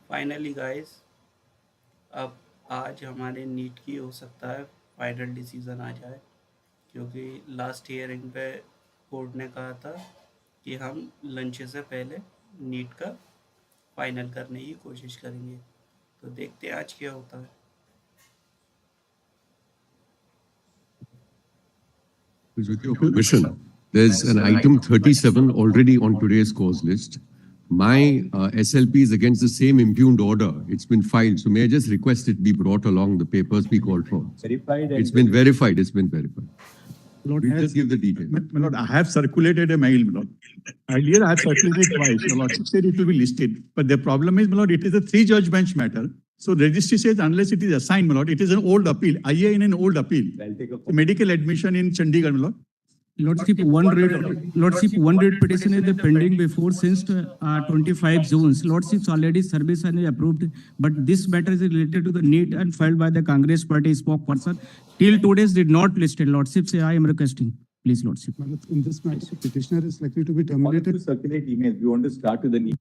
Finally guys, अब आज हमारे नीट की हो सकता है फाइनल डिसीज़न आ जाए, क्योंकि लास्ट हियरिंग पे कोर्ट ने कहा था कि हम लंच से पहले नीट का फाइनल करने की कोशिश करेंगे। तो देखते हैं आज क्या होता है। With your permission, there's an item 37 already on today's cause list. My SLP is against the same impugned order. It's been filed. So may I just request it be brought along, the papers be called for. Verified. It's been verified. It's been verified. Lord, We'll just give the details. My Lord, I have circulated a mail, my Lord. Earlier, I have circulated twice. My Lord said it will be listed. But the problem is, my Lord, it is a 3-judge bench matter. So registry says unless it is assigned, my Lord, it is an old appeal. IA in an old appeal. Medical admission in Chandigarh, my Lord. Lordship, one rate petition is pending before since 25 June. Lordship's already service and approved, but this matter is related to the NEET and filed by the Congress party spokesperson. Till today's did not listed. Lordship say I am requesting. Please, Lordship. In this matter, petitioner is likely to be I want terminated. to circulate emails. We want to start with the need.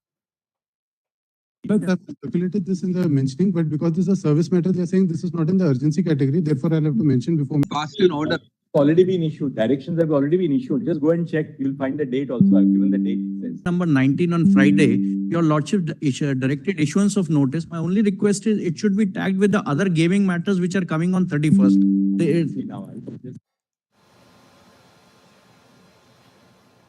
But I've circulated this in the mentioning, but because this is a service matter, they are saying this is not in the urgency category. Therefore, I'll have to mention before. Passed an order. Already been issued. Directions have already been issued. Just go and check. You'll find the date also. I've given the date. It says. Number 19 on Friday, your Lordship directed issuance of notice. My only request is it should be tagged with the other gaming matters which are coming on 31st. See now, I'll just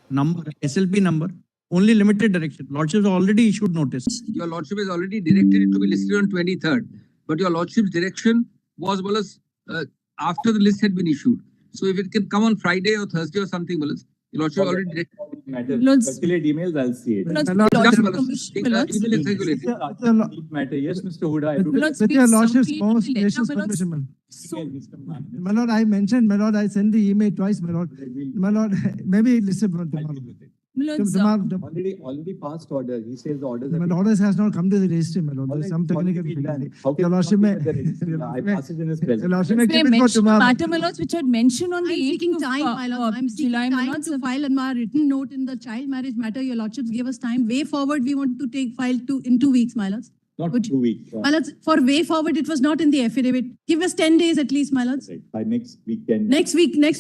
Number, SLP number, only limited direction. Lordship has already issued notice. Your Lordship has already directed it to be listed on 23rd. But your Lordship's direction was after the list had been issued. So if it can come on Friday or Thursday or something, your Lordship already directed. matter. Circulate emails, I'll see it. Matter. Yes, Mr. Huda. With your Lordship's most gracious permission. My Lord, I mentioned, my Lord, I sent the email twice, my Lord. My Lord, maybe listen for tomorrow. Already passed order. He says the orders. My orders has not come to the registry, my Lord. There's some technical. Your Lordship may. I pass it in his presence. Your Lordship may keep it for tomorrow. Matter, my lords, which I had mentioned on the 18th time, my lord. I'm seeking time to file a written note in the child marriage matter. Your lordships gave us time. Way forward, we want to take file in 2 weeks, my lords. Not 2 weeks. My lords, for way forward, it was not in the affidavit. Give us 10 days at least, my lords. Right. By next weekend. Next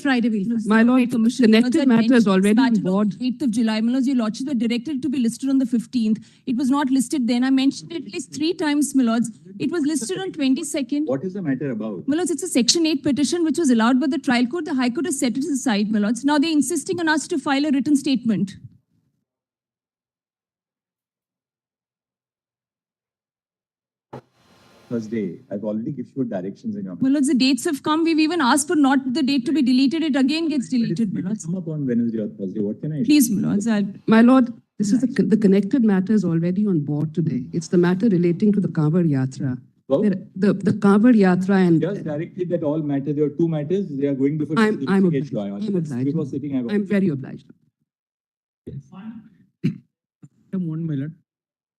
Friday, we'll. My lord, connected matters already on board. 8th of July, my lords, your lordships were directed to be listed on the 15th. It was not listed then. I mentioned it at least 3 times, my lords. It was listed on 22nd. What is the matter about? My lords, it's a Section 8 petition which was allowed by the trial court. The High Court has set it aside, my lords. Now they're insisting on us to file a written statement. Thursday. I've already issued directions in your. My lords, the dates have come. We've even asked for not the date to be deleted. It again gets deleted, my lords. Come up on Wednesday or Thursday. What can I do? Please, my lords. My lord, this is the connected matter is already on board today. It's the matter relating to the Kavar Yatra. Well, The Kavar Yatra and just directly that all matter. There are 2 matters. They are going before. I'm investigate obliged. law. I'm obliged. Before sitting, I'm very obliged. One, my lord.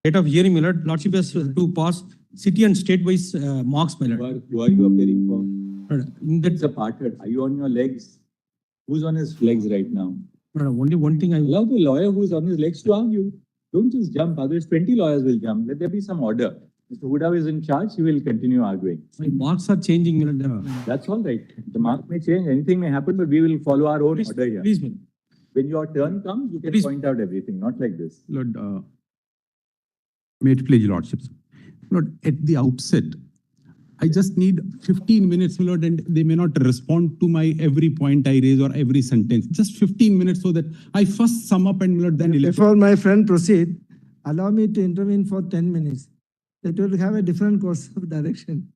Date of hearing, my lord. Lordship has to pass city and state-wise marks, my lord. Who are you appearing for? That's It's a partner. Are you on your legs? Who's on his legs right now? only one thing I Allow the lawyer who's on his legs to argue. Don't just jump. Otherwise, 20 lawyers will jump. Let there be some order. Mr. Huda is in charge. He will continue arguing. my marks are changing, my lord. That's all right. The mark may change. Anything may happen, but we will follow our own Please, order here. please, my lord. When your turn comes, you can Please. point out everything. Not like this. Lord, may it please your lordships. Lord, at the outset, I just need 15 minutes, my lord, and they may not respond to my every point I raise or every sentence. Just 15 minutes so that I first sum up and, my lord, then Before my friend proceed, allow me to intervene for 10 minutes. That will have a different course of direction.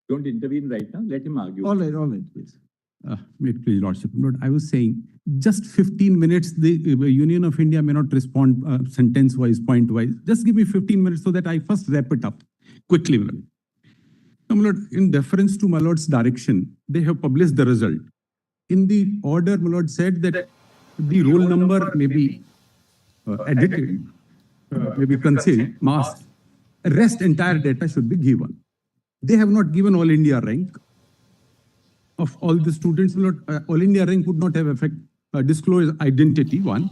Don't intervene right now. Let him argue. All right, please. Wait, please, Lordship. Lord, I was saying just 15 minutes, the Union of India may not respond sentence-wise, point-wise. Just give me 15 minutes so that I first wrap it up quickly, my lord. Now, my lord, in deference to my lord's direction, they have published the result. In the order, my lord said that the roll number may be edited, may be concealed, masked. Rest entire data should be given. They have not given all India rank of all the students. All India rank would not have disclosed identity, one.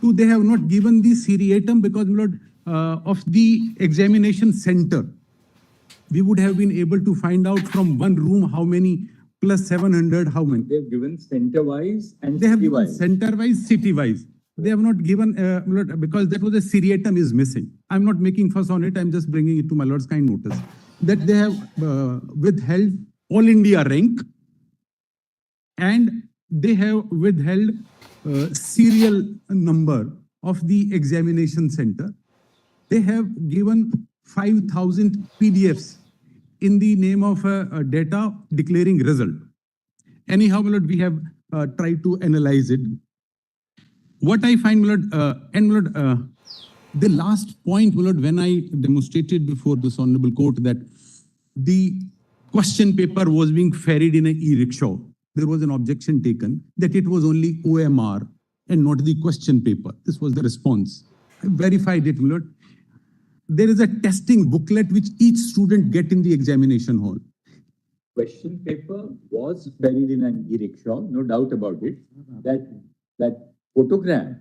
Two, they have not given the seriatim because, my lord, of the examination center. We would have been able to find out from one room how many plus 700, how many. They've given center-wise and They have given city-wise. center-wise, city-wise. They have not given, because that was a seriatim is missing. I'm not making fuss on it. I'm just bringing it to my lord's kind notice that they have withheld all India rank and they have withheld serial number of the examination center. They have given 5,000 PDFs in the name of data declaring result. Anyhow, my lord, we have tried to analyze it. What I find, my lord, the last point, my lord, when I demonstrated before this honorable court that the question paper was being ferried in an e-rickshaw, there was an objection taken that it was only OMR and not the question paper. This was the response. I verified it, my lord. There is a testing booklet which each student get in the examination hall. Question paper was buried in an e-rickshaw, no doubt about it. That photograph,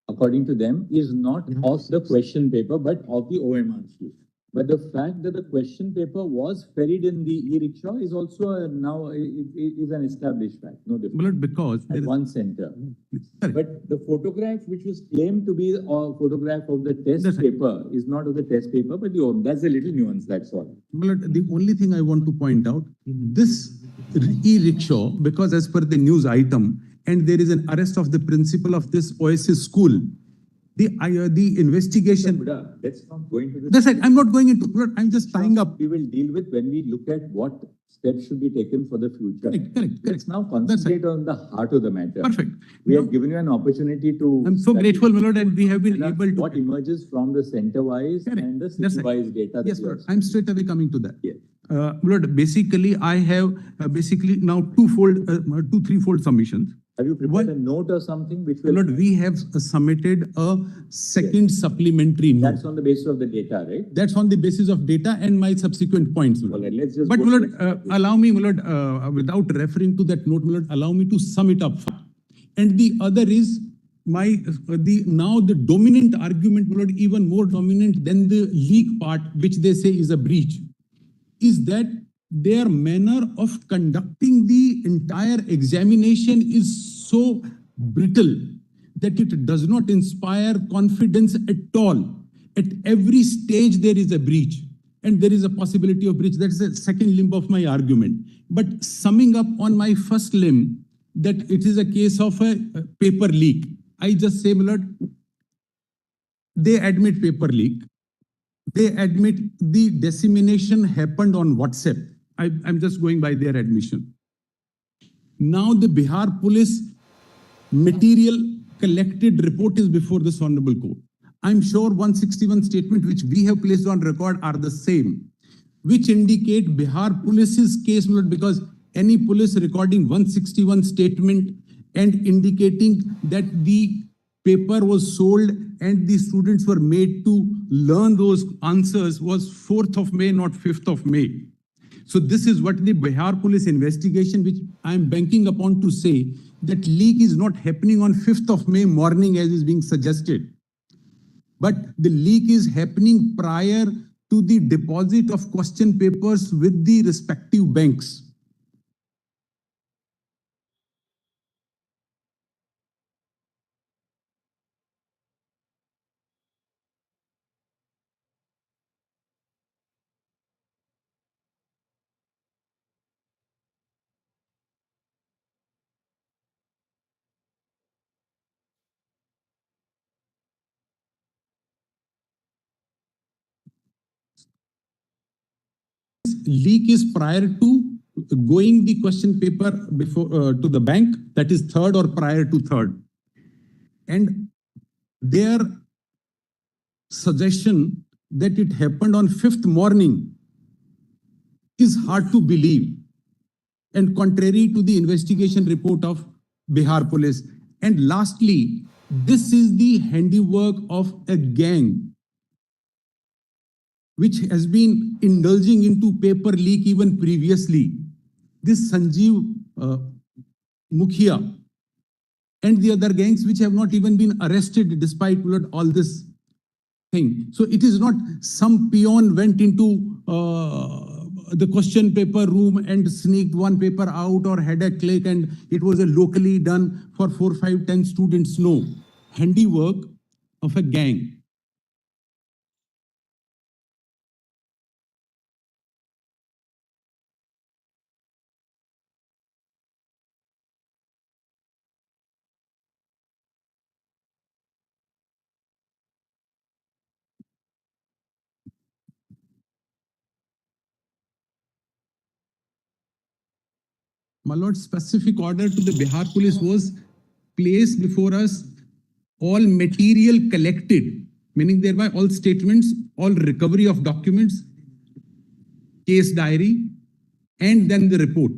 according to them, is not of the question paper, but of the OMR sheet. But the fact that the question paper was ferried in the e-rickshaw is also now is an established fact. No difference. But because at one center. Correct. But the photograph which was claimed to be a photograph of the test paper is not of the test paper, but the that's a little nuance, that's all. But the only thing I want to point out, this e-rickshaw, because as per the news item, and there is an arrest of the principal of this Oasis school, the investigation. Let's not go into this. That's right. I'm not going into. I'm just tying up. We will deal with when we look at what steps should be taken for the future. Correct. Let's now concentrate on the heart of the matter. Perfect. We have given you an opportunity to. I'm so grateful, my lord, and we have been able to. What emerges from the center-wise and the city-wise data. Yes, Lord. I'm straight away coming to that. Yes. Lord, basically, I have basically now threefold submissions. Have you prepared a note or something which will... Lord, we have submitted a second supplementary note. That's on the basis of the data, right? That's on the basis of data and my subsequent points, Lord. All right, let's just But, Lord, allow me, Lord, without referring to that note, Lord, allow me to sum it up. And the other is the dominant argument, Lord, even more dominant than the leak part, which they say is a breach, is that their manner of conducting the entire examination is so brittle that it does not inspire confidence at all. At every stage, there is a breach and there is a possibility of breach. That is the second limb of my argument. But summing up on my first limb, that it is a case of a paper leak. I just say, my lord, they admit paper leak. They admit the dissemination happened on WhatsApp. I'm just going by their admission. Now the Bihar police material collected report is before this honorable court. I'm sure 161 statement which we have placed on record are the same, which indicate Bihar police's case, because any police recording 161 statement and indicating that the paper was sold and the students were made to learn those answers was 4th of May, not 5th of May. So this is what the Bihar police investigation, which I'm banking upon to say that leak is not happening on 5th of May morning as is being suggested. But the leak is happening prior to the deposit of question papers with the respective banks. leak is prior to going the question paper before to the bank, that is third or prior to third. And their suggestion that it happened on fifth morning is hard to believe and contrary to the investigation report of Bihar police. And lastly, this is the handiwork of a gang which has been indulging into paper leak even previously. This Sanjeev Mukhia and the other gangs which have not even been arrested despite all this thing. So it is not some peon went into the question paper room and sneaked one paper out or had a click and it was a locally done for 4, 5, 10 students. No, handiwork of a gang. My lord, specific order to the Bihar police was placed before us, all material collected, meaning thereby all statements, all recovery of documents, case diary, and then the report.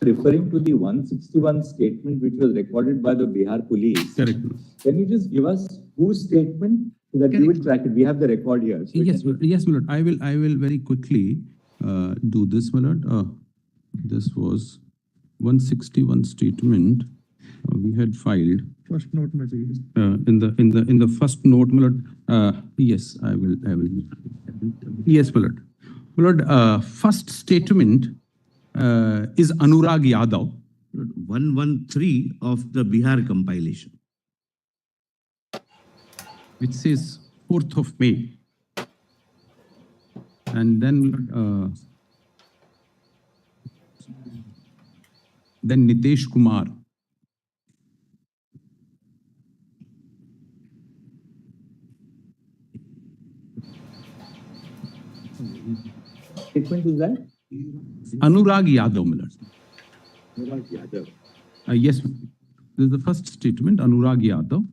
referring to the 161 statement which was recorded by the Bihar police. Correct. Can you just give us whose statement so that we will track it? We have the record here. So Yes, yes, my lord. I will very quickly do this, my lord. This was 161 statement we had filed. First note, message. In the first note, my lord. Yes, I will. Yes, my lord. My lord, first statement is Anurag Yadav. 113 of the Bihar compilation. Which says 4th of May. And then Nitesh Kumar. statement is that? Anurag Yadav, my lord. Anurag Yadav. Yes, this is the first statement, Anurag Yadav,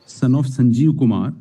son of Sanjeev Kumar.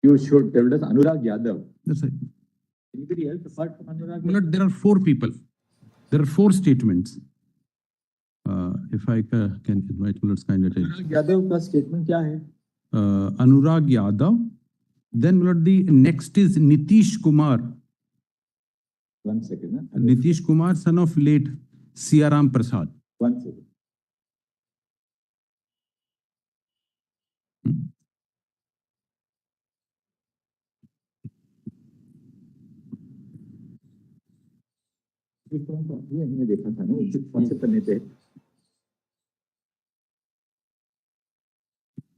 You should tell us Anurag Yadav. That's it. Anybody else apart from Anurag? Milord, there are four people. There are four statements. If I can invite Milord's kind attention. Anurag Yadav का statement क्या है? Anurag Yadav. Then Milord, the next is Nitish Kumar. 1 second. Nitish Kumar, son of late Siaram Prasad. 1 second. ये हमने देखा था ना, उचित कौन से पन्ने पे?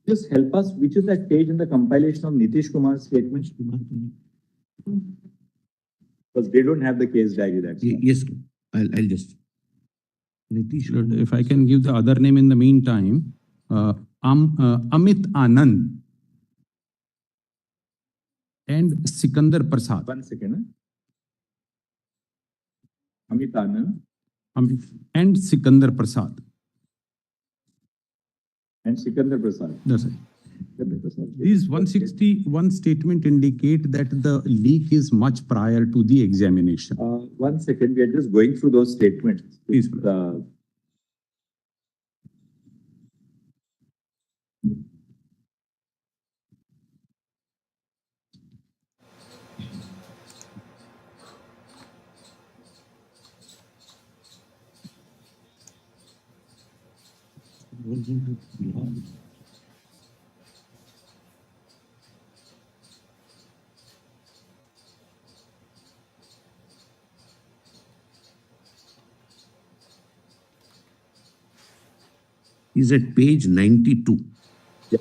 Just help us, which is that page in the compilation of Nitish Kumar's statement? Because they don't have the case diary. That's why. Yes, I'll just. Nitish, Milord, if I can give the other name in the meantime, Amit Anand and Sikandar Prasad. 1 second. Amit Anand And Sikandar Prasad. and Sikandar Prasad. That's it. Sikandar Prasad. These 161 statement indicate that the leak is much prior to the examination. 1 second, we are just going through those statements. Please. is at page 92. Yeah.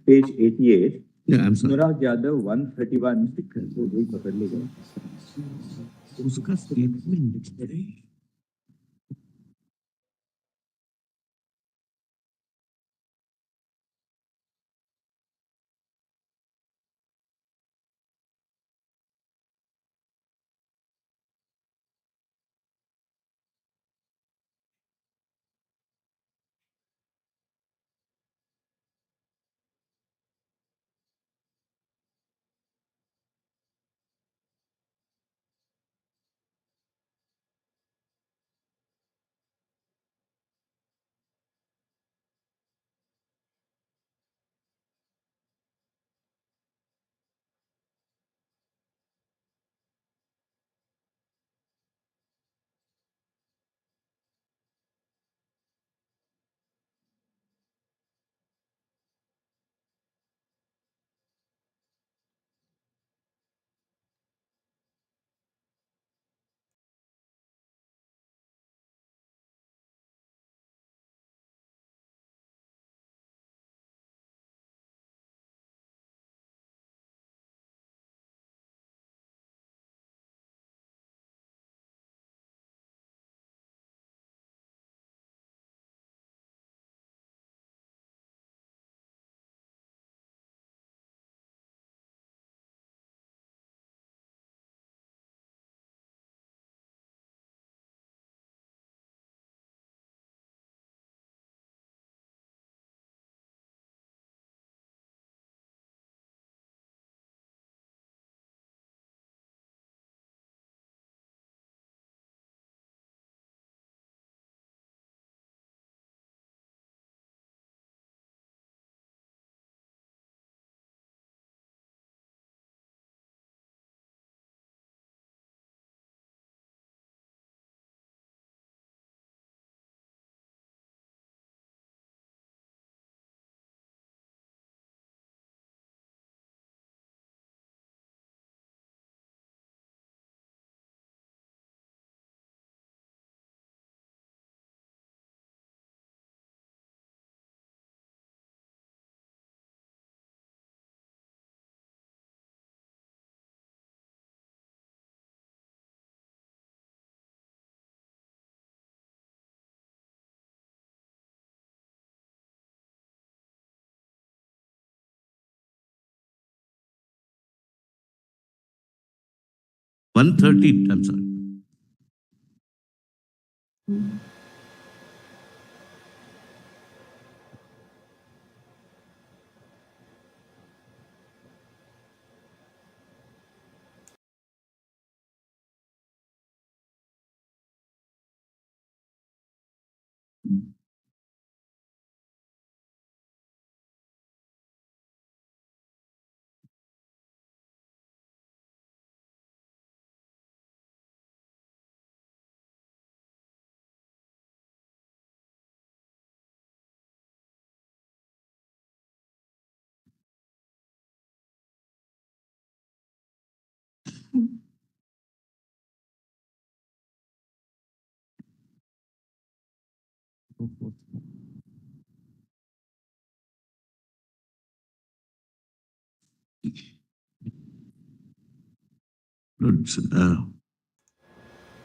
Page 88. Yeah, I'm sorry. Anurag Yadav 131. वही पकड़ लेगा. उसका statement है. I'm sorry.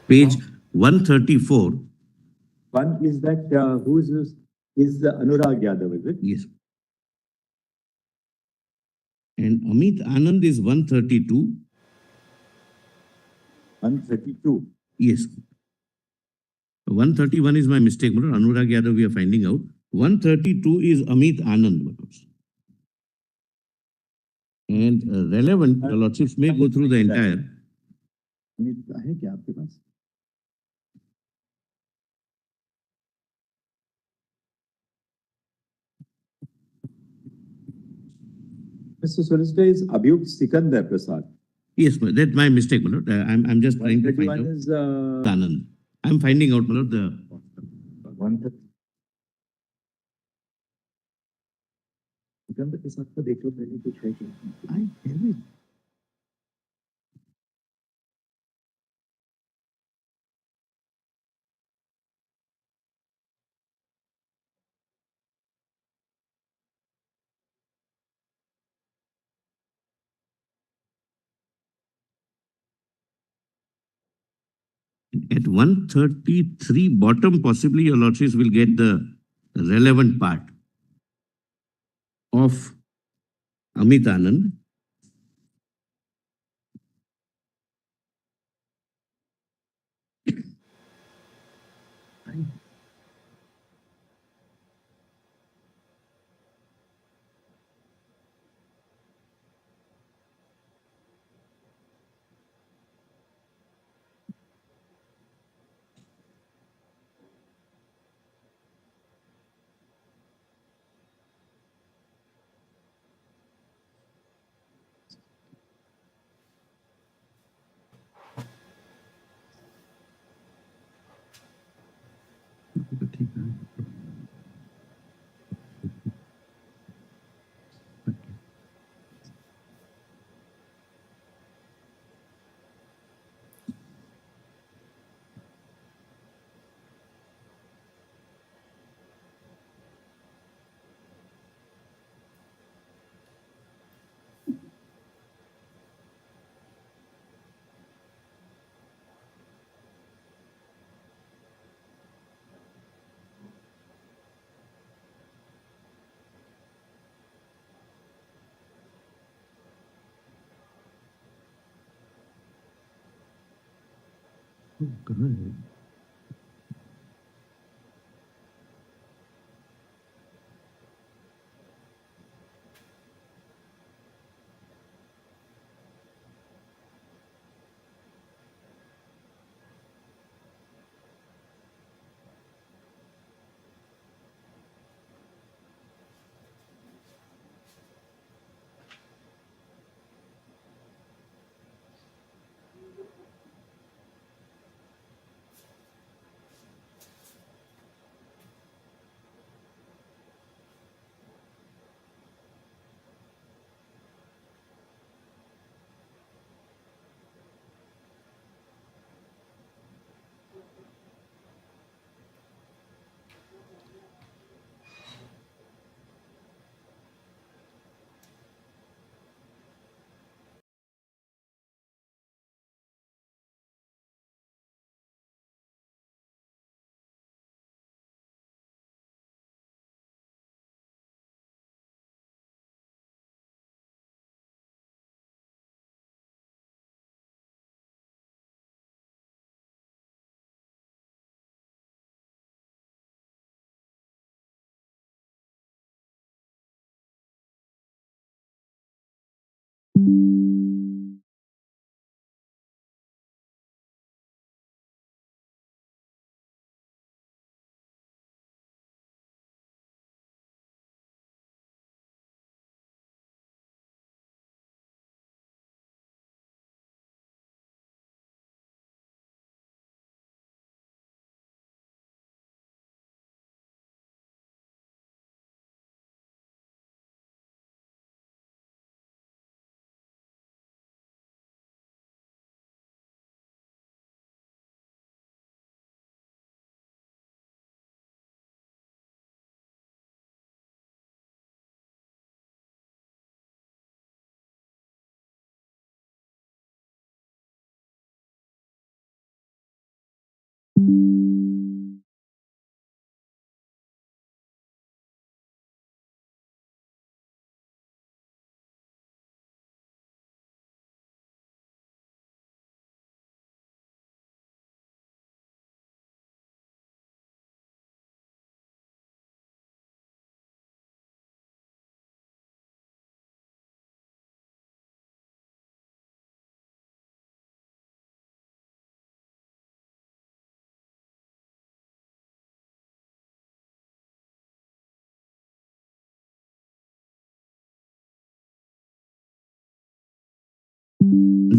Page 134. One is that, who is this? Is Anurag Yadav, is it? Yes. And Amit Anand is 132. 132. Yes. 131 is my mistake, Manoj. Anurag Yadav we are finding out. 132 is Amit Anand, Manoj. And relevant, the lordships may go through the entire. है क्या आपके पास? Mr. Solicitor is Abhyukt Sikandar Prasad. Yes, that's my mistake, Manoj. I'm just trying to find out. 131 is Anand. I'm finding out, Manoj, the 130. Sikandar के साथ तो देख लो पहले कुछ है क्या? I have it. at 133 bottom, possibly your lordships will get the relevant part of Amit Anand.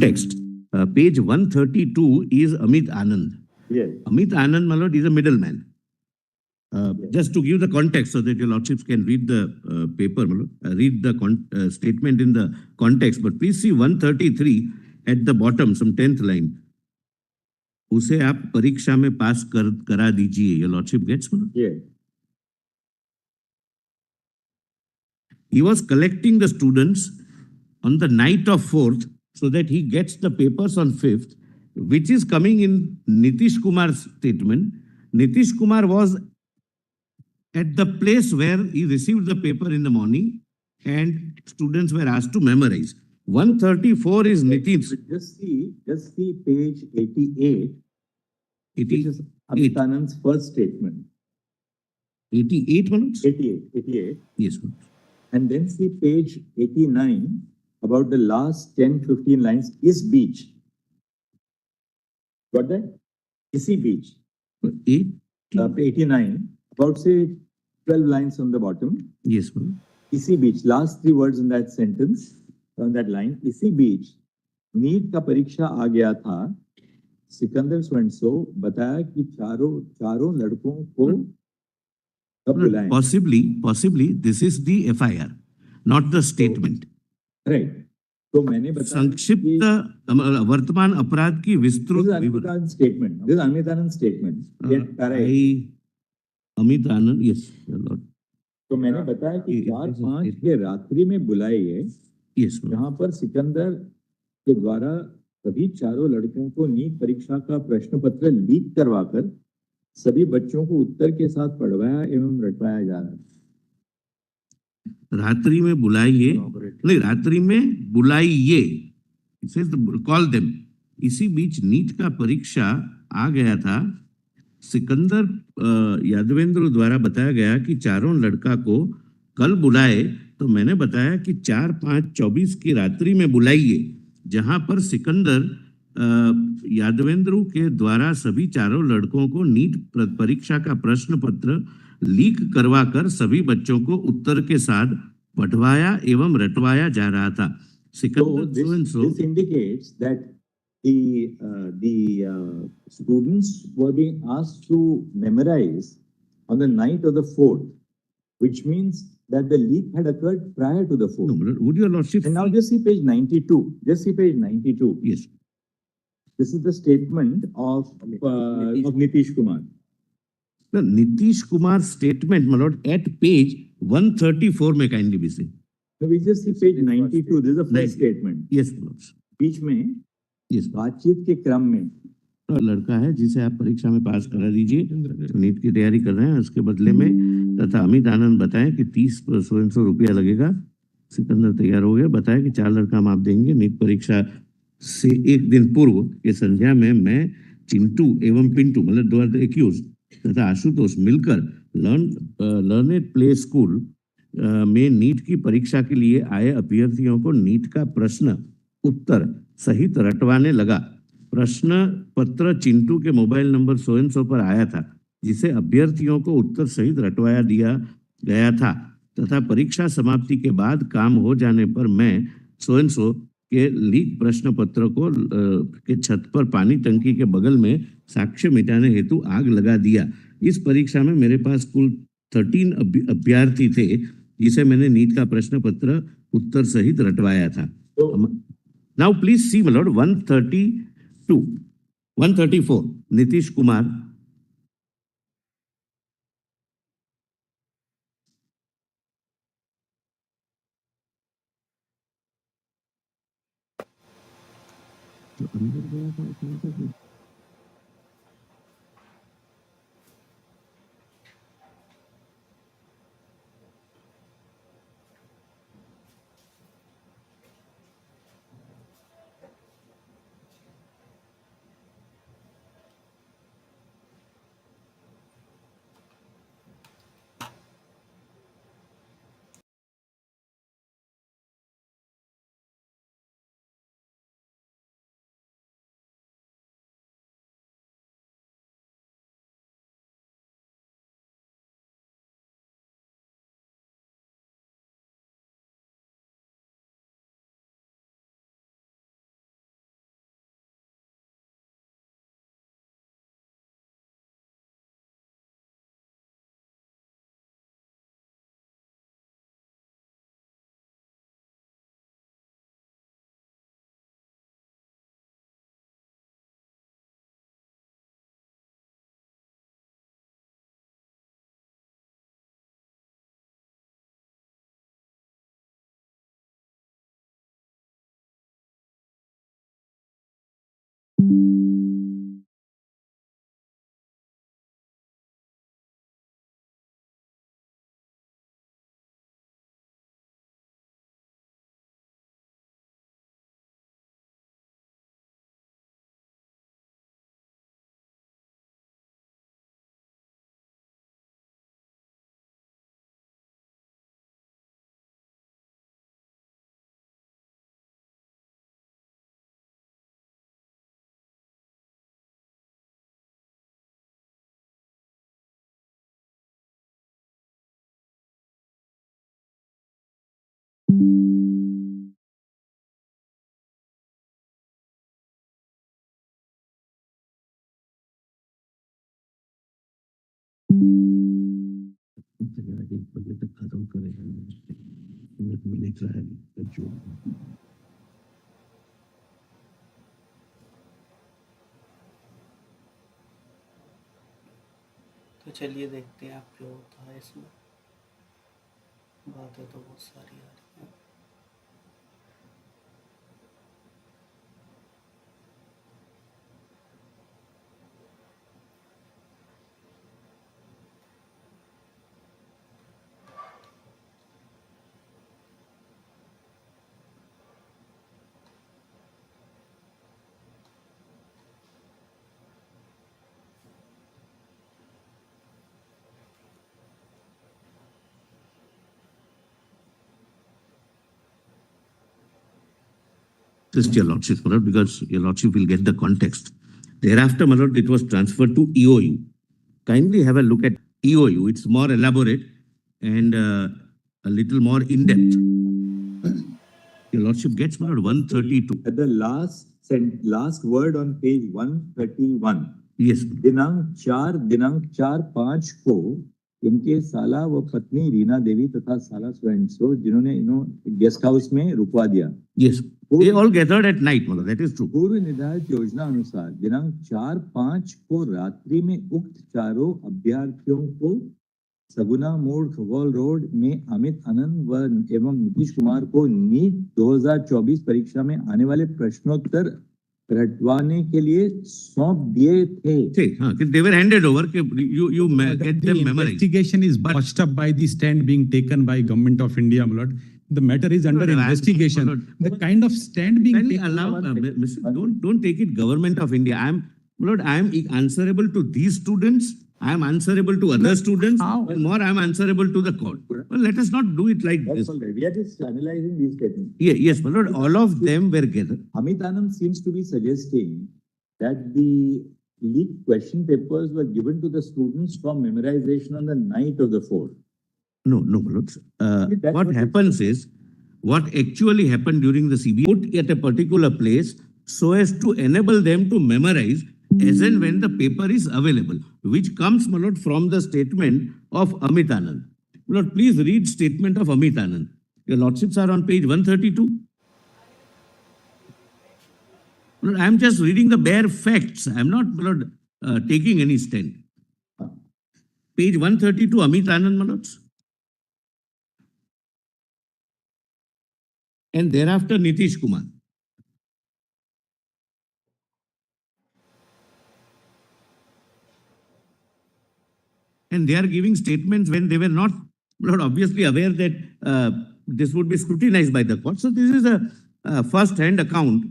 context. Page 132 is Amit Anand. Yes. Amit Anand, my lord, is a middleman. Just to give the context so that your lordships can read the paper, my lord, read the statement in the context. But please see 133 at the bottom, some 10th line. उसे आप परीक्षा में पास करा दीजिए. Your lordship gets, my lord? Yes. He was collecting the students on the night of 4th so that he gets the papers on 5th, which is coming in Nitish Kumar's statement. Nitish Kumar was at the place where he received the paper in the morning and students were asked to memorize. 134 is Nitish. Just see page 88, which is 88, Amit Anand's first statement. 88, Manoj? 88. Yes, Manoj. And then see page 89, about the last 10, 15 lines, is beach. Got that? Isi beach. 89, about say 12 lines on the bottom. Yes, Manoj. Isi beach, last 3 words in that sentence, on that line. Isi beach, NEET का परीक्षा आ गया था. सिकंदर स्वयंसो बताया कि चारों लड़कों को कब बुलाएं. Possibly, this is the FIR, not the statement. Right. तो मैंने बताया संक्षिप्त वर्तमान अपराध की विस्तृत statement. This is Amit Anand's statement. Amit Anand, yes, Lord. तो मैंने बताया कि 4-5 के रात्रि में बुलाई है. Yes, यहाँ पर सिकंदर के द्वारा सभी चारों लड़कों को नीट परीक्षा का प्रश्न पत्र लीक करवाकर सभी बच्चों को उत्तर के साथ पढ़वाया एवं रटवाया जा रहा है. रात्रि में बुलाइए, नहीं, रात्रि में बुलाइए, कॉल देम. इसी बीच नीट का परीक्षा आ गया था. सिकंदर यादवेंद्र द्वारा बताया गया कि चारों लड़का को कल बुलाए, तो मैंने बताया कि 4-5-24 की रात्रि में बुलाइए, जहां पर सिकंदर यादवेंद्र के द्वारा सभी चारों लड़कों को नीट परीक्षा का प्रश्न पत्र लीक करवाकर सभी बच्चों को उत्तर के साथ पढ़वाया एवं रटवाया जा रहा था. This indicates that the students were being asked to memorize on the night of the 4th, which means that the leak had occurred prior to the 4th. No, would your lordship? And now just see page 92. Just see page 92. Yes. This is the statement of Nitish Kumar. The Nitish Kumar's statement, my lord, at page 134 may kindly be seen. So we just see page 92. This is the first statement. Yes, my lord. बीच में yes, बातचीत के क्रम में लड़का है जिसे आप परीक्षा में पास करा दीजिए, तो नीट की तैयारी कर रहे हैं, उसके बदले में तथा अमित आनंद बताएं कि 30-100 रुपया लगेगा. सिकंदर तैयार हो गया, बताया कि 4 लड़का हम आप देंगे. नीट परीक्षा से एक दिन पूर्व के संध्या में मैं चिंटू एवं पिंटू, मतलब 2 आर एक्यूज, तथा आशुतोष मिलकर लर्नेड प्ले स्कूल में नीट की परीक्षा के लिए आए अभ्यर्थियों को नीट का प्रश्न उत्तर सहित रटवाने लगा. प्रश्न पत्र चिंटू के मोबाइल नंबर सो पर आया था, जिसे अभ्यर्थियों को उत्तर सहित रटवाया दिया गया था, तथा परीक्षा समाप्ति के बाद काम हो जाने पर मैं सो के लीक प्रश्न पत्र को के छत पर पानी टंकी के बगल में साक्ष्य मिटाने हेतु आग लगा दिया. इस परीक्षा में मेरे पास कुल 13 अभ्यर्थी थे, जिसे मैंने नीट का प्रश्न पत्र उत्तर सहित रटवाया था. Now please see my Lord 134 Nitish Kumar 1 बजे तक खत्म करेगा में लिख रहा है जो तो चलिए देखते हैं आप क्या होता है इसमें। बातें तो बहुत सारी आ रही हैं। Just your lordship, my lord, because your lordship will get the context. Thereafter, my lord, it was transferred to EOU. Kindly have a look at EOU. It's more elaborate and a little more in depth. Your lordship gets, my lord, 132. At the last word on page 131. Yes. दिनांक 4/5 को इनके साला व पत्नी रीना देवी तथा साला सो जिन्होंने guest house में रुकवा दिया. Yes. They all gathered at night, my lord. That is true. पूर्व निर्धारित योजना अनुसार दिनांक 4/5 को रात्रि में उक्त चारों अभ्यर्थियों को सगुना मोड़ खगोल रोड में अमित आनंद एवं नीतीश कुमार को नीट 2024 परीक्षा में आने वाले प्रश्नोत्तर रटवाने के लिए सौंप दिए थे. हाँ, they were handed over. You get them memorized. Investigation is botched up by the stand being taken by Government of India, my lord. The matter is under investigation. The kind of stand being Kindly taken. allow, don't take it Government of India. I am answerable to these students. I am answerable to other students. And more, I am answerable to the court. Well, let us not do it like this. We are just analyzing these statements. Yes, my lord, all of them were gathered. Amit Anand seems to be suggesting that the leaked question papers were given to the students from memorization on the night of the 4th. No, my lords. What happens is, what actually happened during the CB, put at a particular place so as to enable them to memorize as and when the paper is available, which comes, my lord, from the statement of Amit Anand. My lord, please read statement of Amit Anand. Your lordships are on page 132. My lord, I am just reading the bare facts. I am not, my lord, taking any stand. Page 132, Amit Anand, my lords. And thereafter, Nitish Kumar. And they are giving statements when they were not obviously aware that this would be scrutinized by the court. So this is a first-hand account.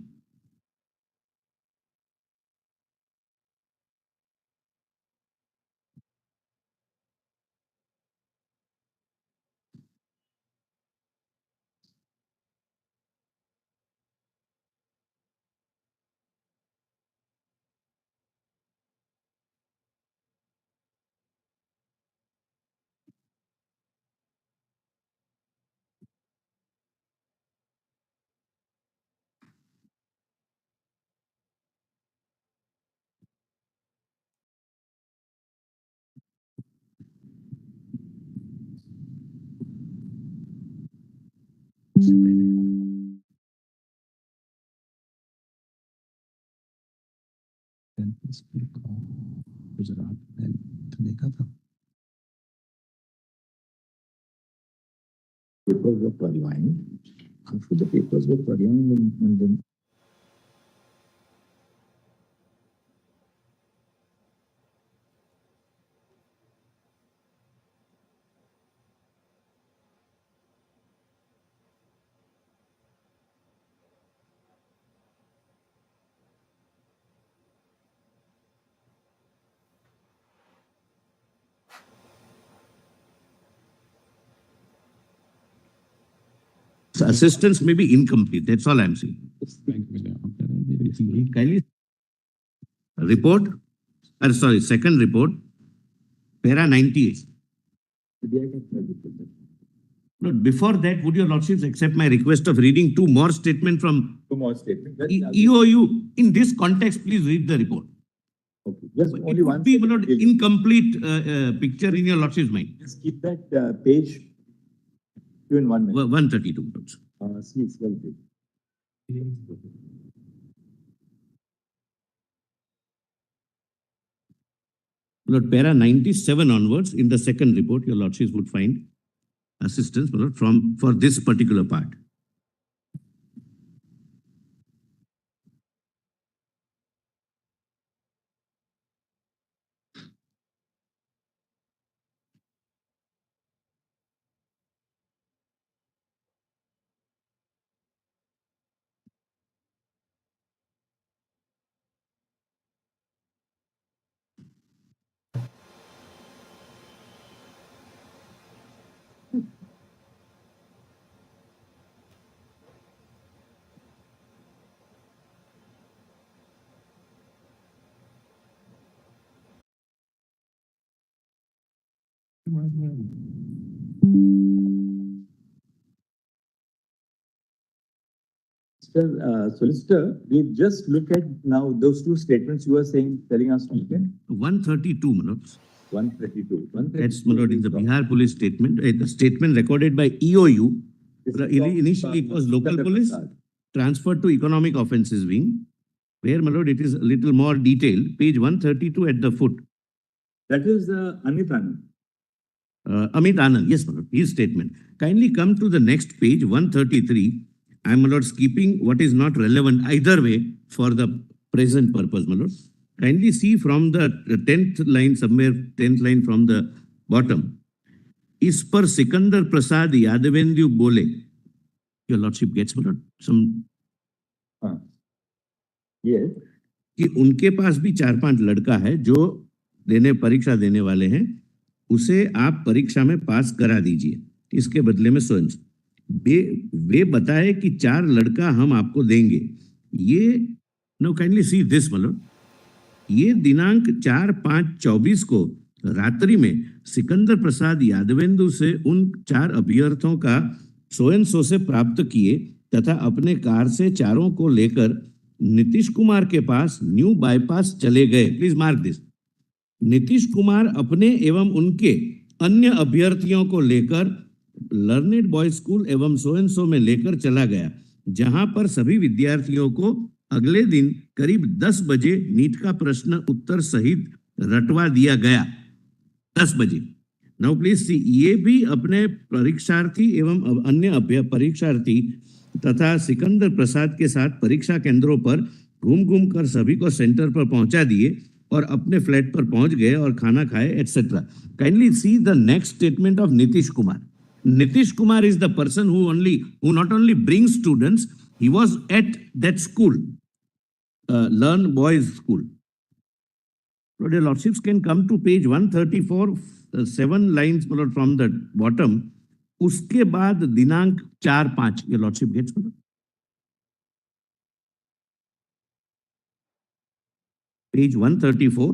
Gujarat में देखा था. Papers were purloined. After the papers were purloined, and then Assistance may be incomplete. That's all I'm saying. Kindly report. Second report. Para 98. No, before that, would your lordships accept my request of reading two more statements from two more statements. EOU? In this context, please read the report. Okay. Just It only would one be, second, Milord, please. incomplete picture in your lordship's mind. Just keep that page to in 1 minute. 132. Milords. Please, well, please. Milord, para 97 onwards, in the second report, your lordships would find assistance, Milord, for this particular part. Mr. Solicitor, we just look at now those two statements you were saying, telling us again. 132, Milords. 132. That's, Milord, in the Bihar police statement, the statement recorded by EOU. Initially, it was local police, transferred to economic offences wing, where, Milord, it is a little more detailed. Page 132 at the foot. That is Amit Anand. Amit Anand, yes, Milord, his statement. Kindly come to the next page, 133. I am, Milord, skipping what is not relevant either way for the present purpose, Milord. Kindly see from the 10th line, somewhere 10th line from the bottom. इस पर सिकंदर प्रसाद यादवेंद्र बोले, your lordship gets, Milord, some. Yes. कि उनके पास भी 4-5 लड़का है जो परीक्षा देने वाले हैं, उसे आप परीक्षा में पास करा दीजिए, इसके बदले में स्वयं वे बताए कि 4 लड़का हम आपको देंगे। ये no kindly see this, Milord, ये दिनांक 4/5/24 को रात्रि में सिकंदर प्रसाद यादवेंदु से उन 4 अभ्यर्थियों का सो से प्राप्त किए तथा अपने कार से चारों को लेकर नीतीश कुमार के पास न्यू बाईपास चले गए। Please mark this. Nitish Kumar अपने एवं उनके अन्य अभ्यर्थियों को लेकर लर्नेड बॉयज स्कूल एवं सो में लेकर चला गया, जहां पर सभी विद्यार्थियों को अगले दिन करीब 10 बजे नीट का प्रश्न उत्तर सहित रटवा दिया गया। 10 बजे। नाउ प्लीज सी, ये भी अपने परीक्षार्थी एवं अन्य परीक्षार्थी तथा सिकंदर प्रसाद के साथ परीक्षा केंद्रों पर घूम कर सभी को सेंटर पर पहुंचा दिए और अपने फ्लैट पर पहुंच गए और खाना खाए etcetera. Kindly see the next statement of Nitish Kumar. Nitish Kumar is the person who not only brings students, he was at that school, Learn Boys School. So the lordships can come to page 134, 7 lines from the bottom. उसके बाद दिनांक 4/5, your lordship gets, page 134.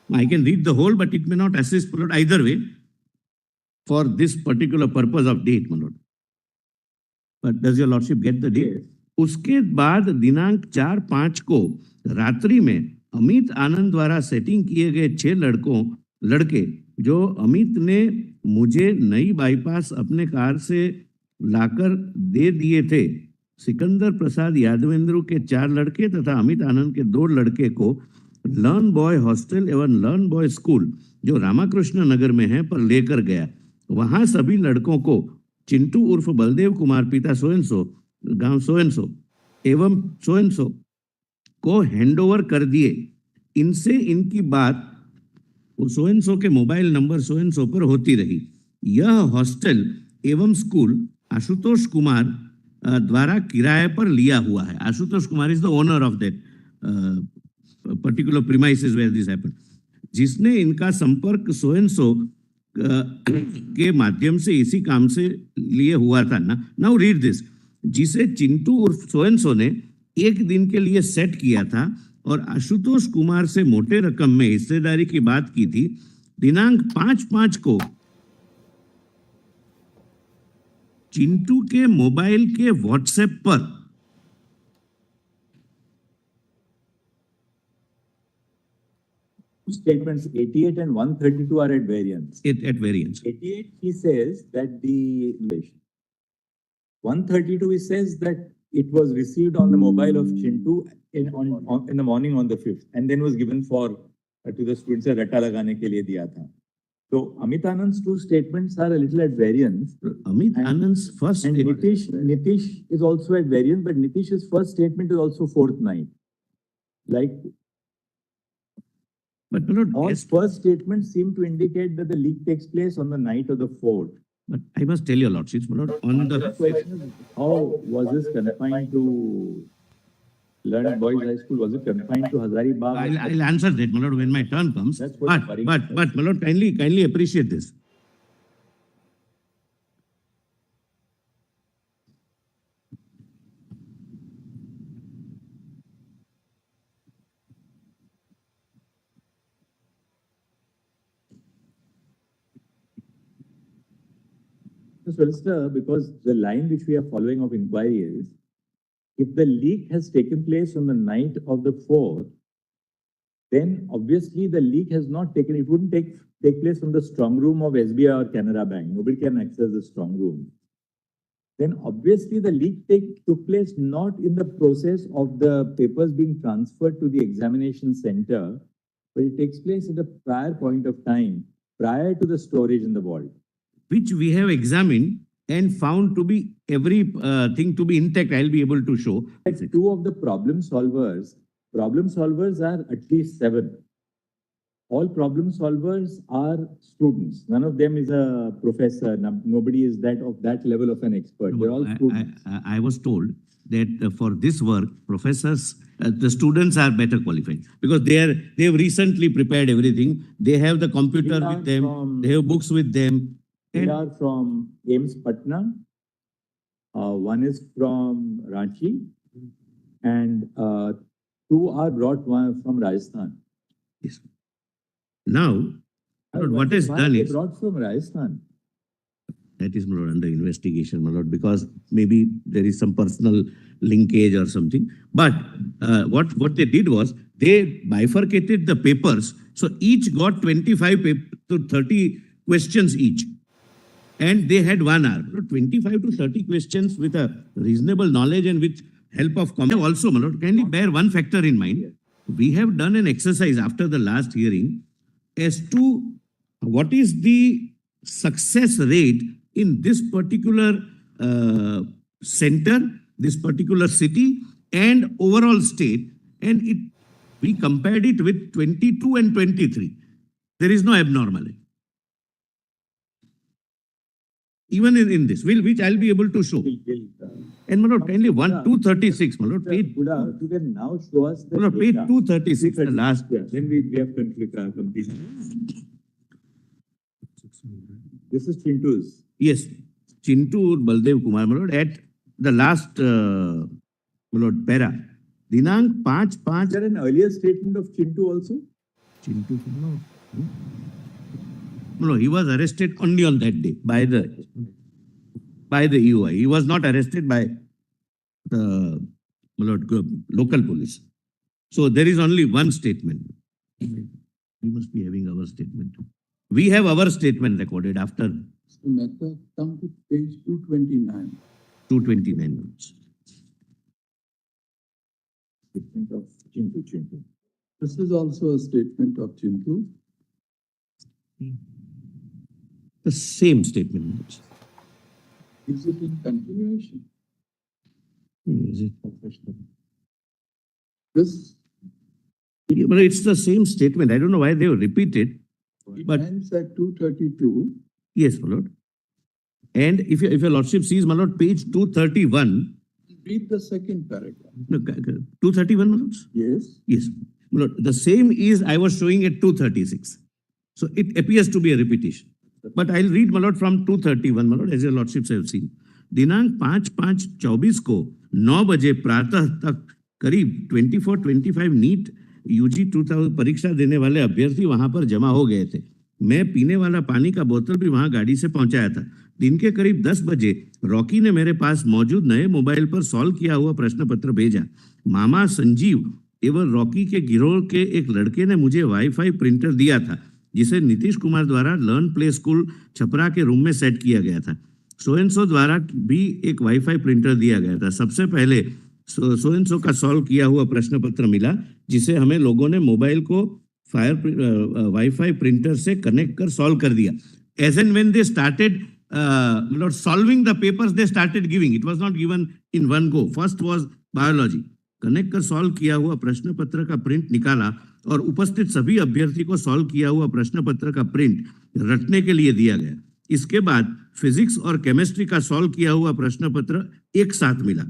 I can read the whole, but it may not assist either way for this particular purpose of date, Milord. But does your lordship get the date? उसके बाद दिनांक 4/5 को रात्रि में अमित आनंद द्वारा सेटिंग किए गए 6 लड़के जो अमित ने मुझे नई बाईपास अपने कार से लाकर दे दिए थे, सिकंदर प्रसाद यादवेंद्र के 4 लड़के तथा अमित आनंद के 2 लड़के को लर्न बॉय हॉस्टल एवं लर्न बॉय स्कूल जो रामाकृष्ण नगर में है पर लेकर गया। वहां सभी लड़कों को चिंटू उर्फ बलदेव कुमार पिता सो गांव सो एवं सो को हैंडओवर कर दिए। इनसे इनकी बात सो के मोबाइल नंबर सो पर होती रही। यह हॉस्टल एवं स्कूल आशुतोष कुमार द्वारा किराए पर लिया हुआ है। Ashutosh Kumar is the owner of that particular premises where this happened, जिसने इनका संपर्क सो के माध्यम से इसी काम से लिए हुआ था ना। नाउ रीड दिस, जिसे चिंटू उर्फ सो ने एक दिन के लिए सेट किया था और आशुतोष कुमार से मोटे रकम में हिस्सेदारी की बात की थी। दिनांक 5/5 को चिंटू के मोबाइल के व्हाट्सएप पर statements 88 and 132 are at variance. At variance. 88, he says that the 132, he says that it was received on the mobile of Chintu in the morning on the 5th, and then was given for to the students ratta lagane ke liye diya tha. So Amit Anand's two statements are a little at variance. Amit Anand's first And statement. Nitish is also at variance, but Nitish's first statement is also fourth night. Like But my lord, all yes, first statements seem to indicate that the leak takes place on the night of the 4th. but I must tell your lordships, my lord, on The the question is, how was this confined to Learned Boys High School? Was it confined to Hazaribagh? I'll answer that, my lord, when my turn comes. That's what worries me. But, my lord, kindly appreciate this. Mr. Solicitor, because the line which we are following of inquiry is, if the leak has taken place on the night of the 4th, then obviously the leak has not taken, it wouldn't take place from the strong room of SBI or Canara Bank. Nobody can access the strong room. Then obviously the leak took place not in the process of the papers being transferred to the examination center, but it takes place at a prior point of time, prior to the storage in the vault. Which we have examined and found to be every thing to be intact. I'll be able to show. Two of the problem solvers are at least 7. All problem solvers are students. None of them is a professor. Nobody is of that level of an expert. They're all students. I was told that for this work, professors, the students are better qualified because they have recently prepared everything. They have the computer with them. They have books with them. They are from AIMS Patna. One is from Ranchi, and 2 are brought from Rajasthan. Yes. Now, what is done is brought from Rajasthan. that is, my lord, under investigation, my lord, because maybe there is some personal linkage or something. But what they did was they bifurcated the papers, so each got 25 to 30 questions each. And they had 1 hour. 25 to 30 questions with a reasonable knowledge and with help of comment. Also, my lord, kindly bear one factor in mind. We have done an exercise after the last hearing as to what is the success rate in this particular center, this particular city, and overall state. And we compared it with 22 and 23. There is no abnormality. Even in this, which I'll be able to show. And my lord, kindly 236, my lord, page. Buddha, you can now show us the My lord, page data. 236, the last. Then we have completed. This is Chintu's. Yes, Chintu Baldev Kumar, my lord, at the last, my lord, para. Dinank 5/5. Is there an earlier statement of Chintu also? Chintu, no, he was arrested only on that day by the EOI. He was not arrested by the local police. So there is only one statement. We must be having our statement. We have our statement recorded after. Mehta, come to page 229. 229 minutes. Statement of Chintu. This is also a statement of Chintu. The same statement. Is it in continuation? Is it professional? This Yeah, but it's the same statement. I don't know why they have repeated. But ends at 232. yes, my lord. And if your lordship sees, my lord, page 231. Read the second paragraph. No, 231, my lords? Yes. Yes. My lord, the same is I was showing at 236. So it appears to be a repetition. But I'll read, my lord, from 231, my lord, as your lordships have seen. दिनांक 5/5/24 को 9 बजे प्रातः तक करीब 24-25 NEET UG 2000 परीक्षा देने वाले अभ्यर्थी वहां पर जमा हो गए थे। मैं पीने वाला पानी का बोतल भी वहां गाड़ी से पहुंचाया था। दिन के करीब 10 बजे रॉकी ने मेरे पास मौजूद नए मोबाइल पर सॉल्व किया हुआ प्रश्न पत्र भेजा। मामा संजीव केवल रॉकी के गिरोह के एक लड़के ने मुझे वाईफाई प्रिंटर दिया था, जिसे नीतीश कुमार द्वारा लर्न प्ले स्कूल छपरा के रूम में सेट किया गया था। सो एंड सो द्वारा भी एक वाईफाई प्रिंटर दिया गया था। सबसे पहले सो एंड सो का सॉल्व किया हुआ प्रश्न पत्र मिला, जिसे हमें लोगों ने मोबाइल को वाईफाई प्रिंटर से कनेक्ट कर सॉल्व कर दिया। As and when they started solving the papers, they started giving. It was not given in one go. First was biology. Connect कर सॉल्व किया हुआ प्रश्न पत्र का प्रिंट निकाला और उपस्थित सभी अभ्यर्थी को सॉल्व किया हुआ प्रश्न पत्र का प्रिंट रटने के लिए दिया गया। इसके बाद फिजिक्स और केमिस्ट्री का सॉल्व किया हुआ प्रश्न पत्र एक साथ मिला।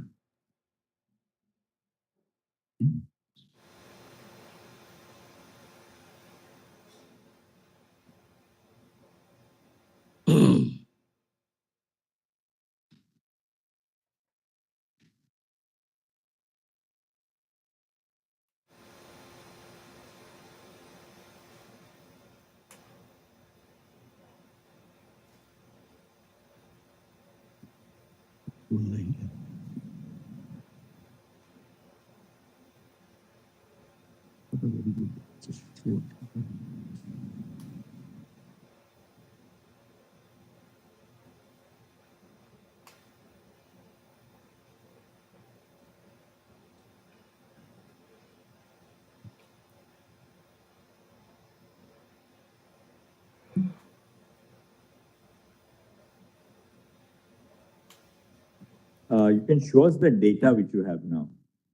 You can show us the data which you have now.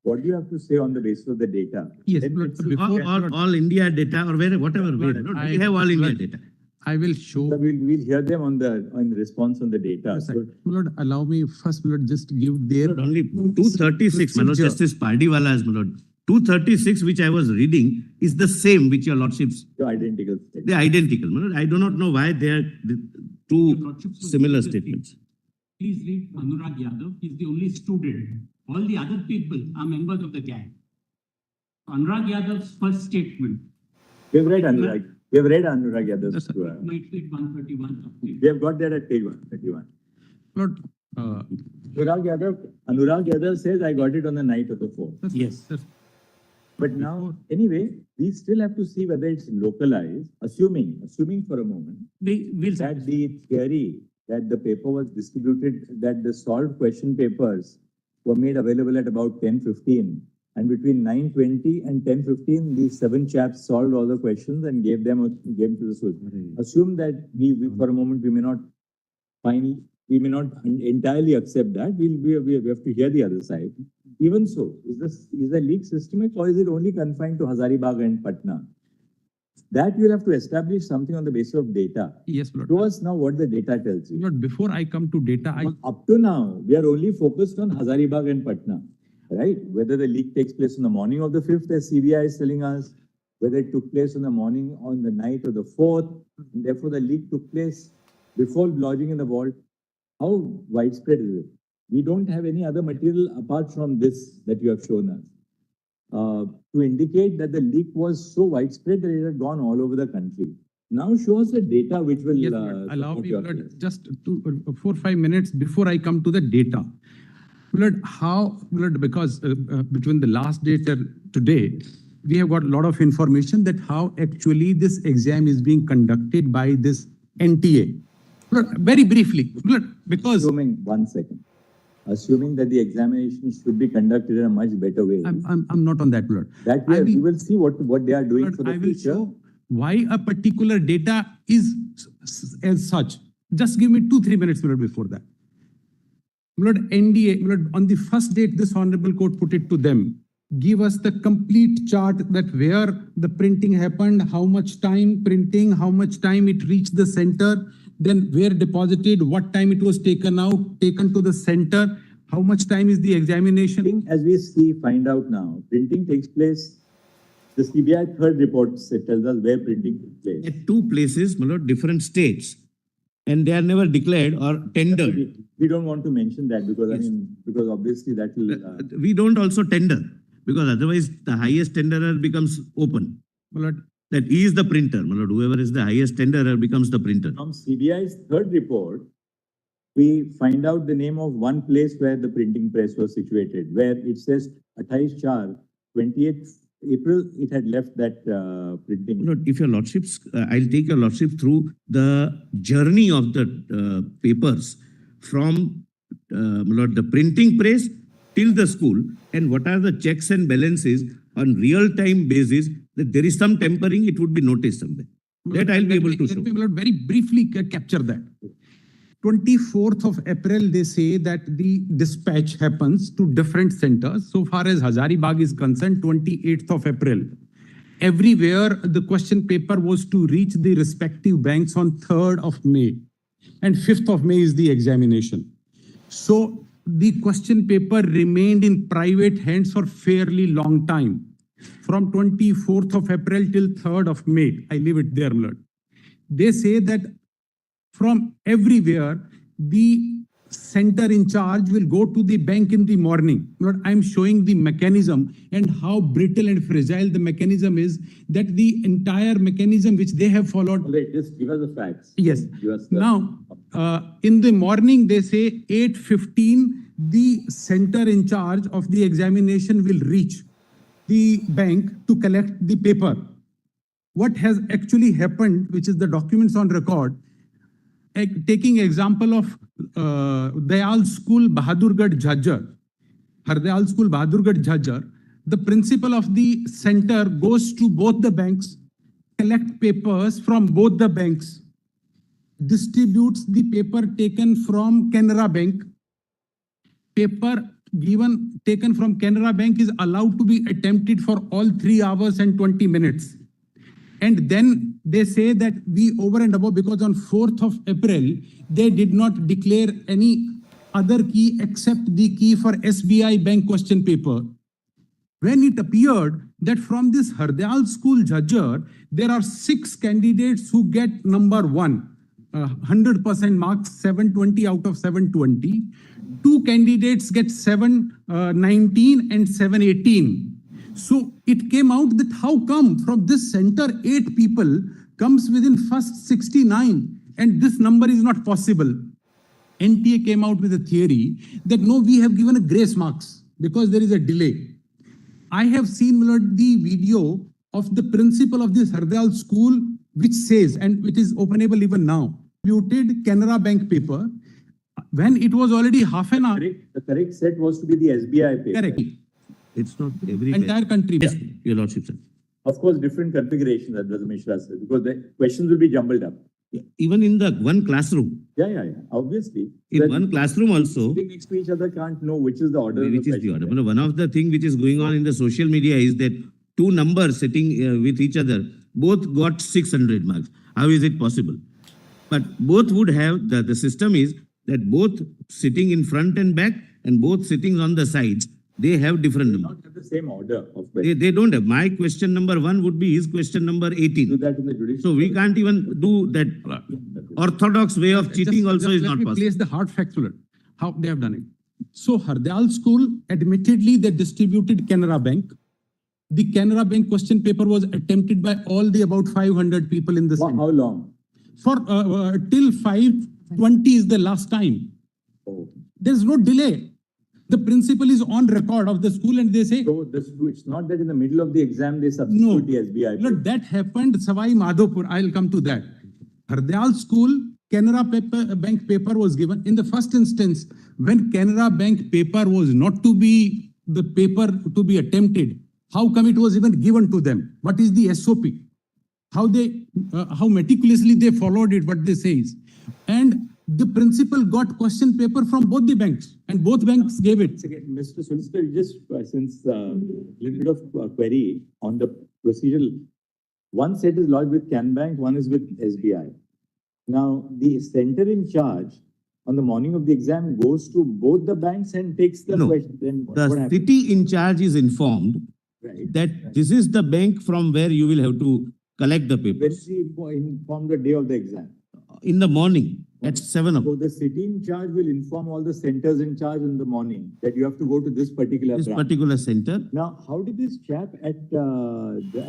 What do you have to say on the basis of the data? Yes, Then but it's- before all India data or whatever way. We have all India data. I will show. So we'll hear them on the response on the data. Yes, So- Lord, allow me first, Lord, just give their. Only 236, my lord, procedure. Justice Pardiwala's, my lord. 236, which I was reading, is the same which your lordships. They're identical. They're identical, my lord. I do not know why they are two similar statements. Please read Anurag Yadav. He's the only student. All the other people are members of the gang. Anurag Yadav's first statement. We have read Anurag. We have read Anurag Yadav's. Yes, sir. Might read 131. We have got that at page 131. Lord, Anurag Yadav says, I got it on the night of the 4th. Yes. sir. But now, anyway, we still have to see whether it's localized, assuming for a moment, We'll that the theory that the paper was distributed, that the solved question papers were made available at about 10:15. And between 9:20 and 10:15, these 7 chaps solved all the questions and gave them to the students. Assume that we for a moment, we may not entirely accept that. We have to hear the other side. Even so, is the leak systemic or is it only confined to Hazaribagh and Patna? That you'll have to establish something on the basis of data. Yes, Lord. Show us now what the data tells you. Lord, before I come to data, Up to now, we are only focused on Hazaribagh and Patna, right? Whether the leak takes place on the morning of the 5th, as CBI is telling us, whether it took place on the night of the 4th, and therefore the leak took place before lodging in the vault. How widespread is it? We don't have any other material apart from this that you have shown us to indicate that the leak was so widespread that it had gone all over the country. Now show us the data which will yes, Lord, allow support me, your Lord, case. just 4 or 5 minutes before I come to the data. Lord, Lord, because between the last date and today, we have got a lot of information that how actually this exam is being conducted by this NTA. Lord, very briefly, Lord, because Assuming that the examination should be conducted in a much better way. I'm not on that, Lord. That way, we will see what they are doing Lord, for the I will future. show why a particular data is as such. Just give me 2-3 minutes, Lord, before that. Lord, NDA, Lord, on the first date, this Honorable Court put it to them. Give us the complete chart that where the printing happened, how much time printing, how much time it reached the center, then where deposited, what time it was taken out, taken to the center, how much time is the examination. As we find out now, printing takes place. The CBI third report tells us where printing took place. At 2 places, my lord, different states, and they are never declared or tendered. We don't want to mention that because because obviously that will. We don't also tender, because otherwise the highest tenderer becomes open. My Lord, that he is the printer, my lord. Whoever is the highest tenderer becomes the printer. From CBI's third report, we find out the name of one place where the printing press was situated, where it says 28/4, April, it had left that printing. No, if your lordships, I'll take your lordship through the journey of the papers from the printing press till the school, and what are the checks and balances on real-time basis, that there is some tampering, it would be noticed somewhere. That I'll be able to show. Let me very briefly capture that. 24th of April, they say that the dispatch happens to different centers. So far as Hazaribagh is concerned, 28th of April. Everywhere, the question paper was to reach the respective banks on 3rd of May. And 5th of May is the examination. So the question paper remained in private hands for fairly long time. From 24th of April till 3rd of May. I leave it there, Lord. They say that from everywhere, the center in charge will go to the bank in the morning. Lord, I'm showing the mechanism and how brittle and fragile the mechanism is, that the entire mechanism which they have followed. Wait, just give us the facts. Yes. Now, in the morning, they say 8:15, the center in charge of the examination will reach the bank to collect the paper. What has actually happened, which is the documents on record, taking example of Dayal School, Bahadurgarh Jhajjar, Hardayal School, Bahadurgarh Jhajjar, the principal of the center goes to both the banks, collect papers from both the banks, distributes the paper taken from Canara Bank. Paper taken from Canara Bank is allowed to be attempted for all 3 hours and 20 minutes. And then they say that we over and above, because on 4th of April, they did not declare any other key except the key for SBI bank question paper. When it appeared that from this Hardayal School Jhajjar, there are 6 candidates who get number 1, 100% marks, 720 out of 720. 2 candidates get 719 and 718. So it came out that how come from this center 8 people comes within first 69 and this number is not possible. NTA came out with a theory that no, we have given a grace marks because there is a delay. I have seen the video of the principal of this Hardayal school, which says, and it is openable even now, muted Canara Bank paper. When it was already half an hour. The correct set was to be the SBI paper. Correct. It's not every Entire country. Yes, your lordship, sir. Of course, different configurations, as Brother Mishra said, because the questions will be jumbled up. Even in the one classroom. Yeah. Obviously. In one classroom also. Sitting next to each other can't know which is the order. Which is the order. One of the things which is going on in the social media is that 2 numbers sitting with each other, both got 600 marks. How is it possible? But both would have, the system is that both sitting in front and back and both sitting on the sides, they have different numbers. Not have the same order of questions. They don't have. My question number 1 would be his question number 18. Do that in the judicial. So we can't even do that. Orthodox way of cheating also is not possible. Let me place the hard facts, how they have done it. So Hardayal school, admittedly, they distributed Canara Bank. The Canara Bank question paper was attempted by all the about 500 people in the center. How long? For till 5:20 is the last time. Oh. There's no delay. The principal is on record of the school and they say. So it's not that in the middle of the exam they substitute the SBI. No, that happened Savai Madhopur. I'll come to that. Hardayal school, Canara Bank paper was given. In the first instance, when Canara Bank paper was not to be the paper to be attempted, how come it was even given to them? What is the SOP? How meticulously they followed it, what they say is. And the principal got question paper from both the banks and both banks gave it. Mr. Solicitor, just since a little bit of query on the procedural, one set is lodged with Can Bank, one is with SBI. Now, the center in charge on the morning of the exam goes to both the banks and takes the question. Then the city in charge is informed that this is the bank from where you will have to collect the papers. When is he informed the day of the exam? In the morning. At 7 o'clock. So the city in charge will inform all the centers in charge in the morning that you have to go to this particular branch. Particular center. Now, how did this chap at Jhajjar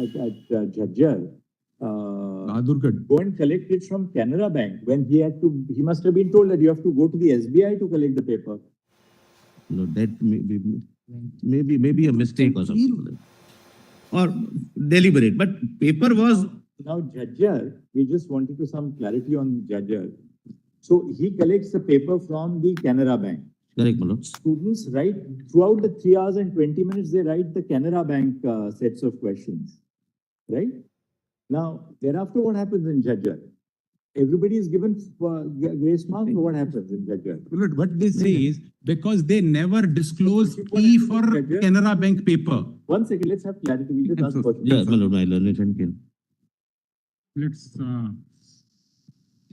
go and collect it from Canara Bank when he must have been told that you have to go to the SBI to collect the paper? No, that may be a mistake or something. or deliberate, but paper was. Now, Judger, we just wanted to some clarity on Judger. So he collects the paper from the Canara Bank. Correct, my lord. Students write throughout the 3 hours and 20 minutes, they write the Canara Bank sets of questions, right? Now, thereafter, what happens in Judger? Everybody is given grace marks. What happens in Judger? Lord, what they say is because they never disclose key for Canara Bank paper. 1 second, let's have clarity. We just ask questions. Yeah, my lord, my learned and can. Let's,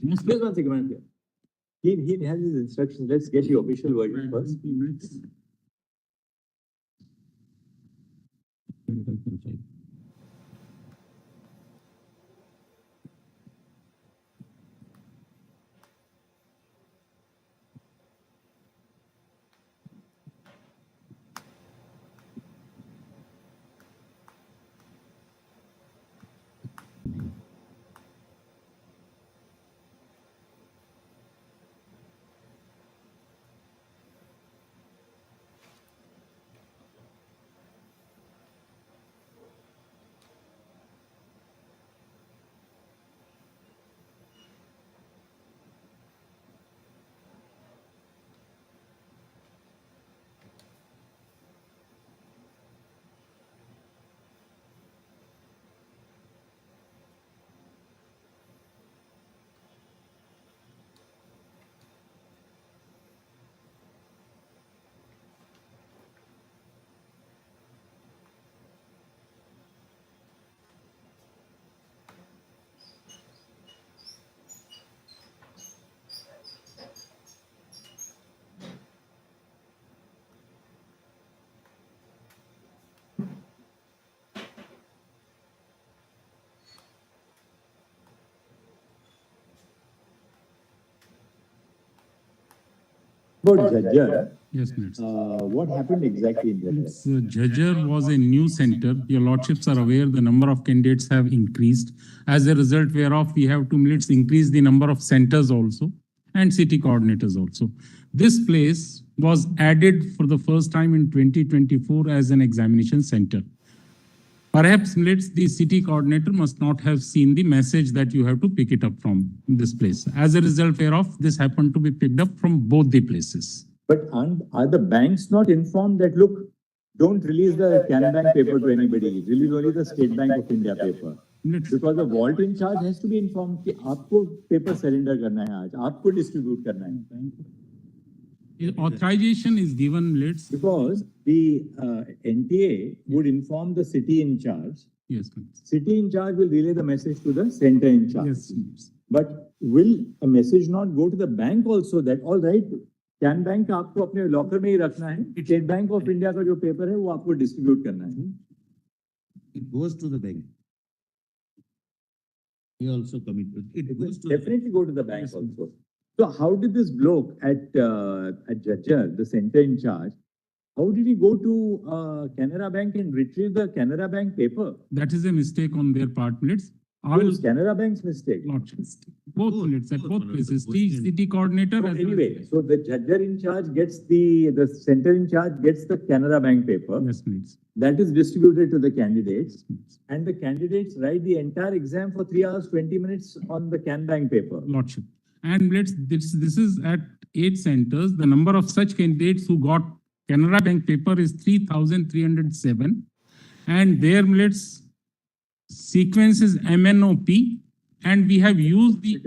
Just 1 second, man. He has his instructions. Let's get the official version first. About Judger, yes, minutes. what happened exactly in Judger? So Judger was a new center. Your lordships are aware the number of candidates have increased. As a result whereof we have to increase the number of centers also and city coordinators also. This place was added for the first time in 2024 as an examination center. Perhaps the city coordinator must not have seen the message that you have to pick it up from this place. As a result whereof this happened to be picked up from both the places. But are the banks not informed that, look, don't release the Can Bank paper to anybody, release only the State Bank of India paper? Because the vault in charge has to be informed कि आपको paper surrender करना है आज, आपको distribute करना है. Authorization is given, because the NTA would inform the city in charge. Yes, please. City in charge will relay the message to the center in charge. Yes, please. But will a message not go to the bank also that, all right, Can Bank आपको अपने locker में ही रखना है, State Bank of India का जो paper है वो आपको distribute करना है. It goes to the bank. He also committed. It goes to definitely go to the bank also. So how did this bloke at Judger, the center in charge, how did he go to Canara Bank and retrieve the Canara Bank paper? That is a mistake on their part, minutes. It was Canara Bank's mistake. Both minutes at both places. City coordinator. So anyway, so the Judger in charge gets the center in charge gets the Canara Bank paper. Yes, please. That is distributed to the candidates, and the candidates write the entire exam for 3 hours, 20 minutes on the Can Bank paper. Lordship. And this is at 8 centers. The number of such candidates who got Canara Bank paper is 3,307. And their sequence is MNOP. And we have used the...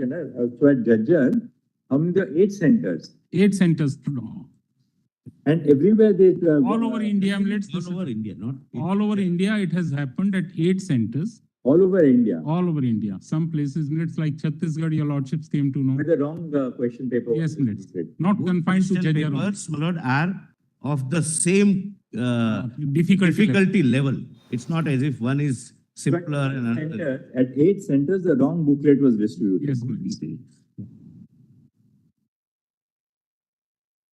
So at Judger, how many there are 8 centers? 8 centers. And everywhere they... all over India, all over India, not... All over India, it has happened at 8 centers. All over India? All over India. Some places, like Chhattisgarh, your lordships came to know. With the wrong question paper. Yes, not confined to Judger. Papers, my lord, are of the same difficulty level. It's not as if one is simpler and another. At 8 centers, the wrong booklet was distributed. Yes, please.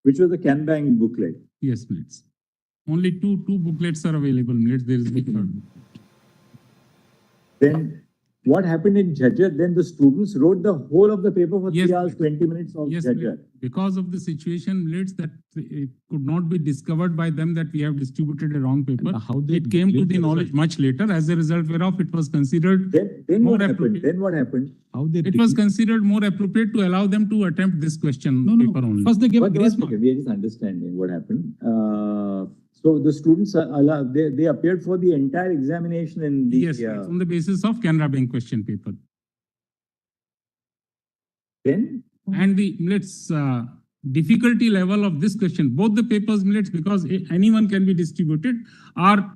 Which was the Can Bank booklet? Yes, please. Only two booklets are available. There is the third. Then what happened in Judger? Then the students wrote the whole of the paper for 3 hours, 20 minutes of Judger. because of the situation, let's that it could not be discovered by them that we have distributed a wrong paper. It came to the knowledge much later. As a result whereof, it was considered Then more what happened? appropriate. Then what happened? It was considered more appropriate to allow them to attempt this question paper only. First they gave But grace one mark. second, we are just understanding what happened. So the students are allowed, they appeared for the entire examination in the. Yes, on the basis of Canara Bank question paper. Then? And the difficulty level of this question, both the papers because anyone can be distributed, are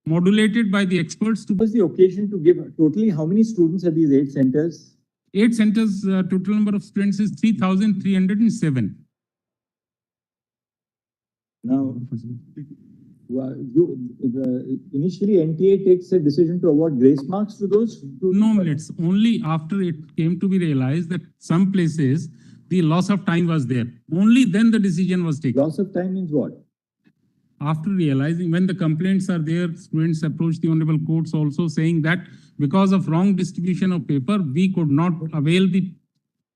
modulated by the experts to. What was the occasion to give totally how many students at these 8 centers? 8 centers, total number of students is 3,307. Now, initially NTA takes a decision to award grace marks to those students? No, millets. Only after it came to be realized that some places the loss of time was there. Only then the decision was taken. Loss of time means what? After realizing when the complaints are there, students approach the honorable courts also saying that because of wrong distribution of paper, we could not avail the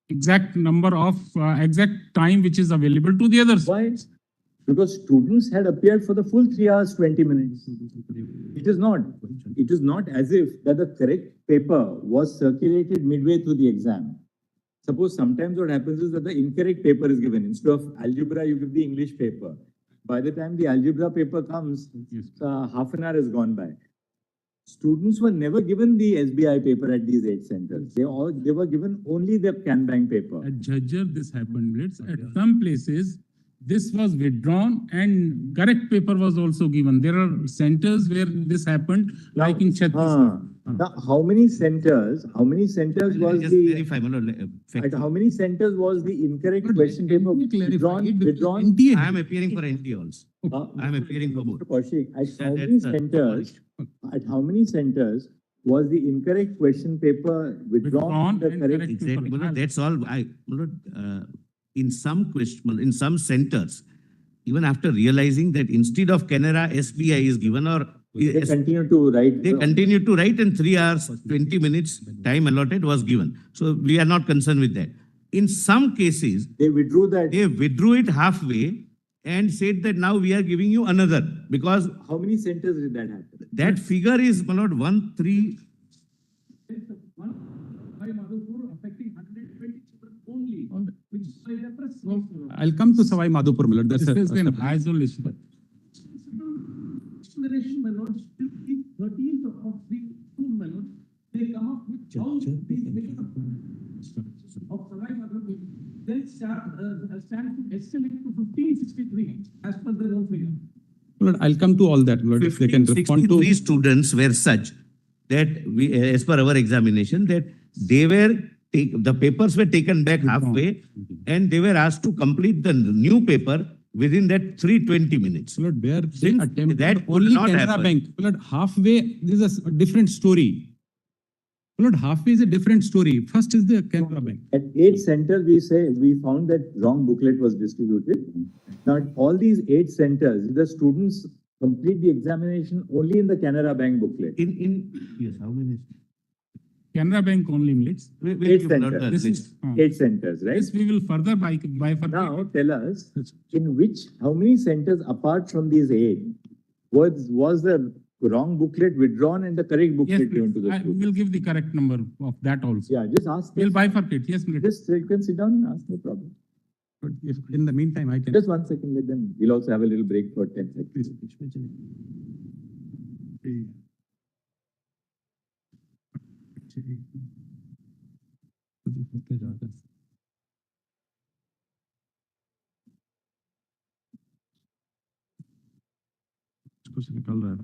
exact number of exact time which is available to the others. Why? Because students had appeared for the full 3 hours, 20 minutes. It is not as if that the correct paper was circulated midway through the exam. Suppose sometimes what happens is that the incorrect paper is given. Instead of algebra, you give the English paper. By the time the algebra paper comes, half an hour has gone by. Students were never given the SBI paper at these 8 centers. They were given only the Can Bank paper. At Judgement, this happened. At some places, this was withdrawn and correct paper was also given. There are centers where this happened, like in Chhattisgarh. Now, how many centers was Just the verify, at how many centers was the incorrect question paper withdrawn? I am appearing for ND also. I am appearing for both. Kaushik, at how many centers was the incorrect question paper withdrawn? The and correct correct Exactly. paper. That's all. In some centers, even after realizing that instead of Canara, SBI is given or they continue to write. they continue to write and 3 hours, 20 minutes time allotted was given. So we are not concerned with that. In some cases, They withdrew that. they withdrew it halfway and said that now we are giving you another because How many centers did that happen? that figure is, my lord, 1, 3. I'll come to Savai Madhopur, Millard. This is in isolation. Consideration, my lord, still the 13th of the 2, my lord, they come up with how these figures of Savai Madhopur, then stand to escalate to 1563 as per their own figure. Millard, I'll come to all that, Millard, if they can respond to. 63 students were such that we, as per our examination, that they were the papers were taken back halfway and they were asked to complete the new paper within that 320 minutes. Millard, where they Since attempted that could only not Canara happen. Bank. Millard, halfway, this is a different story. Millard, halfway is a different story. First is the Canara Bank. At 8 centers, we found that wrong booklet was distributed. Now, at all these 8 centers, the students complete the examination only in the Canara Bank booklet. Yes, how many? Canara Bank only, Millard. We'll 8 give Millard centers. the list. 8 centers, right? This we will further bifurcate. Now, tell us, how many centers apart from these 8 was the wrong booklet withdrawn and the correct Yes, booklet given to the we students? will give the correct number of that also. Yeah, just ask. We'll bifurcate, yes, Millard. Just you can sit down and ask, no problem. But if in the meantime, I can. Just 1 second, let them. We'll also have a little break for 10 seconds. कुछ निकल रहा है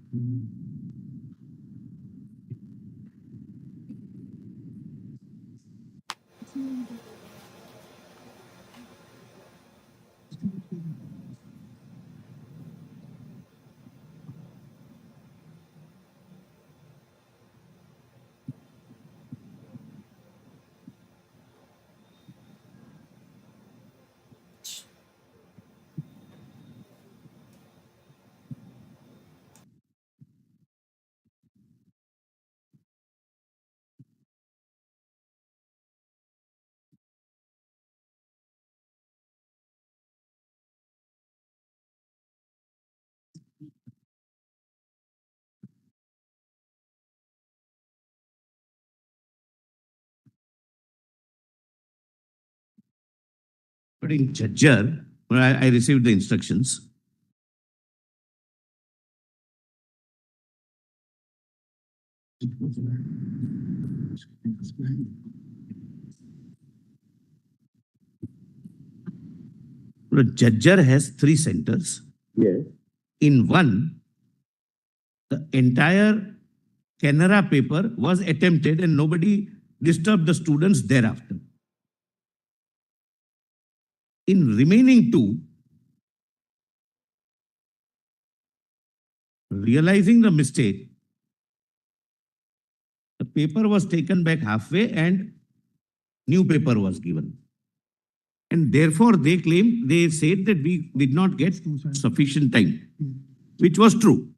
But in Judger, I received the instructions. Judger has 3 centers. Yes. In one, the entire Canara paper was attempted and nobody disturbed the students thereafter. In remaining 2, realizing the mistake, the paper was taken back halfway and new paper was given. And therefore they said that we did not get sufficient time, which was true.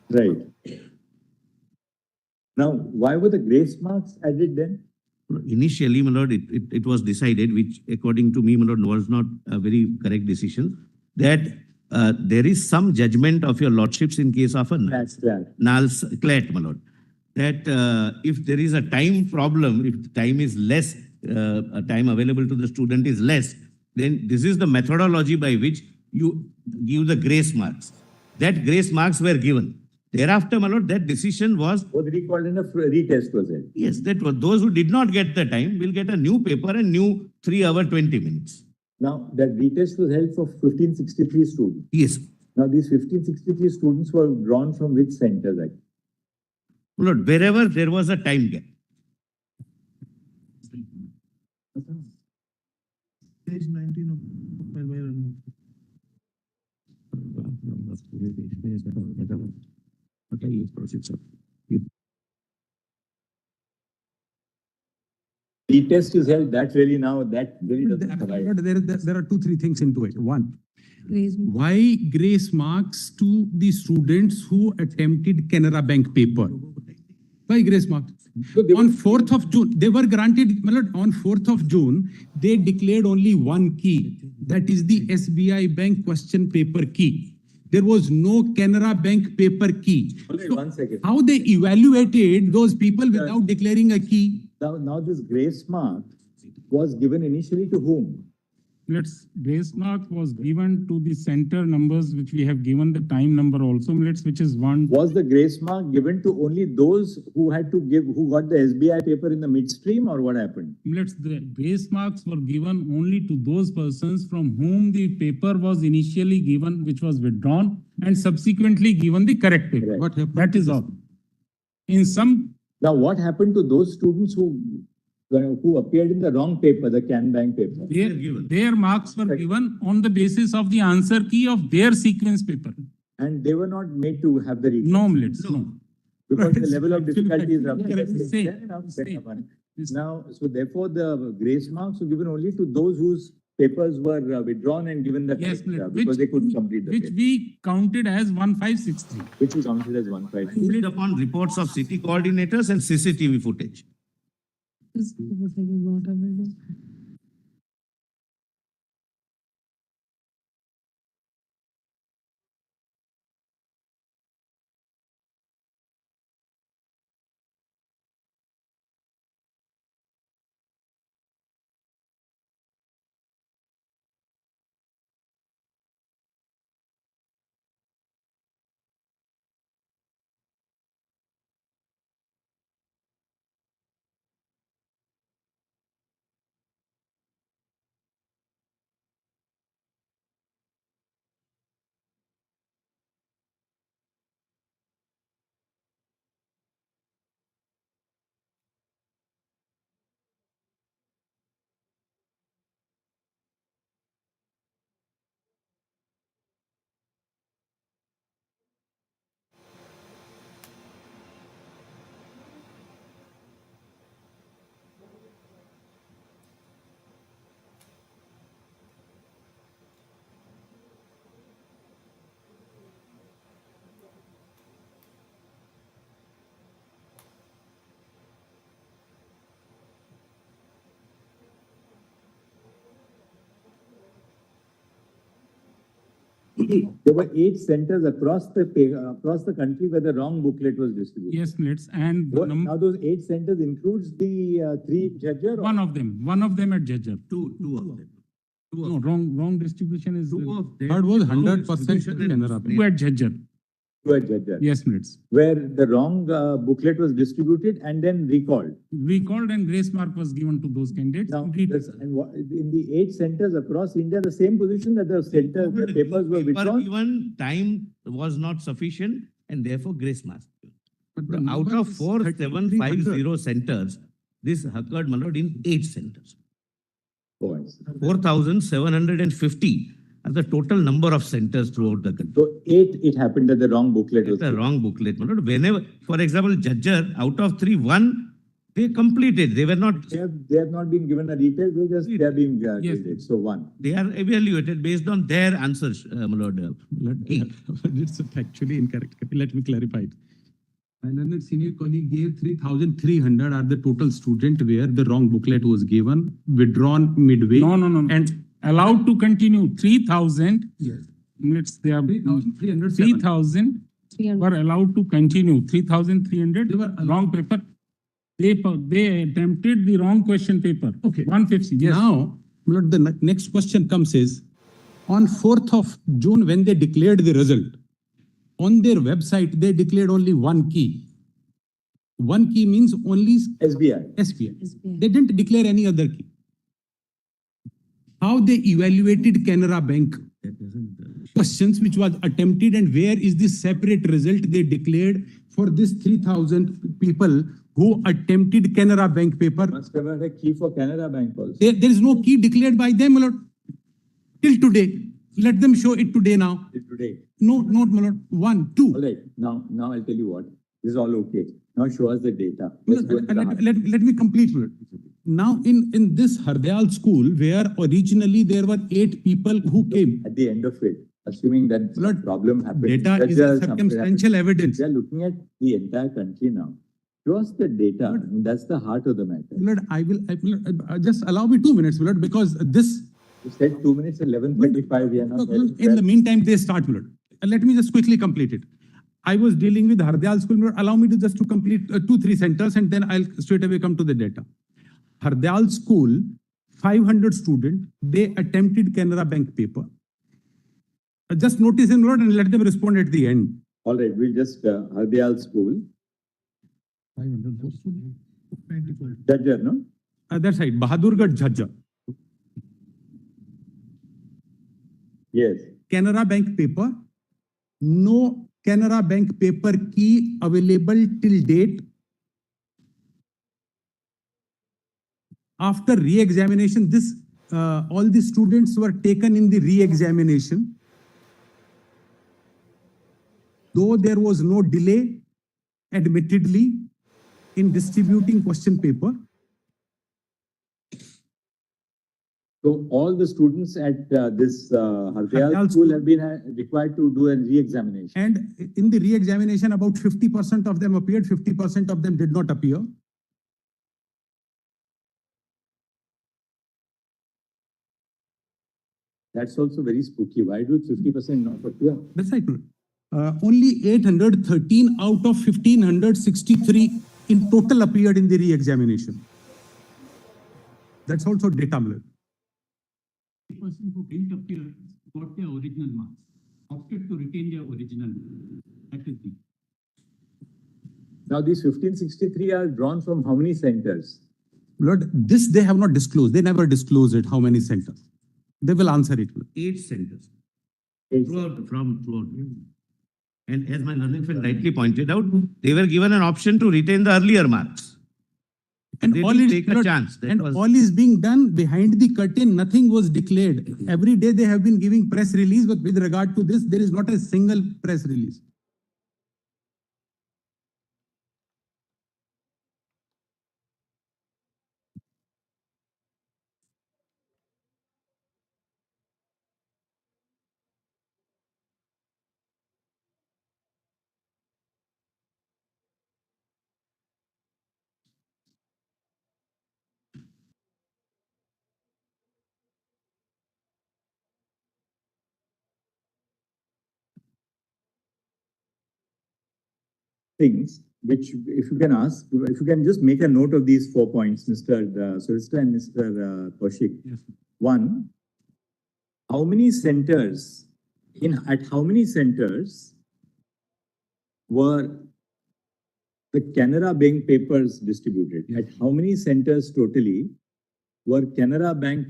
Right. Now, why were the grace marks added then? Initially, my lord, it was decided, which according to me, my lord, was not a very correct decision, that there is some judgment of your lordships in case of a nul's clat, my lord. That if there is a time problem, if the time is less, time available to the student is less, then this is the methodology by which you give the grace marks. That grace marks were given. Thereafter, my lord, that decision was recalled in a retest, was it? Yes, that was those who did not get the time will get a new paper and new 3 hour 20 minutes. Now, that retest was held for 1563 students. Yes. Now, these 1563 students were drawn from which centers? Lord, wherever there was a time gap. Page 19 of Retest is held, that really now, that really doesn't provide. There are 2-3 things into it. One, why grace marks to the students who attempted Canara Bank paper? Why grace marks? On 4th of June, they were granted, on 4th of June, they declared only one key. That is the SBI Bank question paper key. There was no Canara Bank paper key. So 1 second. How they evaluated those people without declaring a key? Now this grace mark was given initially to whom? Grace mark was given to the center numbers, which we have given the time number also, which is 1. Was the grace mark given to only those who had to give, who got the SBI paper in the midstream, or what happened? The grace marks were given only to those persons from whom the paper was initially given, which was withdrawn, and subsequently given the correct paper. Right. What happened? That is all. In some. Now, what happened to those students who appeared in the wrong paper, the Can Bank paper? Their marks were given on the basis of the answer key of their sequence paper. And they were not made to have the retest? No, no. Because the level of difficulty is up. Now, so therefore the grace marks were given only to those whose papers were withdrawn and given the because they couldn't complete the which paper. We counted as 1563. Which we counted as 1563. Based upon reports of city coordinators and CCTV footage. There were 8 centers across the country where the wrong booklet was distributed. Yes, let's, and Now those 8 centers includes the 3 Judgement? one of them at Judgement. Two of them. No, wrong distribution is. Two of them. Third was Wrong 100% distribution and Canara Bank. Two at Judgement. 2 at Judgement. Yes, minutes. Where the wrong booklet was distributed and then recalled. Recalled and grace mark was given to those candidates. Now, in the 8 centers across India, the same position that the papers were withdrawn. Even time was not sufficient and therefore grace mark. But the Out number of is 4750 centers, this occurred, my lord, in 8 centers. Oh, I see. 4,750 are the total number of centers throughout the country. So 8, it happened that the wrong booklet was. It's the wrong booklet, my lord. Whenever, for example, Judger, out of 3, 1, they completed. They were not. They have not been given a detail. They have been graded. So 1. They are evaluated based on their answers, my lord. It's actually incorrect. Let me clarify it. Another senior colleague gave 3,300 are the total student where the wrong booklet was given, withdrawn midway. No. And allowed to continue 3,000. Yes. Minutes they are 3,000 were allowed to continue. 3,300 they were wrong paper. They attempted the wrong question paper. Okay. 150. Yes. Now, the next question comes is on 4th of June when they declared the result. On their website, they declared only one key. One key means only SBI. They didn't declare any other key. How they evaluated Canara Bank questions which was attempted and where is the separate result they declared for this 3,000 people who attempted Canara Bank paper. Must have had a key for Canara Bank also. There is no key declared by them, my lord, till today. Let them show it today now. Today. No, not my lord. 1, 2. All right. Now I'll tell you what. This is all okay. Now show us the data. Let me complete. Now in this Hardyal school, where originally there were 8 people who came. At the end of it, assuming that the problem happened. Data is a circumstantial evidence. We are looking at the entire country now. Show us the data. I mean, that's the heart of the matter. Lord, I will just allow me 2 minutes, Lord, because this. You said 2 minutes, 11:35. We are not. In the meantime, they start, Lord. Let me just quickly complete it. I was dealing with Hardyal school. Lord, allow me to just to complete 2-3 centers and then I'll straight away come to the data. Hardyal school, 500 students, they attempted Canara Bank paper. Just notice him, Lord, and let them respond at the end. All right, we'll just Hardyal school. 500. Judger, no? That's right, Bahadurgarh Judger. Yes. Canara Bank paper. No Canara Bank paper key available till date. After re-examination, all the students were taken in the re-examination. Though there was no delay, admittedly, in distributing question paper. So all the students at this Hardyal school have been required to do a re-examination. And in the re-examination, about 50% of them appeared, 50% of them did not appear. That's also very spooky. Why do 50% not appear? That's right. Only 813 out of 1,563 in total appeared in the re-examination. That's also data. The person who didn't appear got their original marks, opted to retain their original marks. That is the. Now these 1,563 are drawn from how many centers? Lord, this they have not disclosed. They never disclose it, how many centers. They will answer it. 8 centers. Throughout. And as my learning friend rightly pointed out, they were given an option to retain the earlier marks. And they all didn't is take a chance. All is being done behind the curtain. Nothing was declared. Every day they have been giving press release, but with regard to this, there is not a single press release. things which, if you can ask, if you can just make a note of these 4 points, Mr. Solicitor and Mr. Kaushik. Yes. One, how many centers, at how many centers were the Canara Bank papers distributed? Yes. At how many centers totally were Canara Bank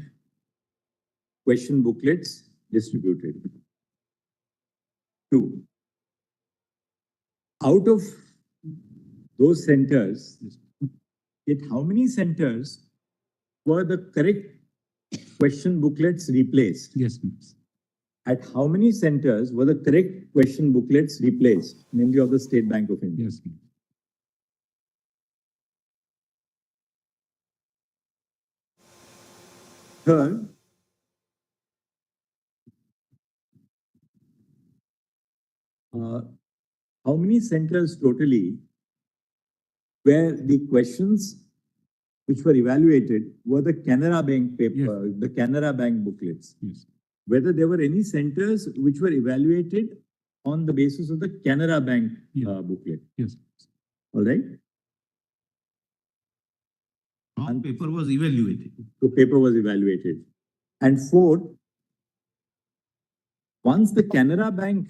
question booklets distributed? 2, out of those centers, at how many centers were the correct question booklets replaced? Yes, please. At how many centers were the correct question booklets replaced, namely of the State Bank of India? Yes, please. Third, how many centers totally where the questions which were evaluated were the Canara Bank paper, the Canara Bank booklets? Yes. Whether there were any centers which were evaluated on the basis of the Canara Bank booklet. Yes. All right? Wrong paper was evaluated. The paper was evaluated. And fourth, once the Canara Bank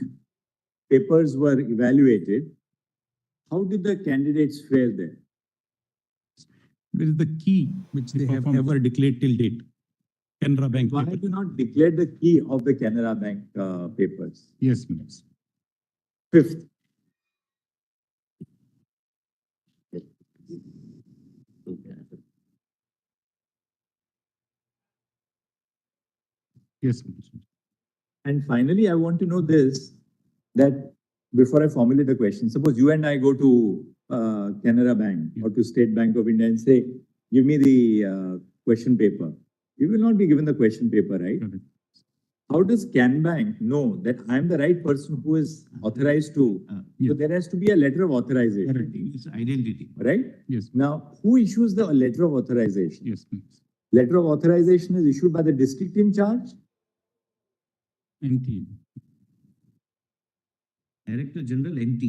papers were evaluated, how did the candidates fare there? Where is the key which they have ever declared till date? Canara Bank. Why have you not declared the key of the Canara Bank papers? Yes, please. Fifth, Yes, please. and finally, I want to know this, that before I formulate the question, suppose you and I go to Canara Bank or to State Bank of India and say, give me the question paper. You will not be given the question paper, right? Correct. How does Can Bank know that I'm the right person who is authorized to? So there has to be a letter of authorization. Correct. It's identity. Right? Yes. Now, who issues the letter of authorization? Yes, please. Letter of authorization is issued by the district in charge. NT. Director General NT.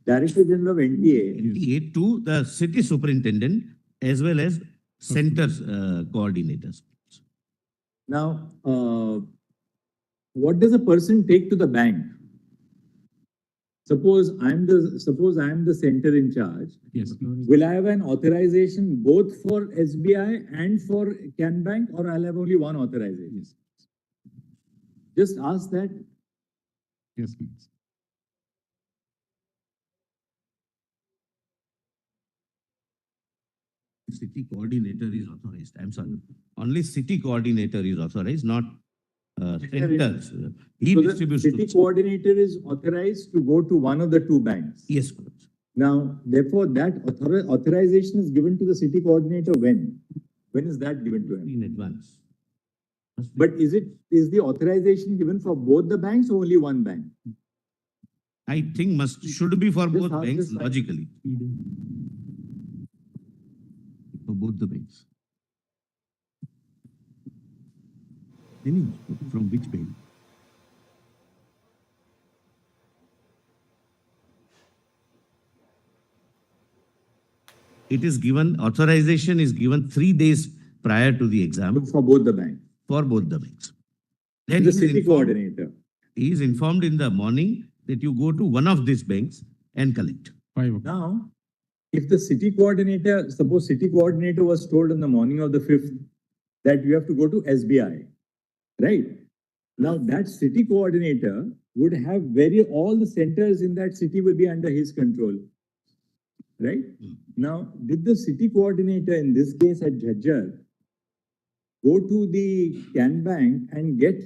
Director General of NTA. NTA to the city superintendent as well as centers coordinators. Now, what does a person take to the bank? Suppose I'm the center in charge. Yes. Will I have an authorization both for SBI and for Can Bank, or I'll have only one authorization? Yes. Just ask that. Yes, please. City coordinator is authorized. I'm sorry. Only city coordinator is authorized, not centers. He So the distributes. city coordinator is authorized to go to one of the two banks. Yes. Now, therefore, that authorization is given to the city coordinator when? When is that given to him? In advance. But is the authorization given for both the banks or only one bank? I think should be for both ask banks this side. logically. For both the banks. From which bank? It is given, authorization is given 3 days prior to the exam. For both the banks. For both the banks. Then The he is city informed- coordinator. He is informed in the morning that you go to one of these banks and collect. 5 o'clock. Now, if the city coordinator, suppose city coordinator was told in the morning of the 5th that you have to go to SBI, right? Now that city coordinator would have all the centers in that city will be under his control, right? Now, did the city coordinator in this case at Judgement go to the Can Bank and get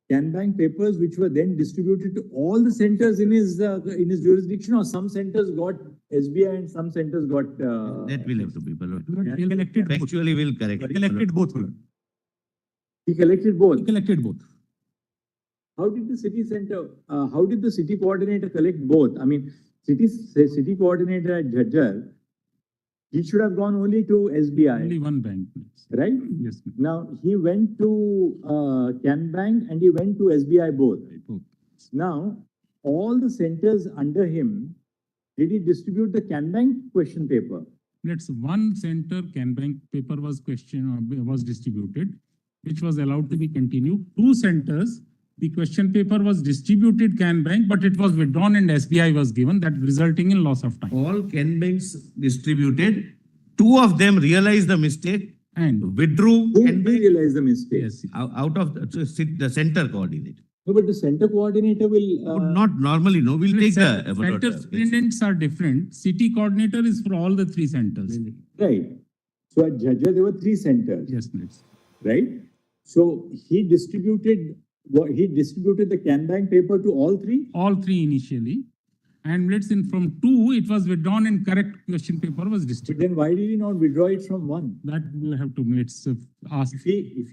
Can Bank papers which were then distributed to all the centers in his jurisdiction, or some centers got SBI and some centers got That will have to be. He collected both. Actually will correct. He collected both. Lord. he collected both. He collected both. How did the city coordinator collect both? I mean, city coordinator at Judgement, he should have gone only to SBI. Only one bank. Please. Right? Yes. Now, he went to Can Bank and he went to SBI both. Both. Now, all the centers under him Did he distribute the Canbank question paper? Let's one center Canbank paper was distributed, which was allowed to be continued. Two centers, the question paper was distributed Canbank, but it was withdrawn and SBI was given, that resulting in loss of time. All Canbanks distributed, two of them realized the mistake And withdrew Who and realized the mistake? yes, out of the center coordinator. No, but the center coordinator will. Would not normally, no, we'll take the. center superintendents are different. City coordinator is for all the three centers. Right. So at Judgement, there were 3 centers. Yes, please. Right? So he distributed the Canbank paper to all 3? All three initially. And let's in from 2, it was withdrawn and correct question paper was But distributed. then why did he not withdraw it from 1? That we'll have to, let's ask. If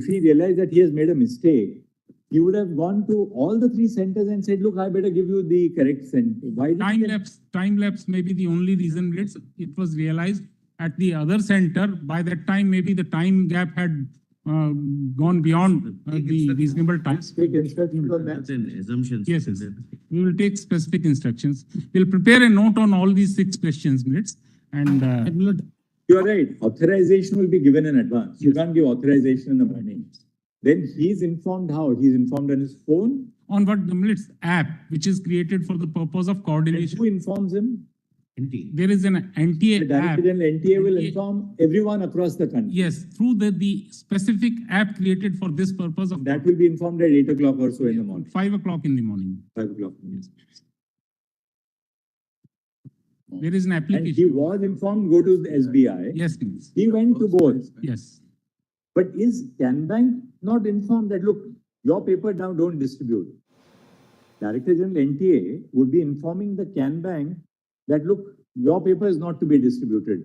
he realized that he has made a mistake, he would have gone to all the 3 centers and said, look, I better give you the correct center. Why did Time lapse may be the only reason. It was realized at the other center. By that time, maybe the time gap had gone beyond the reasonable time. take instructions on that? Assumptions. Yes, yes. We will take specific instructions. We'll prepare a note on all these 6 questions, minutes, and You are right. Authorization will be given in advance. You can't give authorization in the morning. Then he's informed how? He's informed on his phone? on what the minutes app, which is created for the purpose of And coordination. who informs him? There is an The NTA app. Director General NTA will inform everyone across the country. Yes, through the specific app created for this purpose of That will be informed at 8 o'clock or so in the morning. 5 o'clock in the morning. 5 o'clock. Yes. There is an And he application. was informed, go to the SBI. Yes, please. He went to both. Yes. But is Canbank not informed that, look, your paper now don't distribute? Director General NTA would be informing the Canbank that, look, your paper is not to be distributed.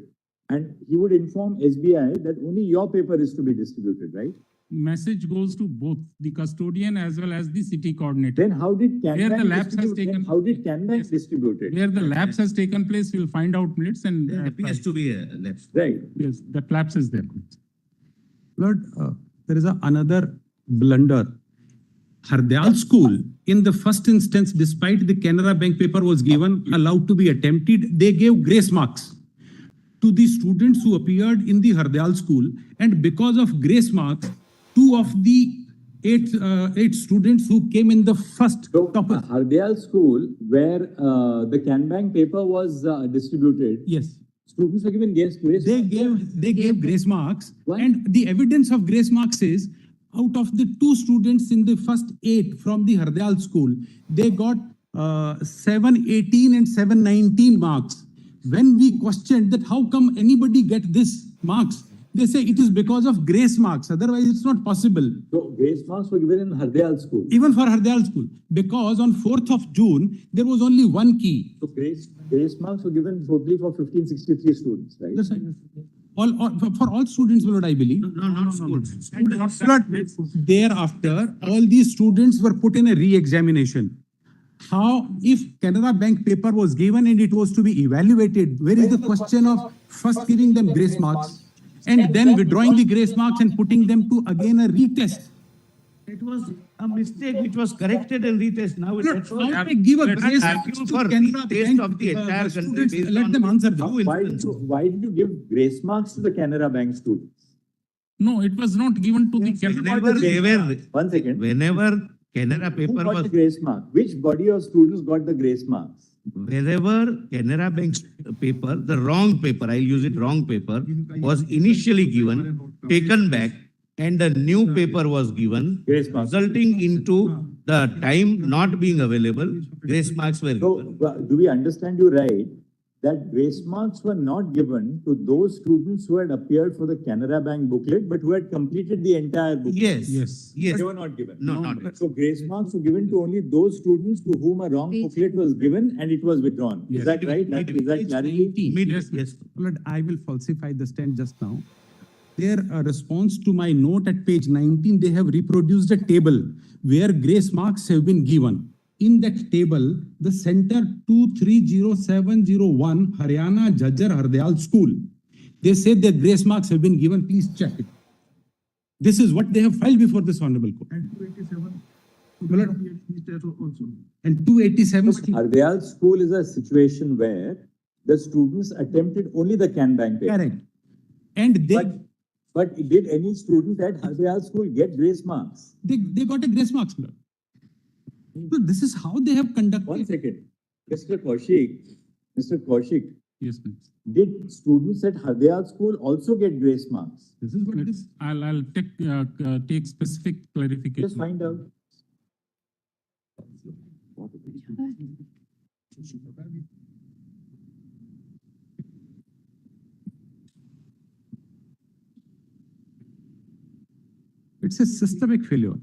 And he would inform SBI that only your paper is to be distributed, right? Message goes to both the custodian as well as the city coordinator. Then how did Where the Canbank lapse has distribute? Then taken- how did Canbank distribute it? Where the lapse has taken place, we'll find out minutes and. There appears to be a lapse. Right. Yes, that lapse is there. Lord, there is another blunder. Hardyal School, in the first instance, despite the Canara Bank paper was given, allowed to be attempted, they gave grace marks to the students who appeared in the Hardyal School. And because of grace marks, 2 of the 8 students who came in the first So topper. Hardyal School, where the Canbank paper was distributed, Yes. students were given grace. They gave grace marks. Why? And the evidence of grace marks is, out of the 2 students in the first 8 from the Hardyal School, they got 718 and 719 marks. When we questioned that how come anybody get this marks, they say it is because of grace marks. Otherwise, it's not possible. So grace marks were given in Hardyal School. Even for Hardyal School, because on 4th of June, there was only 1 key. So grace marks were given totally for 1563 students, right? That's right. For all students, Lord, I believe. No, not schools. Lord, thereafter, all these students were put in a re-examination. How, if Canara Bank paper was given and it was to be evaluated, where is the question of first giving them grace marks and then withdrawing the grace marks and putting them to again a retest? It was a mistake which was corrected and retest. Now it's. How they give a grace Argue to for Canara retest Bank of the entire country students? based Let on them answer that. Why did you give grace marks to the Canara Bank students? No, it was not given to the. Whenever they were, 1 second. whenever Canara Who paper got the was, grace mark? Which body of students got the grace marks? wherever Canara Bank's paper, the wrong paper, I'll use it, wrong paper, was initially given, taken back, and the new paper was given, Grace marks. resulting into the time not being available, grace marks were So, given. do we understand you right, that grace marks were not given to those students who had appeared for the Canara Bank booklet, but who had completed the entire booklet? Yes, Yes. yes. They were not given. No, not. So grace marks were given to only those students to whom a wrong booklet was given and it was withdrawn. Is Yes. that right? Is that clarity? Yes, Yes. Lord, I will falsify the stand just now. Their response to my note at page 19, they have reproduced a table where grace marks have been given. In that table, the center 230701, Haryana Jajjar Hardyal School, they say their grace marks have been given. Please check it. This is what they have filed before this honorable court. And 287. Hardyal school is a situation where the students attempted only the can bank paper. Correct. And they, But did any student at Hardyal school get grace marks? they got a grace marks, my lord. So this is how they have conducted. 1 second. Mr. Kaushik, Yes, please. did students at Hardyal school also get grace marks? This is what it is. I'll take specific clarification. Just find out. It's a systemic failure.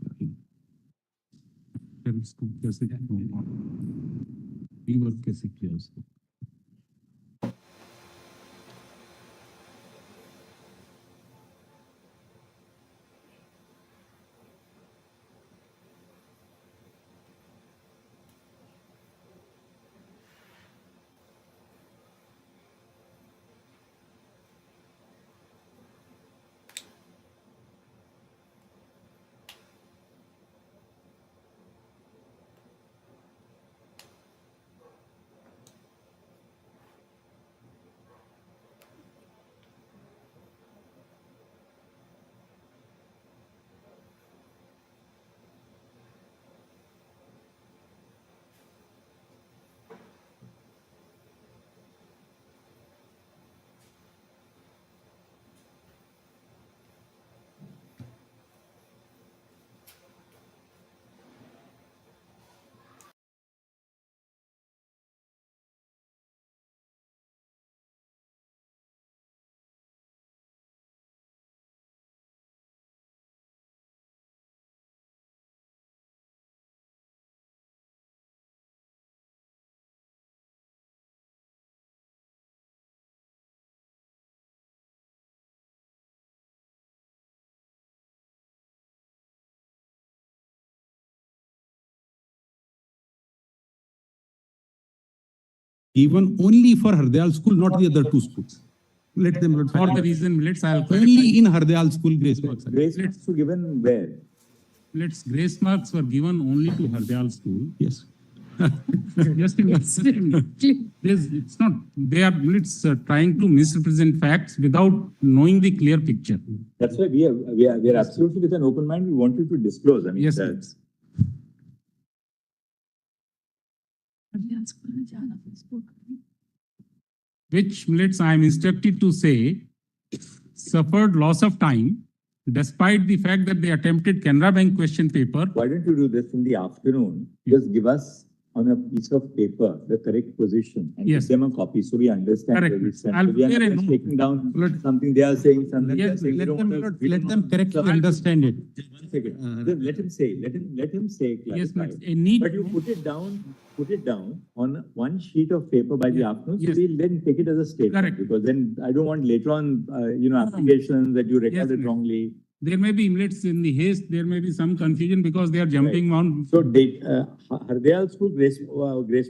Given only for Hardyal school, not the other two schools. Let them. For the reason, I'll only in Hardyal school grace marks. Grace marks were given where? Grace marks were given only to Hardyal school. Yes. Just it's not, they are trying to misrepresent facts without knowing the clear picture. That's why we are absolutely with an open mind. We wanted to disclose. I mean, Yes, that's. Which I am instructed to say suffered loss of time despite the fact that they attempted Canara Bank question paper. Why don't you do this in the afternoon? Just give us on a piece of paper the correct position and Yes. give them a copy so we understand Correct. where we stand. I'll So we are prepare not a just note. taking down Let- something they are saying, something they are Yes, saying. We let don't them, want to- we let don't them want- correctly So- understand it. One second. Just let him say, let him say, Yes, clarify. a need. But you put it down on one sheet of paper by the afternoon, so Yes. we'll then take it as a statement. Correct. Because then I don't want later on, applications that you recorded Yes. wrongly. There may be in the haste, there may be some confusion because they are jumping on. So Hardyal school grace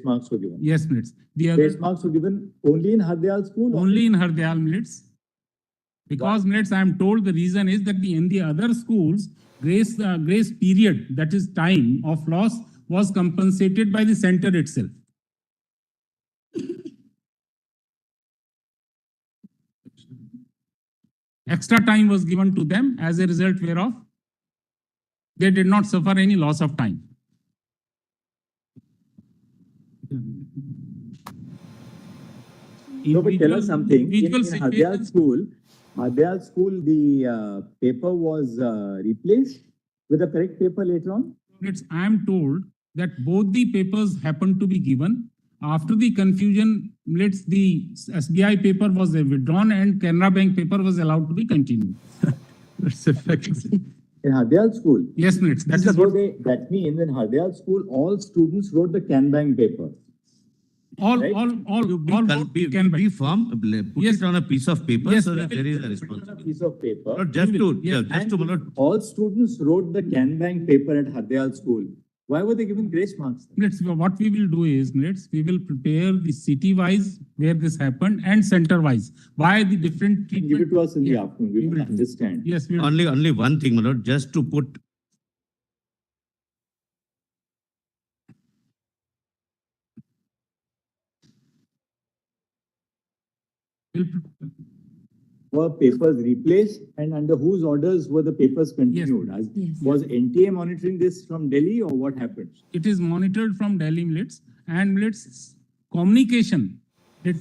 marks were given. Yes, the other, Grace marks were given only in Hardyal school? or- only in Hardyal Because I am told the reason is that in the other schools, grace period, that is time of loss, was compensated by the center itself. Extra time was given to them, as a result whereof they did not suffer any loss of time. No, but tell us something. In Individual Hardyal school, the paper was replaced with the correct paper later on? I am told that both the papers happened to be given. After the confusion, the SBI paper was withdrawn and Canara Bank paper was allowed to be continued. That's a fact. In Hardyal school? Yes, That means in Hardyal school, all students wrote the Can Bank paper. Right? Be firm, put Yes. it on a piece of paper Yes, so that we there is a On a responsibility. piece of paper. Not just to, Yes. just to, All students wrote the Can Bank paper at Hardyal school. Why were they given grace marks? What we will do is, we will prepare the city-wise where this happened and center-wise. Why the different Give treatment? it to us in the Yeah. afternoon. We We will will. understand. Yes, we will. only one thing, my lord, just to put Were papers replaced and under whose orders were the papers continued? Yes. Was NTA monitoring this from Delhi or what happened? It is monitored from Delhi millets and millets communication.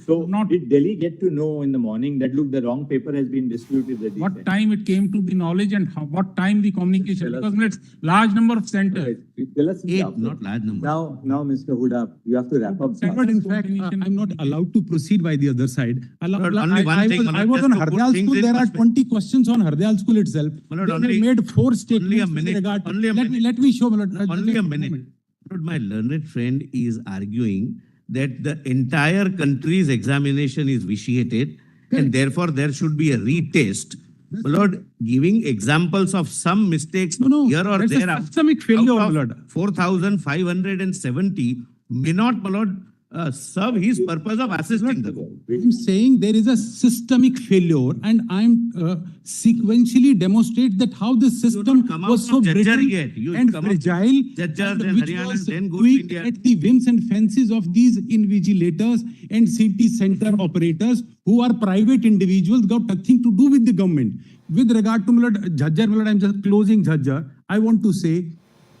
So did Delhi get to know in the morning that look, the wrong paper has been distributed? That What time it came to the knowledge and what time the communication, because millets, large number of centers. Tell us. Not large number. Now, Mr. Huda, you have to wrap up. But in fact, I'm not allowed to proceed by the other side. only one thing, I was on just to put Hardayal things School. in There are perspective. 20 questions on Hardayal School itself. Malad, They have only- made 4 statements. only a with minute, regard to- only a minute. Let me show. Malad, Only a minute. But my learned friend is arguing that the entire country's examination is vitiated and therefore there should be a retest. My lord, giving examples of some mistakes here or that's there a systemic failure, my lord. 4,570 may not, my lord, serve his purpose of assisting them. I'm saying there is a systemic failure, and I'm sequentially demonstrate that how the system come out was so from Judgement brittle yet. You and come out fragile, Judgement and and which Haryana was and then go to tweaked India. at the whims and fancies of these invigilators and city center operators who are private individuals, got nothing to do with the government. With regard to Judgement, I'm just closing Judgement. I want to say,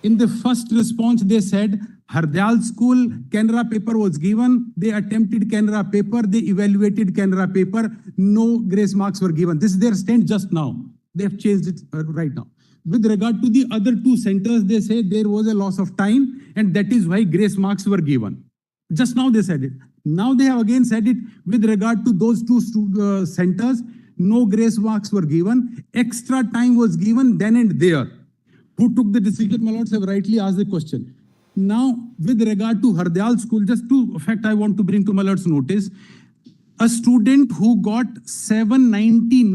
in the first response, they said, Hardayal School, Canara paper was given. They attempted Canara paper. They evaluated Canara paper. No grace marks were given. This is their stand just now. They have changed it right now. With regard to the other 2 centers, they say there was a loss of time and that is why grace marks were given. Just now they said it. Now they have again said it with regard to those 2 centers. No grace marks were given. Extra time was given then and there. Who took the decision? My lords have rightly asked the question. Now, with regard to Hardayal School, just to fact I want to bring to my lord's notice, a student who got 719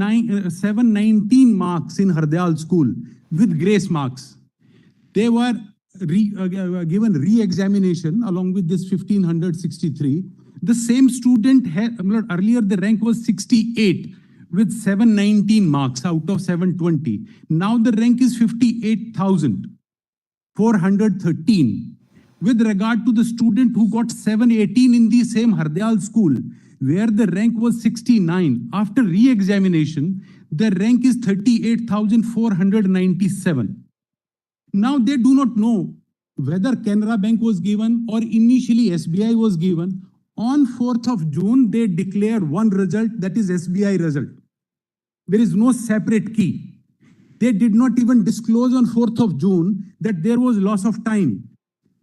marks in Hardayal School with grace marks, they were given re-examination along with this 1563. The same student had, earlier the rank was 68 with 719 marks out of 720. Now the rank is 58,413. With regard to the student who got 718 in the same Hardayal School, where the rank was 69, after re-examination, the rank is 38,497. Now they do not know whether Canara Bank was given or initially SBI was given. On 4th of June, they declare one result, that is SBI result. There is no separate key. They did not even disclose on 4th of June that there was loss of time.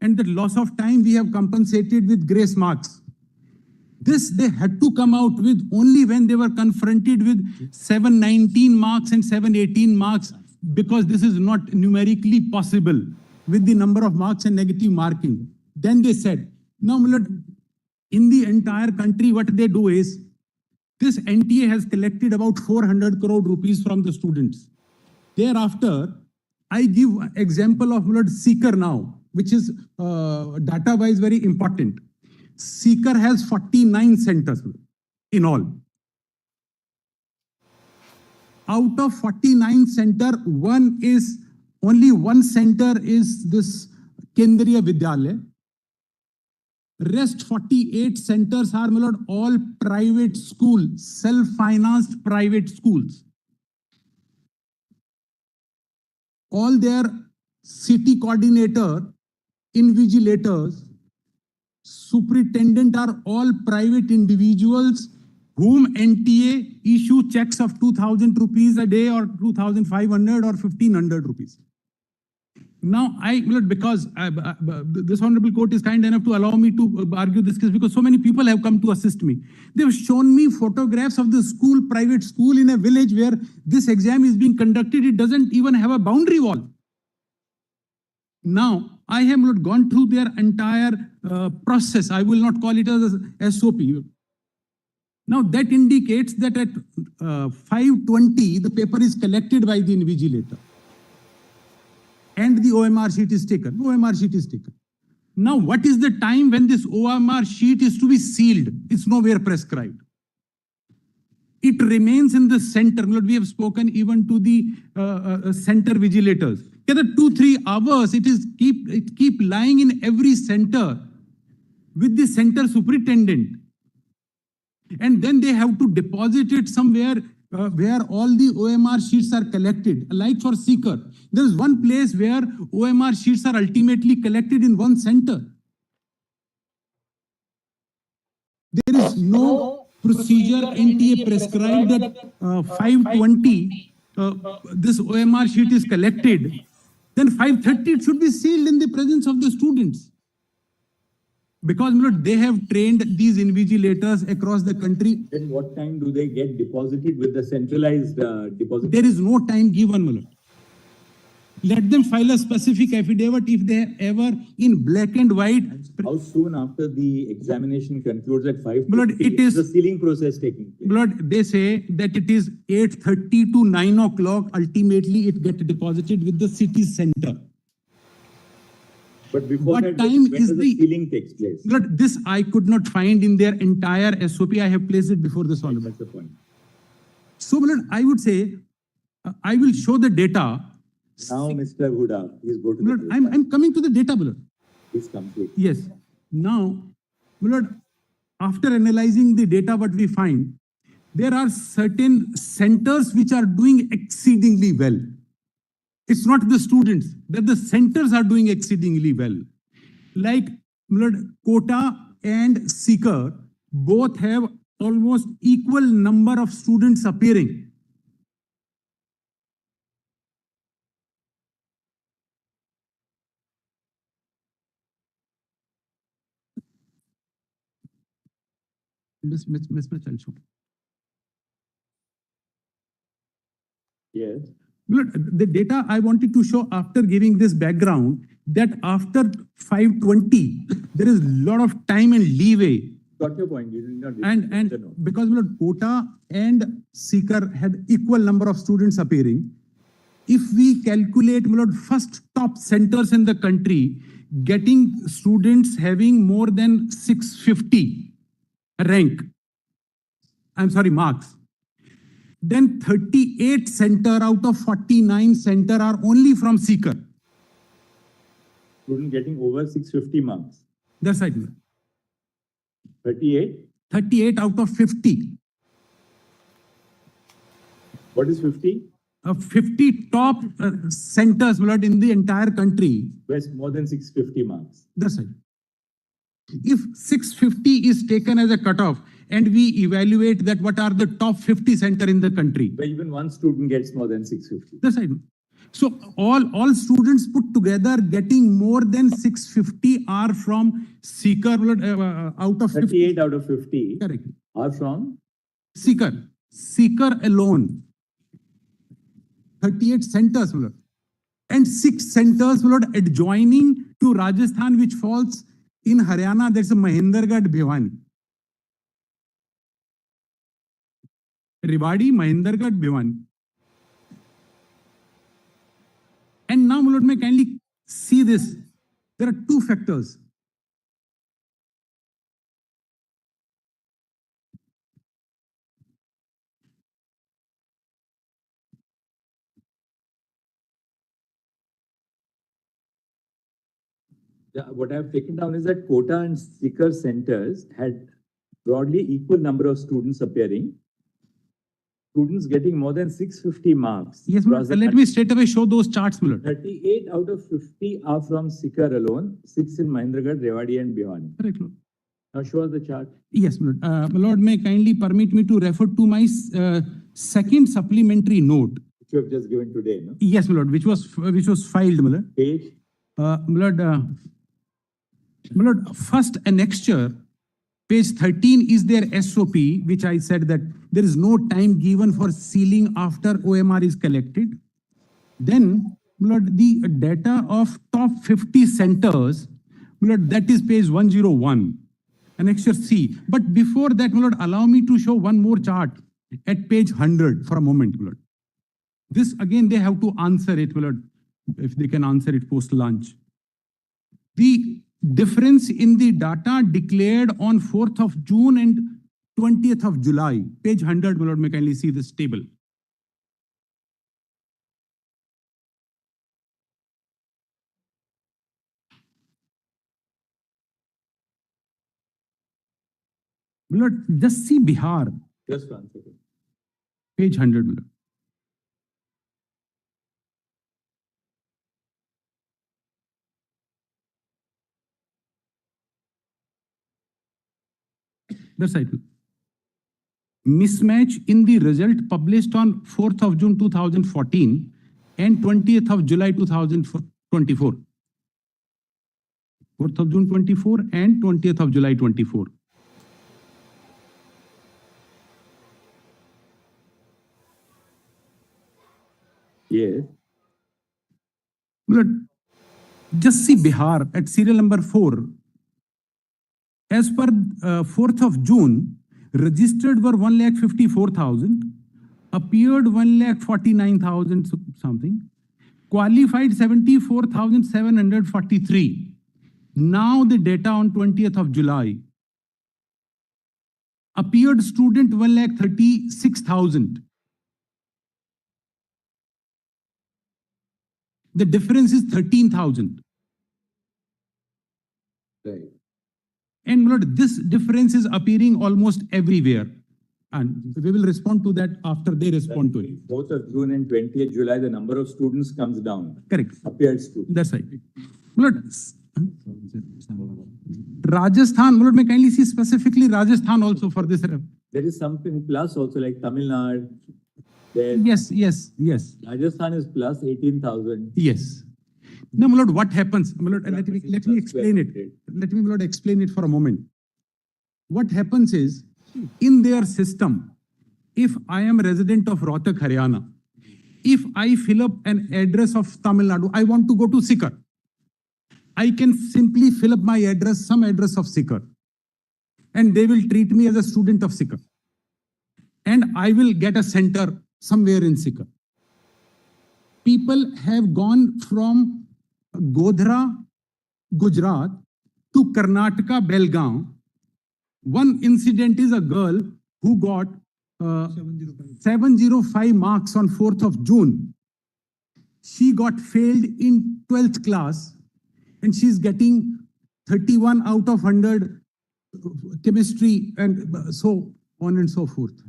And that loss of time we have compensated with grace marks. This they had to come out with only when they were confronted with 719 marks and 718 marks, because this is not numerically possible with the number of marks and negative marking. Then they said, now in the entire country, what they do is, this NTA has collected about 400 crore rupees from the students. Thereafter, I give example of Seeker now, which is data-wise very important. Seeker has 49 centers in all. Out of 49 center, only one center is this Kendriya Vidyalaya. Rest 48 centers are all private schools, self-financed private schools. All their city coordinator, invigilators, superintendent are all private individuals whom NTA issue checks of 2,000 rupees a day or 2,500 or 1,500 rupees. Now, because this Honorable Court is kind enough to allow me to argue this case, because so many people have come to assist me. They have shown me photographs of the school, private school in a village where this exam is being conducted. It doesn't even have a boundary wall. Now, I have not gone through their entire process. I will not call it as a SOP. Now, that indicates that at 5:20, the paper is collected by the invigilator. And the OMR sheet is taken. OMR sheet is taken. Now, what is the time when this OMR sheet is to be sealed? It's nowhere prescribed. It remains in the center. We have spoken even to the center vigilators. 2-3 hours, it keep lying in every center with the center superintendent. And then they have to deposit it somewhere where all the OMR sheets are collected. Like for seeker, there is one place where OMR sheets are ultimately collected in one center. There is no procedure NTA prescribed that 520 this OMR sheet is collected. Then 5:30 it should be sealed in the presence of the students. Because they have trained these invigilators across the country. Then what time do they get deposited with the centralized deposit? There is no time given, my lord. Let them file a specific affidavit if they are ever in black and white. How soon after the examination concludes at 5:30? Blood, it is the sealing process taking place? Blood, they say that it is 8:30 to 9 o'clock. Ultimately, it gets deposited with the city center. But before what that, time when is does the sealing takes place? Blood, this I could not find in their entire SOP. I have placed it before this honorable. That's the point. So, blood, I would say I will show the data. Now, Mr. Huda, please go to Blood, the data. I'm coming to the data, blood. Please complete. Yes. Now, blood, after analyzing the data, what we find, there are certain centers which are doing exceedingly well. It's not the students, that the centers are doing exceedingly well. Like Kota and Seeker both have almost equal number of students appearing. Yes. The data I wanted to show after giving this background, that after 520, there is a lot of time and leeway. Got your point. You did not And because Kota and Seeker had equal number of students appearing, if we calculate first top centers in the country, getting students having more than 650 rank, marks, then 38 center out of 49 center are only from Seeker. Student getting over 650 marks. That's right. 38? 38 out of 50. What is 50? 50 top centers in the entire country. Where's more than 650 marks? That's right. If 650 is taken as a cutoff and we evaluate that what are the top 50 center in the country. Where even one student gets more than 650. That's right. So all students put together getting more than 650 are from Seeker out of 38 out of 50. Correct. Are from? Seeker. Seeker alone. 38 centers. And 6 centers adjoining to Rajasthan, which falls in Haryana. That's a Mahendragarh, Bhiwani. Rewari, Mahendragarh, Bhiwani. And now, may kindly see this. There are 2 factors. Yeah, what I've taken down is that Kota and Seeker centers had broadly equal number of students appearing. Students getting more than 650 marks. Yes, let me straight away show those charts, 38 out of 50 are from Seeker alone, 6 in Mahendragarh, Rewari and Bhiwani. Correct, Lord. Now show us the chart. Yes, my Lord, may kindly permit me to refer to my second supplementary note. Which you have just given today, no? Yes, my Lord, which was filed, my Lord. Page? My Lord, first annexure, page 13 is their SOP, which I said that there is no time given for sealing after OMR is collected. Then, my Lord, the data of top 50 centers, my Lord, that is page 101, annexure C. But before that, my Lord, allow me to show one more chart at page 100 for a moment, my Lord. This again, they have to answer it, my Lord, if they can answer it post-lunch. The difference in the data declared on 4th of June and 20th of July. Page 100, my Lord, may kindly see this table. My lord, just see Bihar, Just one second. page 100, my lord. That's right. Mismatch in the result published on 4th of June 2014 and 20th of July 2024. 4th of June 24 and 20th of July 24. Yes. Look, just see Bihar at serial number 4. As per 4th of June, registered were 1,54,000, appeared 1,49,000 something, qualified 74,743. Now the data on 20th of July. Appeared student 1,36,000. The difference is 13,000. Right. And Lord, this difference is appearing almost everywhere. And we will respond to that after they respond to it. 4th of June and 20th July, the number of students comes down. Correct. Appeared students. That's right. Lord, Rajasthan, Lord, may kindly see specifically Rajasthan also for this. There is something plus also like Tamil Nadu. There. Yes. Rajasthan is plus 18,000. Yes. Now, my lord, what happens? My lord, let me explain it. Let me, my lord, explain it for a moment. What happens is, in their system, if I am a resident of Rohtak, Haryana, if I fill up an address of Tamil Nadu, I want to go to Sikar. I can simply fill up my address, some address of Sikar, and they will treat me as a student of Sikar. And I will get a center somewhere in Sikar. People have gone from Godhra, Gujarat to Karnataka, Belgaum. One incident is a girl who got 705 marks on 4th of June. She got failed in 12th class and she's getting 31 out of 100 chemistry and so on and so forth.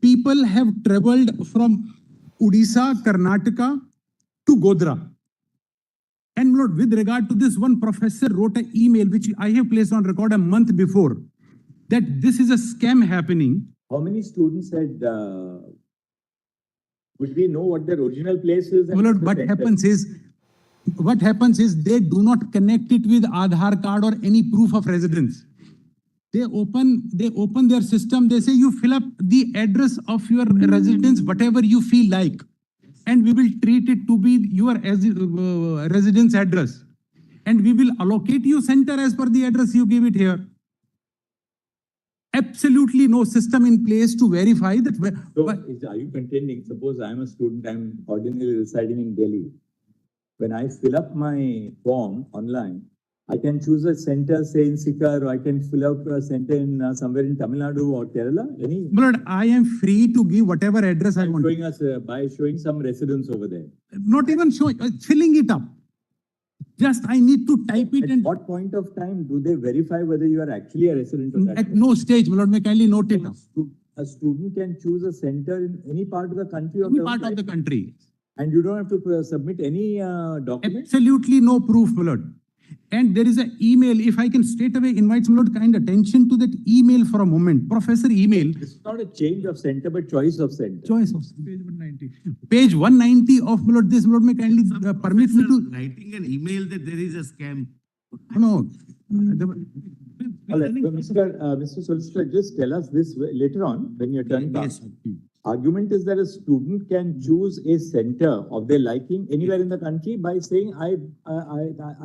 People have traveled from Odisha, Karnataka to Godhra. And Lord, with regard to this, one professor wrote an email which I have placed on record a month before, that this is a scam happening. How many students had, would we know what their original place is? Well, Lord, what happens is they do not connect it with Aadhaar card or any proof of residence. They open their system. They say you fill up the address of your residence, whatever you feel like, and we will treat it to be your residence address, and we will allocate you center as per the address you give it here. Absolutely no system in place to verify that. So, are you contending? Suppose I am a student, I am ordinarily residing in Delhi. When I fill up my form online, I can choose a center, say in Sikar, or I can fill out a center in somewhere in Tamil Nadu or Kerala. Any? But I am free to give whatever address I want. Showing us by showing some residence over there. Not even showing, filling it up. Just I need to type it. At what point of time do they verify whether you are actually a resident of that? At no stage, my lord, may kindly note it. A student can choose a center in any part of the country. Any part of the country. And you don't have to submit any document? Absolutely no proof, my lord. And there is an email, if I can straight away invite my lord kind attention to that email for a moment. Professor email. It's not a change of center, but choice of center. Choice of page 190. Page 190 of my lord, this my lord may kindly permit me to. Writing an email that there is a scam. No. Mr. Solicitor, just tell us this later on when your turn comes. Argument is that a student can choose a center of their liking anywhere in the country by saying, I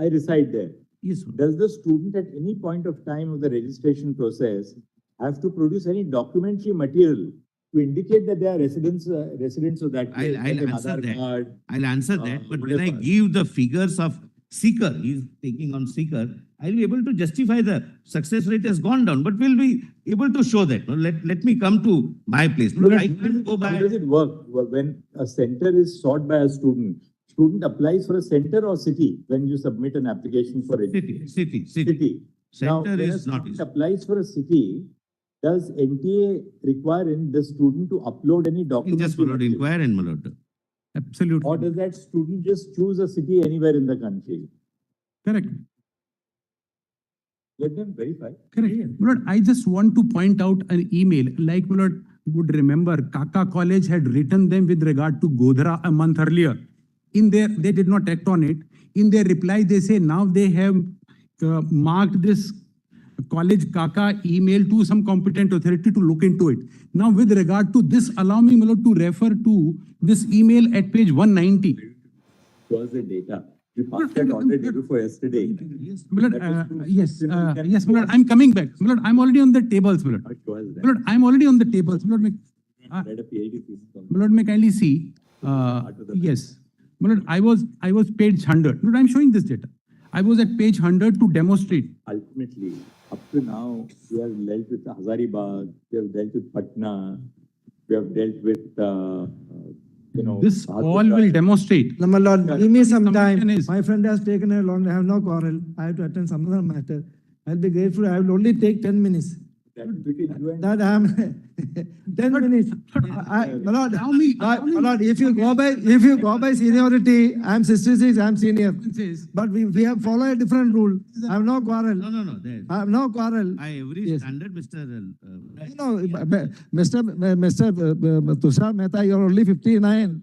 reside there. Yes. Does the student at any point of time of the registration process have to produce any documentary material to indicate that they are residents of that place? I'll answer that. But when I give the figures of seeker, he's taking on seeker, I'll be able to justify the success rate has gone down, but we'll be able to show that. Let me come to my place. I can't go by. How does it work when a center is sought by a student? Student applies for a center or city when you submit an application for it? City. Now, Center when a is not student applies for a city, Does NTA require the student to upload any document? Just my lord, inquire and my lord. Absolutely. Or does that student just choose a city anywhere in the country? Correct. Let them verify. Correct. My lord, I just want to point out an email, like my lord would remember, Kaka College had written them with regard to Godhra a month earlier. They did not act on it. In their reply, they say now they have marked this college Kaka email to some competent authority to look into it. Now, with regard to this, allow me, my lord, to refer to this email at page 190. Was the data? You passed that already before yesterday. My lord, yes, my lord, I'm coming back. My lord, I'm already on the tables, my lord. My lord, I'm already on the tables. My lord, my lord, may kindly see. Yes. My lord, I was page 100. My lord, I'm showing this data. I was at page 100 to demonstrate. Ultimately, up to now, we have dealt with Hazaribagh, we have dealt with Patna, we have dealt with, This all will demonstrate. No, my lord, give me some time. Submission is- My friend has taken a long, I have no quarrel. I have to attend some other matter. I'll be grateful. I will only take 10 minutes. That I am 10 minutes. My lord, my lord, if you go by seniority, I am 66, I am senior. But we have followed a different rule. I have no quarrel. No. I have no quarrel. Every standard, Mr. Mr. Tushar Mehta, you're only 59.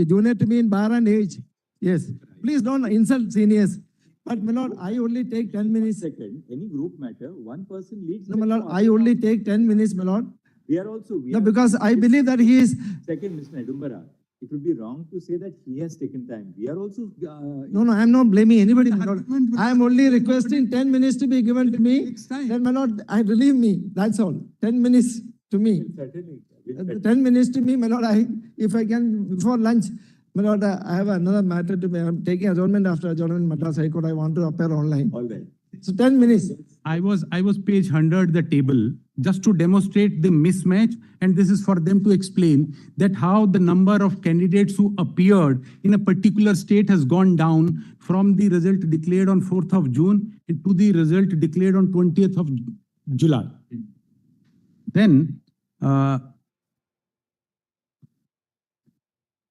Junior to me in bar and age. Yes. Please don't insult seniors. But my lord, I only take 10 minutes. Second, any group matter, one person leads. No, my lord, I only take 10 minutes, my lord. We are also. No, because I believe that he is. Second, Mr. Nedumbara, it would be wrong to say that he has taken time. We are also. No, I am not blaming anybody, my lord. I am only requesting 10 minutes to be given to me. Then, my lord, relieve me. That's all. 10 minutes to me. Certainly. 10 minutes to me, my lord. If I can, before lunch, my lord, I have another matter to be. I'm taking adjournment after adjournment, Madras High Court. I want to appear online. All right. So 10 minutes. I was page 100, the table, just to demonstrate the mismatch. And this is for them to explain that how the number of candidates who appeared in a particular state has gone down from the result declared on 4th of June to the result declared on 20th of July.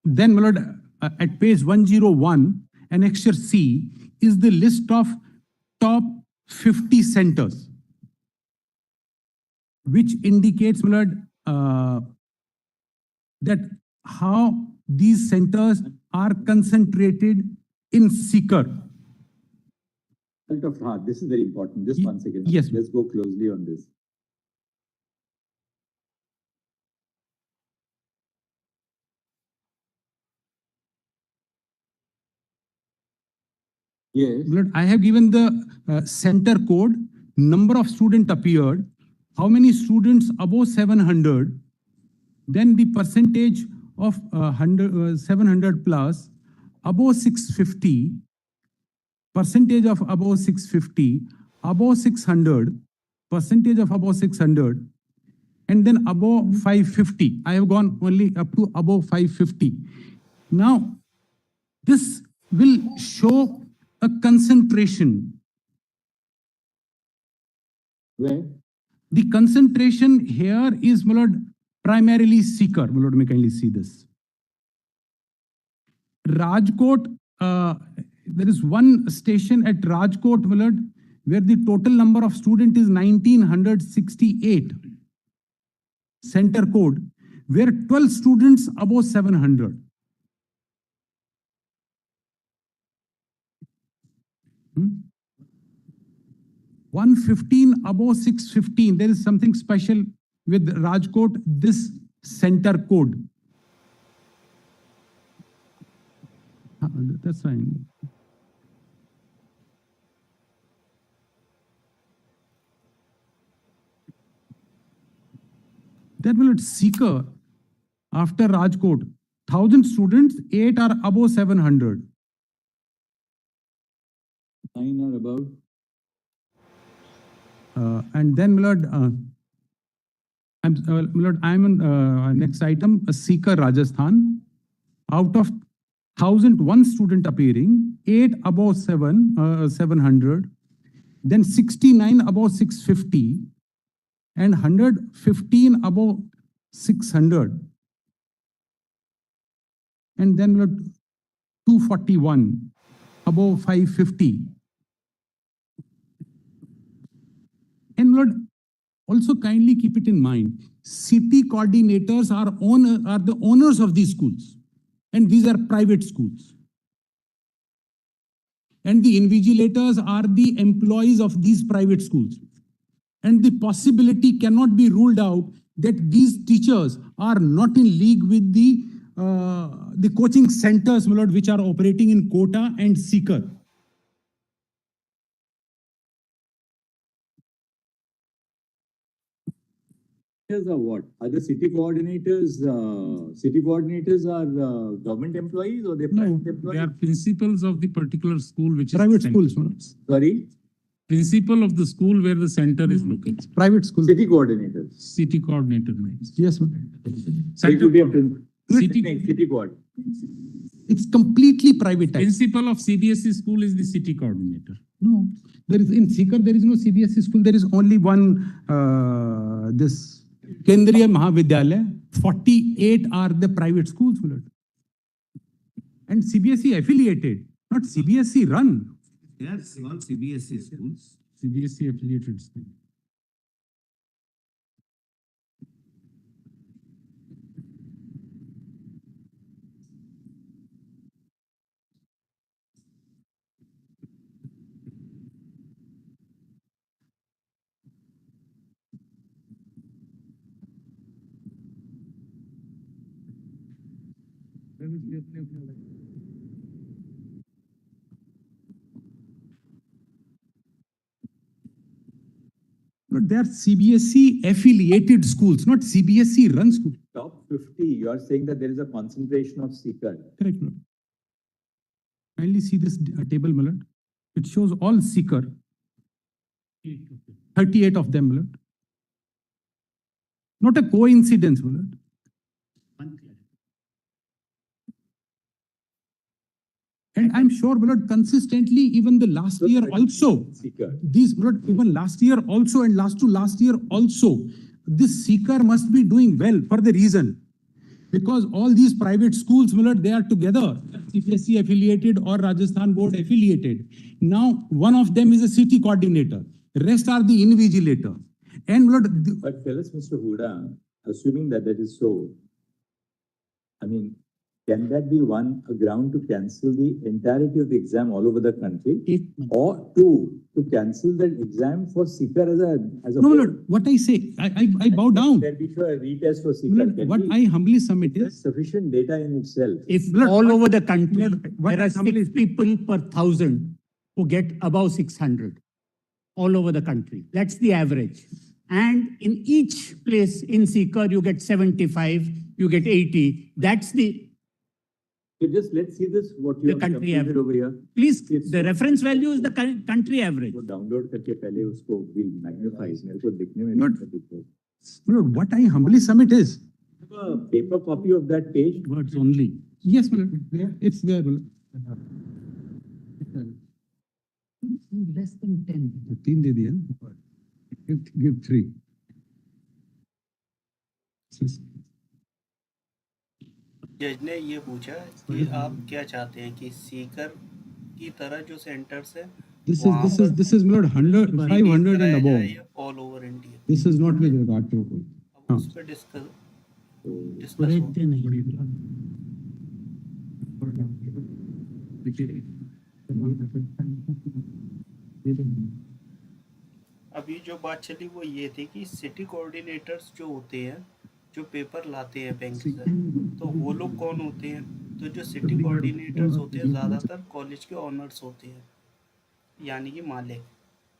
Then, my lord, at page 101, annexure C is the list of top 50 centers, which indicates, my lord, that how these centers are concentrated in Sikar. This is very important. Just one second. Yes. Let's go closely on this. Yes. Lord, I have given the center code, number of students appeared, how many students above 700, then the percentage of 700 plus, above 650, percentage of above 650, above 600, percentage of above 600, and then above 550. I have gone only up to above 550. Now, this will show a concentration. Where? The concentration here is, my lord, primarily Sikar. My lord, may kindly see this. Rajkot, there is one station at Rajkot, my lord, where the total number of students is 1968. Center code, where 12 students above 700. 115 above 615. There is something special with Rajkot, this center code. That's fine. That will it Seeker after Rajkot. 1,000 students, 8 are above 700. 9 or above. And then, my lord, I'm on next item, Seeker Rajasthan. Out of 1,001 student appearing, 8 above 700, then 69 above 650, and 115 above 600. And then 241 above 550. And Lord, also kindly keep it in mind, city coordinators are the owners of these schools, and these are private schools. And the invigilators are the employees of these private schools. And the possibility cannot be ruled out that these teachers are not in league with the coaching centers, my lord, which are operating in Kota and Sikar. Are what? Are the city coordinators are government employees or they're private employees? They are principals of the particular school, which Private is schools, Sorry? Principal of the school where the center is located. Private school. City coordinators. City coordinator means. Yes, Center- it could be a City- city coordinator. It's completely privatized. Principal of CBSE school is the city coordinator. No, there is in Sikar there is no CBSE school. There is only one this Kendriya Mahavidyalaya. 48 are the private schools, my lord. And CBSE affiliated, not CBSE run. They are all CBSE schools. CBSE affiliated school. But they are CBSE affiliated schools, not CBSE run schools. Top 50, you are saying that there is a concentration of seeker. Correct, my lord. Kindly see this table, my lord. It shows all seeker. 38 of them, my lord. Not a coincidence, my lord. And I'm sure, my lord, consistently, even the last year also, these, my lord, even last year also and last to last year also, this seeker must be doing well for the reason. Because all these private schools, my lord, they are together, CBSE affiliated or Rajasthan board affiliated. Now, one of them is a city coordinator. Rest are the invigilator. And my lord, But tell us, Mr. Huda, assuming that that is so, I mean, can that be a ground to cancel the entirety of the exam all over the country? Or two, to cancel the exam for seeker as a no, my whole? lord, what I say, I bow down. There be sure a retest for My seeker. lord, what I humbly submit That's is, sufficient data in itself. If Lord, all what- over the country, Lord, what there are somebody- 6 people per 1,000 who get above 600, all over the country. That's the average. And in each place in Seeker, you get 75, you get 80. That's the So just let's see this, what you The have country computed average. over here. Please, It's- the reference value is the country average. वो download करके पहले उसको भी magnifies मेरे को दिखने में Not- नहीं दिखता। my lord, what I humbly submit is, A paper copy of that page. Words only. yes, my lord, it's there, my lord. Less than 10. 15 दे दिया, give 3. जज ने ये पूछा कि आप क्या चाहते हैं कि सीकर की तरह जो सेंटर्स है This is my lord 100, 500 and above. All over India. This is not with regard to. अब उस पर डिस्कस अभी जो बात चली वो ये थी कि सिटी कोऑर्डिनेटर्स जो होते हैं जो पेपर लाते हैं बैंक से, तो वो लोग कौन होते हैं? तो जो सिटी कोऑर्डिनेटर्स होते हैं ज़्यादातर कॉलेज के ऑनर्स होते हैं, यानी कि मालिक।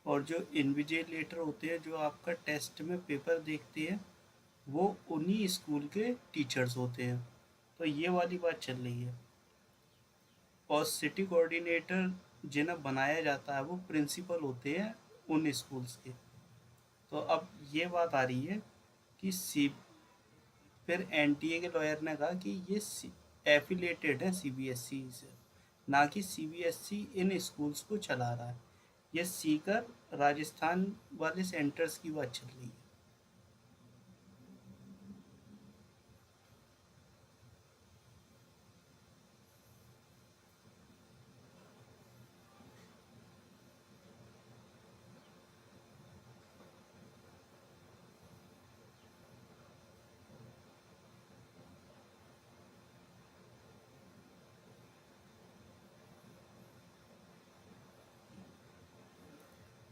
और जो इन्विजिलेटर होते हैं जो आपका टेस्ट में पेपर देखते हैं, वो उन्हीं स्कूल के टीचर्स होते हैं। तो ये वाली बात चल रही है। और सिटी कोऑर्डिनेटर जिन्हें बनाया जाता है वो प्रिंसिपल होते हैं उन स्कूल्स के। तो अब ये बात आ रही है कि फिर एनटीए के लॉयर ने कहा कि ये एफिलेटेड है सीबीएसई से, ना कि सीबीएसई इन स्कूल्स को चला रहा है। ये सीकर राजस्थान वाले सेंटर्स की बात चल रही है।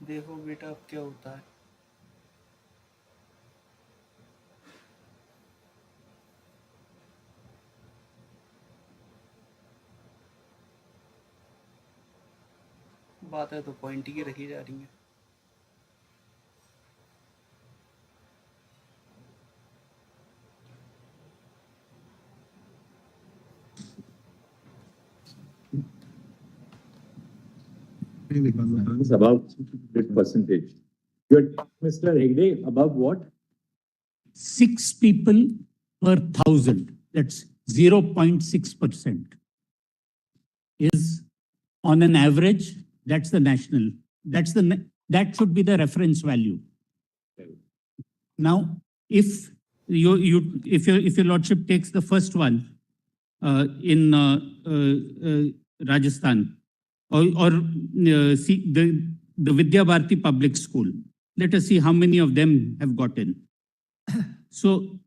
देखो बेटा अब क्या होता है। बातें तो पॉइंट की रखी जा रही हैं। It's about this percentage. Your Mr. Hegde, above what? 6 people per 1,000, that's 0.6%, is on an average, that's the national, that should be the reference value. Now, if your lordship takes the first one in Rajasthan, or see the Vidya Bharati public school, let us see how many of them have gotten. So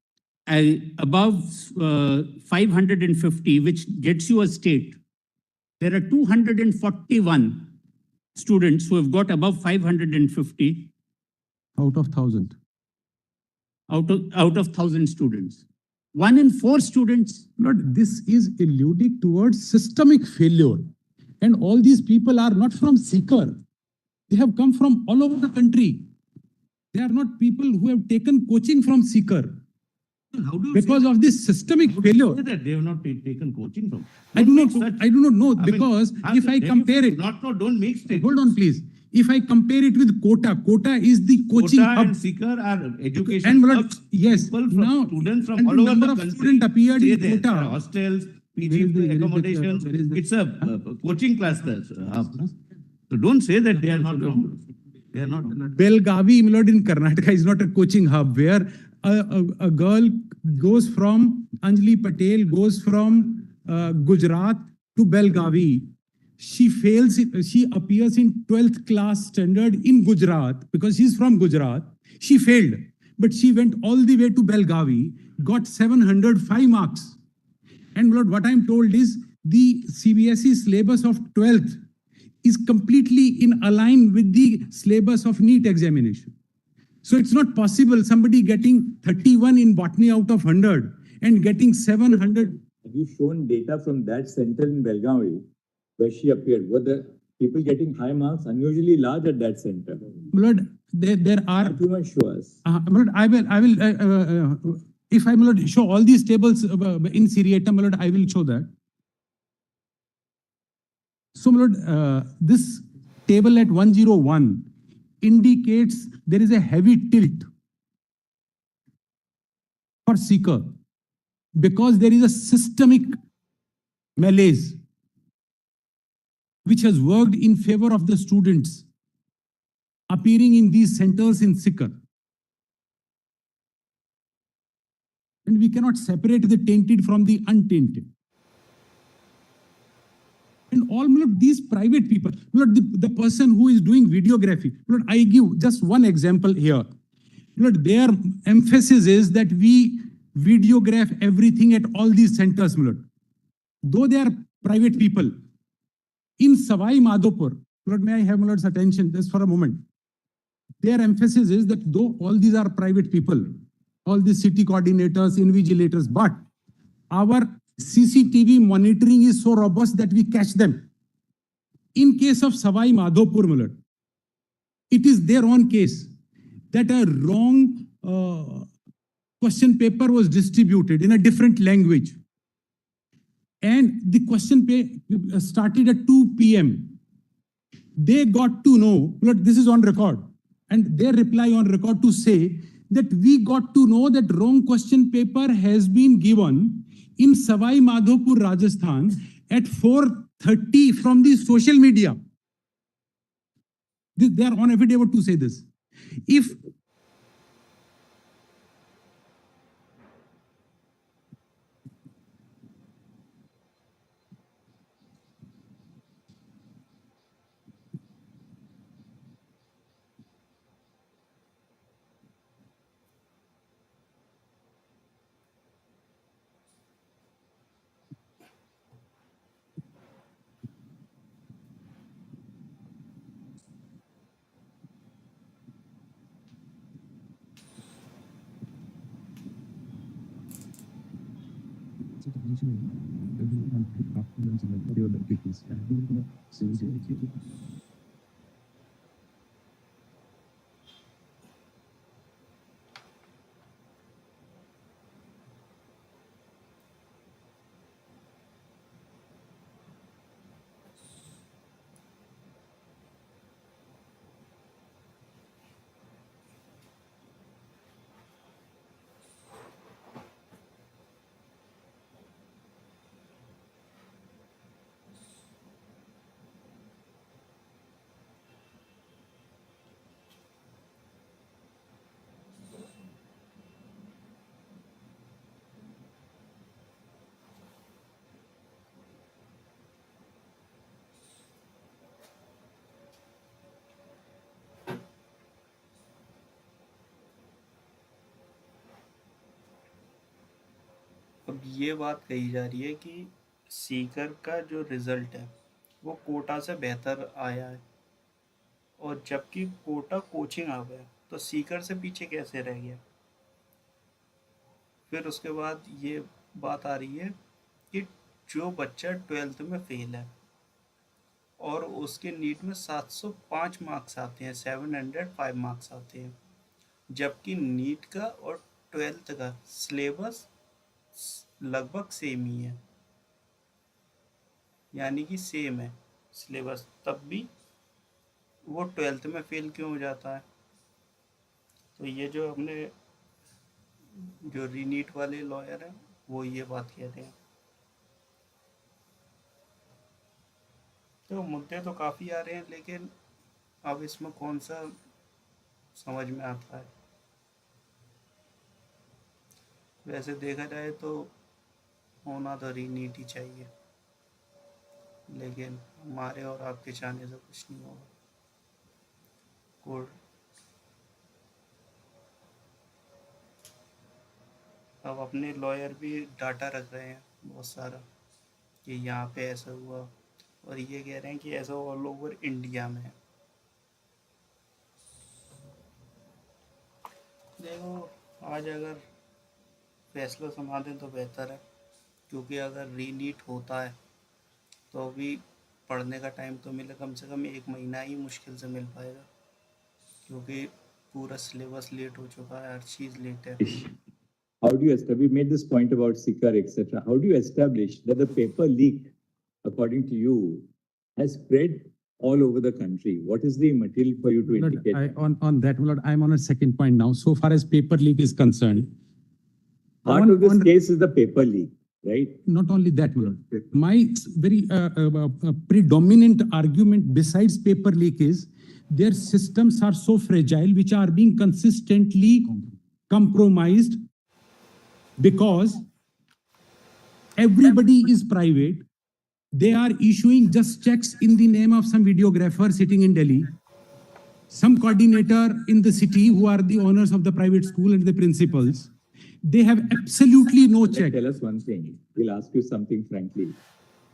above 550, which gets you a state, there are 241 students who have got above 550 Out of 1,000. out of 1,000 students. 1 in 4 students. Lord, this is alluding towards systemic failure. And all these people are not from Sikar. They have come from all over the country. They are not people who have taken coaching from Sikar. How do you Because of this systemic failure. say that they have not taken coaching from? I do not know because if I compare it. Don't make statements. Hold on, please. If I compare it with Kota is the coaching Kota hub. and Sikar are education And hubs. yes, People from now students from and all the over number the of country students appeared stay in there. Kota. There are hostels, Where PG is the accommodations. where is the- It's a coaching cluster. So don't say that they are not from. They are not. Belgavi, my lord, in Karnataka is not a coaching hub where a girl goes from Anjali Patel, goes from Gujarat to Belgavi. She fails, she appears in 12th class standard in Gujarat because she's from Gujarat. She failed, but she went all the way to Belgavi, got 705 marks. And my lord, what I'm told is the CBSE syllabus of 12th is completely in align with the syllabus of NEET examination. So it's not possible somebody getting 31 in botany out of 100 and getting 700. Have you shown data from that center in Belgavi where she appeared? Were the people getting high marks unusually large at that center? Lord, there are. Too much show us. Lord, I will. If I will show all these tables in seriatim, Lord, I will show that. So, Lord, this table at 101 indicates there is a heavy tilt for seeker because there is a systemic malaise which has worked in favor of the students appearing in these centers in seeker. And we cannot separate the tainted from the untainted. And all these private people, the person who is doing videography, I give just one example here. Their emphasis is that we videograph everything at all these centers, though they are private people. In Savai Madhopur, may I have Lord's attention just for a moment? Their emphasis is that though all these are private people, all the city coordinators, invigilators, but our CCTV monitoring is so robust that we catch them. In case of Savai Madhopur, it is their own case that a wrong question paper was distributed in a different language. And the question paper started at 2 p.m. They got to know, this is on record, and their reply on record to say that we got to know that wrong question paper has been given in Savai Madhopur, Rajasthan at 4:30 from the social media. They are on affidavit to say this. If अब ये बात कही जा रही है कि सीकर का जो रिजल्ट है वो कोटा से बेहतर आया है, और जबकि कोटा कोचिंग आ गया तो सीकर से पीछे कैसे रह गया। फिर उसके बाद ये बात आ रही है कि जो बच्चा 12th में फेल है और उसके नीट में 705 मार्क्स आते हैं, 705 मार्क्स आते हैं, जबकि नीट का और 12th का सिलेबस लगभग सेम ही है, यानी कि सेम है सिलेबस, तब भी वो 12th में फेल क्यों हो जाता है। तो ये जो हमने जो रीनीट वाले लॉयर हैं वो ये बात कह रहे हैं। तो मुद्दे तो काफ़ी आ रहे हैं, लेकिन अब इसमें कौन सा समझ में आता है। वैसे देखा जाए तो होना तो रीनीट ही चाहिए, लेकिन हमारे और आपके चाहने से कुछ नहीं होगा। कोर्ट अब अपने लॉयर भी डाटा रख रहे हैं बहुत सारा कि यहाँ पे ऐसा हुआ, और ये कह रहे हैं कि ऐसा ऑल ओवर इंडिया में है। देखो, आज अगर फैसला सुना दें तो बेहतर है, क्योंकि अगर रीनीट होता है तो अभी पढ़ने का टाइम तो मिले, कम से कम 1 महीना ही मुश्किल से मिल पाएगा, क्योंकि पूरा सिलेबस लेट हो चुका है, हर चीज़ लेट है। How do you establish? We made this point about Sikar, etc. How do you establish that the paper leak, according to you, has spread all over the country? What is the material for you to indicate? On that, my lord, I'm on a second point now. So far as paper leak is concerned, Part of this case is the paper leak, right? not only that, my lord, my very predominant argument besides paper leak is their systems are so fragile, which are being consistently compromised because everybody is private. They are issuing just checks in the name of some videographer sitting in Delhi, some coordinator in the city who are the owners of the private school and the principals. They have absolutely no check. Tell us one thing. We'll ask you something frankly.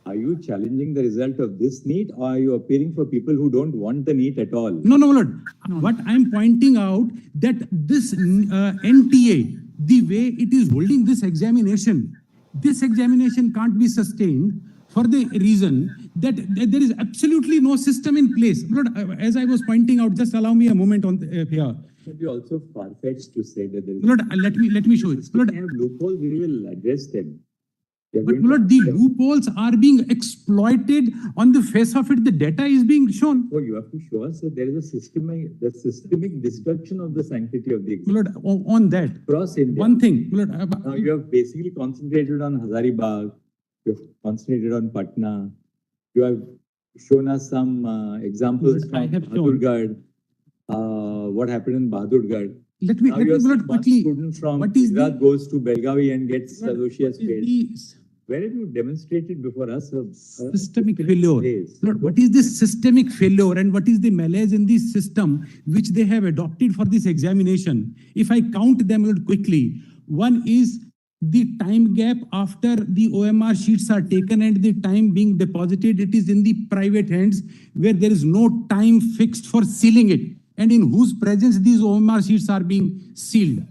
Are you challenging the result of this NEET, or are you appearing for people who don't want the NEET at all? No, my lord. What I'm pointing out that this NTA, the way it is holding this examination can't be sustained for the reason that there is absolutely no system in place. Lord, as I was pointing out, just allow me a moment on here. It would be also far-fetched to say that there is. Lord, let me show you. Lord, we have loopholes, we will address them. but Lord, the loopholes are being exploited on the face of it. The data is being shown. Oh, you have to show us that there is a systemic destruction of the sanctity of the exam. Lord, on that, Across India. one thing, Lord, Now you have basically concentrated on Hazaribagh, you have concentrated on Patna, you have shown us some examples Lord, I from have shown. Bahadurgarh, what happened in Bahadurgarh. let me, Lord, quickly, Student from what is Gujarat the, goes to Belgavi and gets Lord, associates what is paid. the Where have you demonstrated before us a systemic failure? place? Lord, what is this systemic failure and what is the malaise in this system which they have adopted for this examination? If I count them, Lord, quickly, one is the time gap after the OMR sheets are taken and the time being deposited. It is in the private hands where there is no time fixed for sealing it, and in whose presence these OMR sheets are being sealed.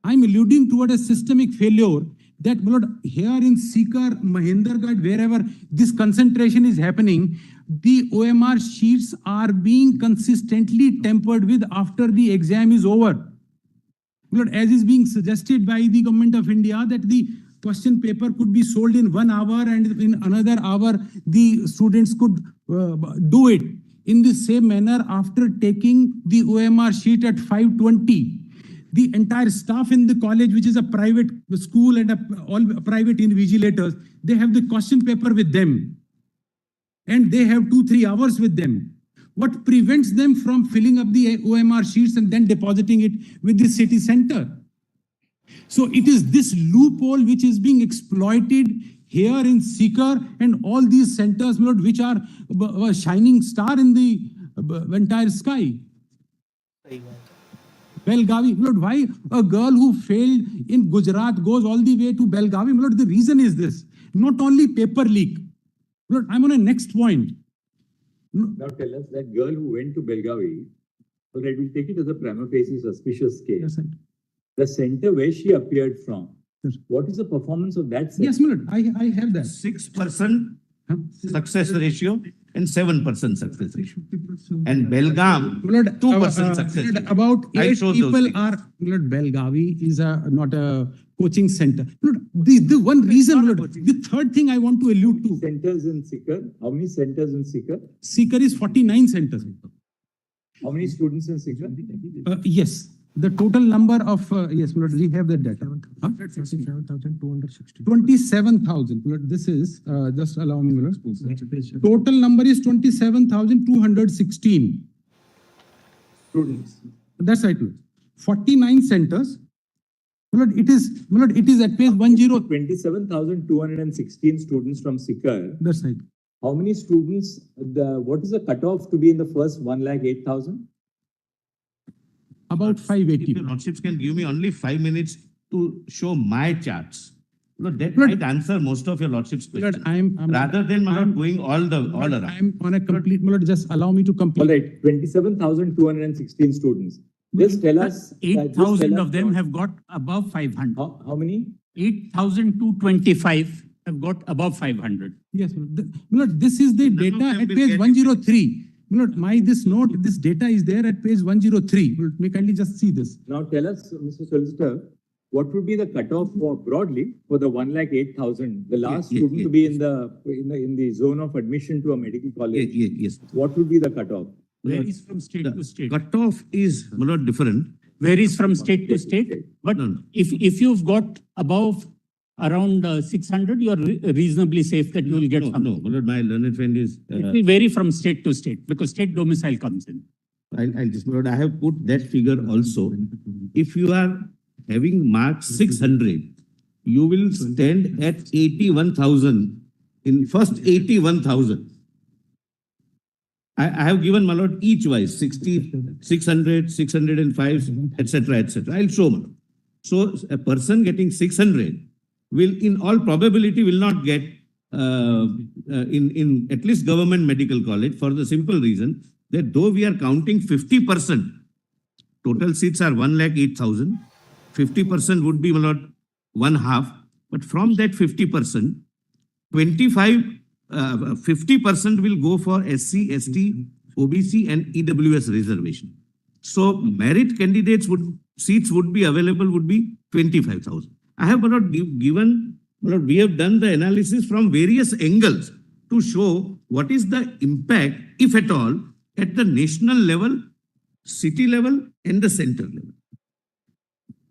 I'm alluding toward a systemic failure that, my lord, here in Sikar, Mahendragarh, wherever this concentration is happening, the OMR sheets are being consistently tampered with after the exam is over. My lord, as is being suggested by the government of India, that the question paper could be sold in 1 hour and in another hour the students could do it. In the same manner, after taking the OMR sheet at 5:20, the entire staff in the college, which is a private school and all private invigilators, they have the question paper with them. And they have 2-3 hours with them. What prevents them from filling up the OMR sheets and then depositing it with the city center? So it is this loophole which is being exploited here in Sikar and all these centers, my lord, which are a shining star in the entire sky. Belgavi, my lord, why a girl who failed in Gujarat goes all the way to Belgavi? My lord, the reason is this, not only paper leak. My lord, I'm on a next point. Now tell us, that girl who went to Belgavi, all right, we'll take it as a prima facie suspicious case. Yes, sir. The center where she appeared from, what is the performance of that center? Yes, my lord, I have that. 6% success ratio and 7% success ratio. And Belgaum, My lord, 2% success my lord, rate. about I 8 showed those people things. are, my lord, Belgavi is not a coaching center. My lord, the one reason, my lord, the third thing I want to allude to. Centers in Sikar? How many centers in Sikar? Sikar is 49 centers. How many students in Sikar? Yes, the total number of, yes, my lord, we have the data. 27,000. My lord, this is, just allow me, my lord. Total number is 27,216. Students. That's right, my lord. 49 centers. My lord, it is at page 10. 27,216 students from Sikar. That's right. How many students, what is the cutoff to be in the first 108,000? About 580. If your lordships can give me only 5 minutes to show my charts. Lord, that might answer most of your lordship's My lord, questions. Rather than my lord going all around. I'm on a complete, my lord, just allow me to complete. All right, 27,216 students. Just tell us. 8,000 of them have got above 500. How many? 8,225 have got above 500. Yes, my lord. My lord, this is the data at page 103. My lord, this data is there at page 103. My lord, may kindly just see this. Now tell us, Mr. Solicitor, what would be the cutoff for broadly for the 108,000, the last student to be in the zone of admission to a medical college? Yes. What would be the cutoff? Varies from state to state. Cutoff is, my lord, different. Varies from state to state. But if you've got above around 600, you're reasonably safe that you will get something. No, my lord, my learned friend is. It will vary from state to state because state domicile comes in. I'll just, my lord, I have put that figure also. If you are having marked 600, you will stand at 81,000 in first 81,000. I have given, my lord, each wise 60, 600, 605, etc., etc. I'll show, my lord. So a person getting 600 will, in all probability, will not get in at least government medical college for the simple reason that though we are counting 50%, total seats are 108,000. 50% would be, my lord, 1/2. But from that 50%, 50% will go for SC, ST, OBC and EWS reservation. So merit candidates seats would be available would be 25,000. I have, my lord, given, my lord, we have done the analysis from various angles to show what is the impact, if at all, at the national level, city level and the center level.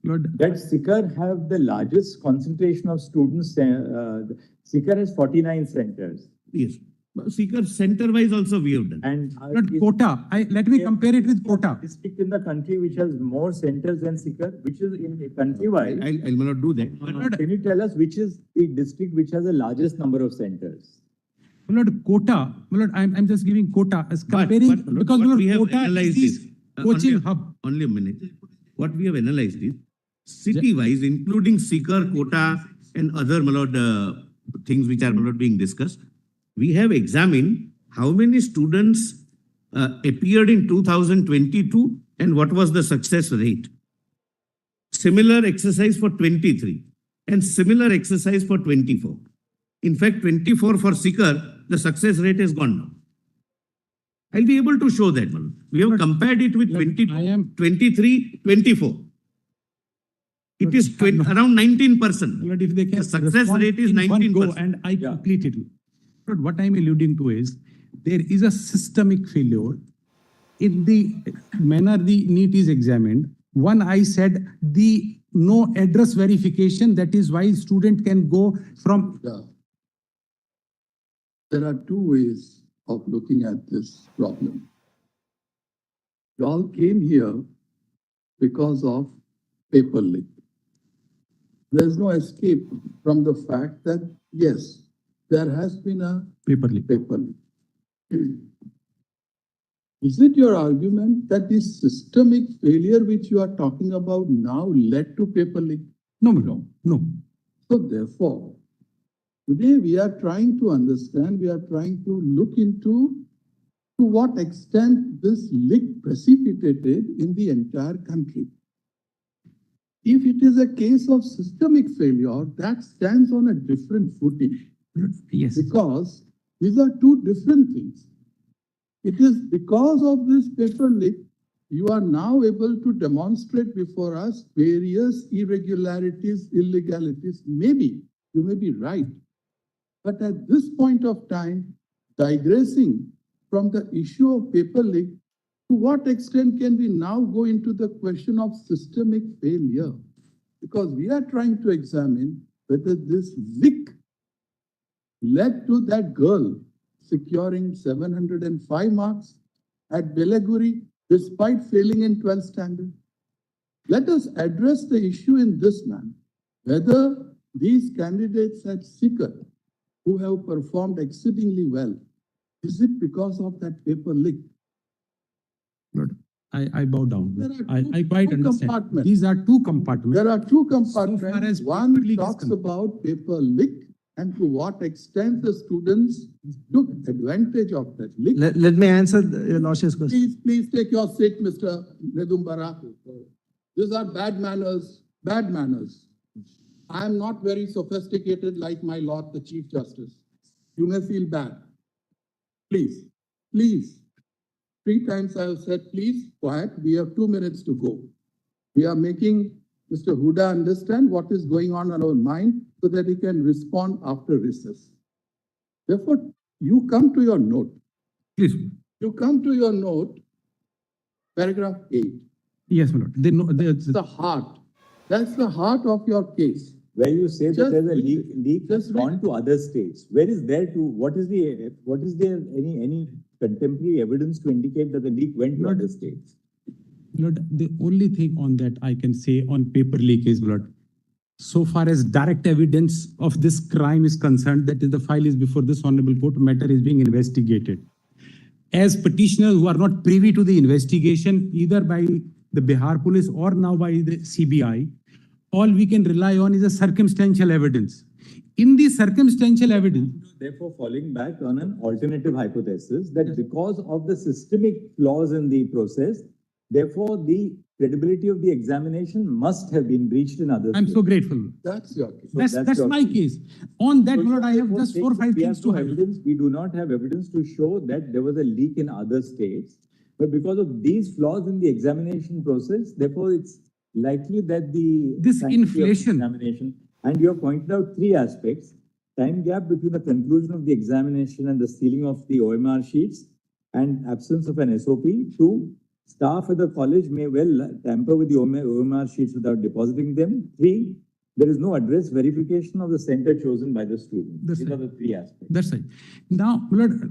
Lord, That Sikar have the largest concentration of students. Sikar has 49 centers. Yes. Sikar center-wise also we have done. And Lord, Kota, let me compare it with Kota. District in the country which has more centers than Sikar, which is in the country-wise. I'll not do that. Can you tell us which is the district which has the largest number of centers? My lord, Kota, my lord, I'm just giving Kota as comparing, because my lord, we have Kota analyzed is this. coaching hub. Only a minute. What we have analyzed is city-wise, including Sikar, Kota and other, my lord, things which are, my lord, being discussed. We have examined how many students appeared in 2022 and what was the success rate. Similar exercise for 23. and similar exercise for 24. In fact, 24 for seeker, the success rate has gone down. I'll be able to show that one. We have compared it with 23, 24. It is around 19%. Lord, if they can The success respond rate is in one go 19%. and I complete it. Lord, what I'm alluding to is there is a systemic failure in the manner the NEET is examined. One, I said the no address verification, that is why student can go from. Yeah. There are two ways of looking at this problem. You all came here because of paper leak. There's no escape from the fact that, yes, there has been a Paper leak. paper leak. Is it your argument that this systemic failure which you are talking about now led to paper leak? No. So therefore, today we are trying to understand, we are trying to look into to what extent this leak precipitated in the entire country. If it is a case of systemic failure, that stands on a different footing. Yes. Because these are two different things. It is because of this paper leak, you are now able to demonstrate before us various irregularities, illegalities. Maybe, you may be right. But at this point of time, digressing from the issue of paper leak, to what extent can we now go into the question of systemic failure? Because we are trying to examine whether this leak led to that girl securing 705 marks at Belaguri despite failing in 12th standard. Let us address the issue in this manner, whether these candidates at Sikar who have performed exceedingly well, is it because of that paper leak? I bow down. There are I quite two understand. compartments. These are two compartments. There are two So far compartments. as One paper leak is talks concerned. about paper leak and to what extent the students took advantage of that leak. Let me answer your Lordship's question. Please take your seat, Mr. Nedumbara. These are bad manners, bad manners. I am not very sophisticated like my Lord, the Chief Justice. You may feel bad. Please, please. 3 times I have said, please, quiet. We have 2 minutes to go. We are making Mr. Huda understand what is going on in our mind so that he can respond after recess. Therefore, you come to your note. Please. You come to your note, paragraph 8. Yes, my lord. They know That's the heart. That's the heart of your case. Where you say that Just there's a read leak has Just read gone to other states. Where is there to, what is there any contemporary evidence to indicate that the leak went to other states? Lord, the only thing on that I can say on paper leak is, Lord, so far as direct evidence of this crime is concerned, that is the file is before this honorable court, matter is being investigated. As petitioners who are not privy to the investigation, either by the Bihar police or now by the CBI, all we can rely on is a circumstantial evidence. In the circumstantial evidence, Therefore, falling back on an alternative hypothesis that because of the systemic flaws in the process, therefore the credibility of the examination must have been breached in other I'm states. so grateful. That's your case. That's your my case. On that, So Lord, I have therefore, just 4 or 5 we have things to no highlight. evidence. We do not have evidence to show that there was a leak in other states. But because of these flaws in the examination process, therefore it's likely that the This sanctity of inflation. examination, and you have pointed out 3 aspects: time gap between the conclusion of the examination and the sealing of the OMR sheets, and absence of an SOP. 2, staff at the college may well tamper with the OMR sheets without depositing them. 3, there is no address verification of the center chosen by the student. That's These right. are the 3 aspects. That's right. Now, Lord,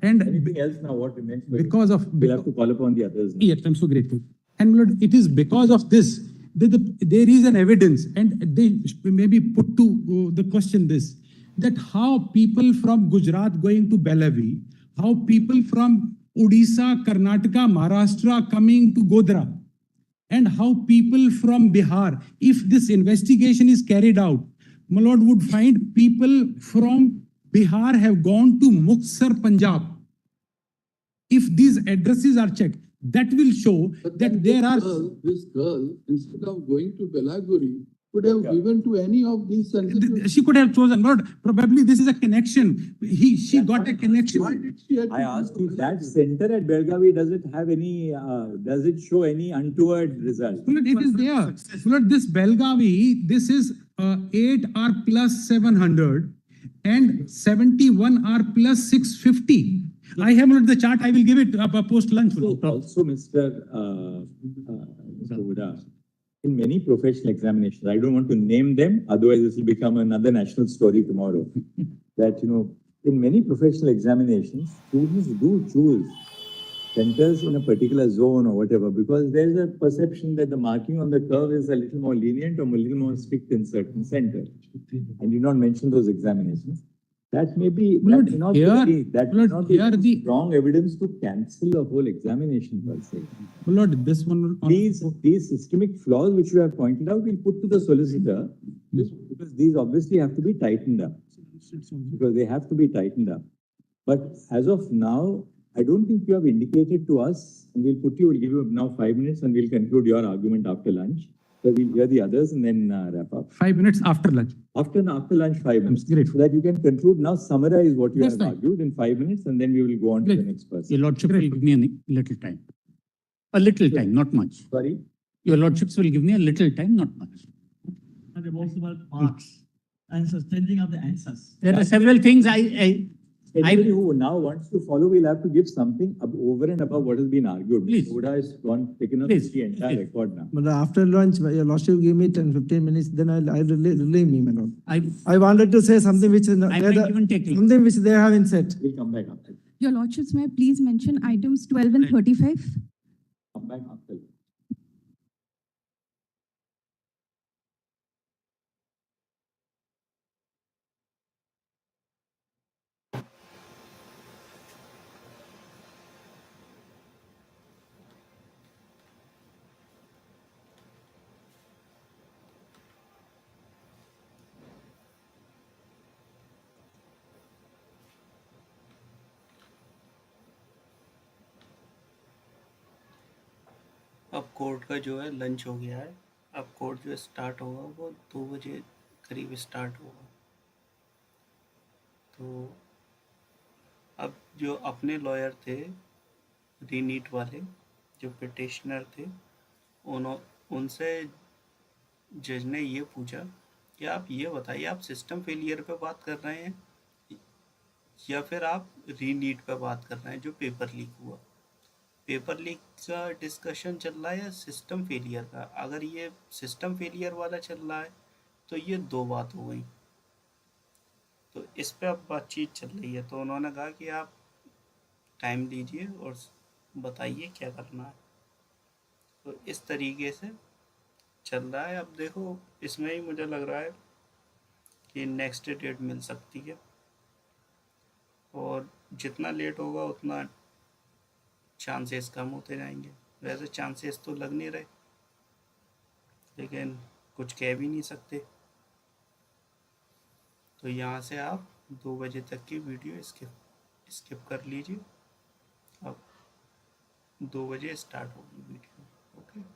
and Anything else now? What remains? because of We'll have to call upon the others now. yes, I'm so grateful. And Lord, it is because of this that there is an evidence, and they maybe put to the question this, that how people from Gujarat going to Bellary, how people from Odisha, Karnataka, Maharashtra coming to Godhra, and how people from Bihar, if this investigation is carried out, my lord, would find people from Bihar have gone to Muktsar, Punjab. If these addresses are checked, that will show But that then there are. this girl, instead of going to Belaguri, could have given to any of these sensitive. She could have chosen, Lord, probably this is a connection. She got a connection. Why did she have to I asked you, do that center at Belgavi, does it have any, does it show any untoward result? Lord, it is there. Lord, this Belgavi, this is 8R plus 700 and 71R plus 650. I have not the chart. I will give it up post lunch. Also, Mr. Huda, in many professional examinations, I don't want to name them, otherwise this will become another national story tomorrow. That, in many professional examinations, students do choose centers in a particular zone or whatever, because there's a perception that the marking on the curve is a little more lenient or a little more strict in certain centers. And you not mention those examinations. That may be, that may not be strong evidence to cancel the whole examination per se. Lord, this one. These systemic flaws which you have pointed out, we'll put to the solicitor, because these obviously have to be tightened up. Because they have to be tightened up. But as of now, I don't think you have indicated to us, and we'll give you now 5 minutes and we'll conclude your argument after lunch. So we'll hear the others and then wrap up. 5 minutes after lunch. After lunch, 5 minutes. Great. So that you can conclude, now summarize what you have argued in 5 minutes, and then we will go on to the next person. Your Lordship will give me a little time. A little time, not much. Sorry? Your Lordships will give me a little time, not much. And about marks and sustaining of the answers. There are several things Anybody who now wants to follow will have to give something over and above what has been argued. Please. Huda has taken up Please. the entire record now. But after lunch, your lordship give me 10-15 minutes, then I'll relieve me, my lord. I wanted to say something which something which they haven't said. We'll come back after. Your Lordships, may I please mention items 12 and 35? Come back after. अब court का जो है lunch हो गया है। अब court जो start होगा वो 2 बजे करीब स्टार्ट होगा। तो अब जो अपने लॉयर थे रीनीट वाले, जो पिटिशनर थे, उनसे जज ने ये पूछा कि आप ये बताइए, आप सिस्टम फेलियर पे बात कर रहे हैं या फिर आप रीनीट पे बात कर रहे हैं जो पेपर लीक हुआ। पेपर लीक का डिस्कशन चल रहा है या सिस्टम फेलियर का। अगर ये सिस्टम फेलियर वाला चल रहा है तो ये 2 बात हो गई। तो इस पे अब बातचीत चल रही है। तो उन्होंने कहा कि आप टाइम दीजिए और बताइए क्या करना है। तो इस तरीके से चल रहा है। अब देखो, इसमें ही मुझे लग रहा है कि नेक्स्ट डेट मिल सकती है, और जितना लेट होगा उतना चांसेस कम होते जाएंगे। वैसे चांसेस तो लग नहीं रहे, लेकिन कुछ कह भी नहीं सकते। तो यहाँ से आप 2 बजे तक की वीडियो स्किप कर लीजिए। अब 2 बजे स्टार्ट होगी video. Okay.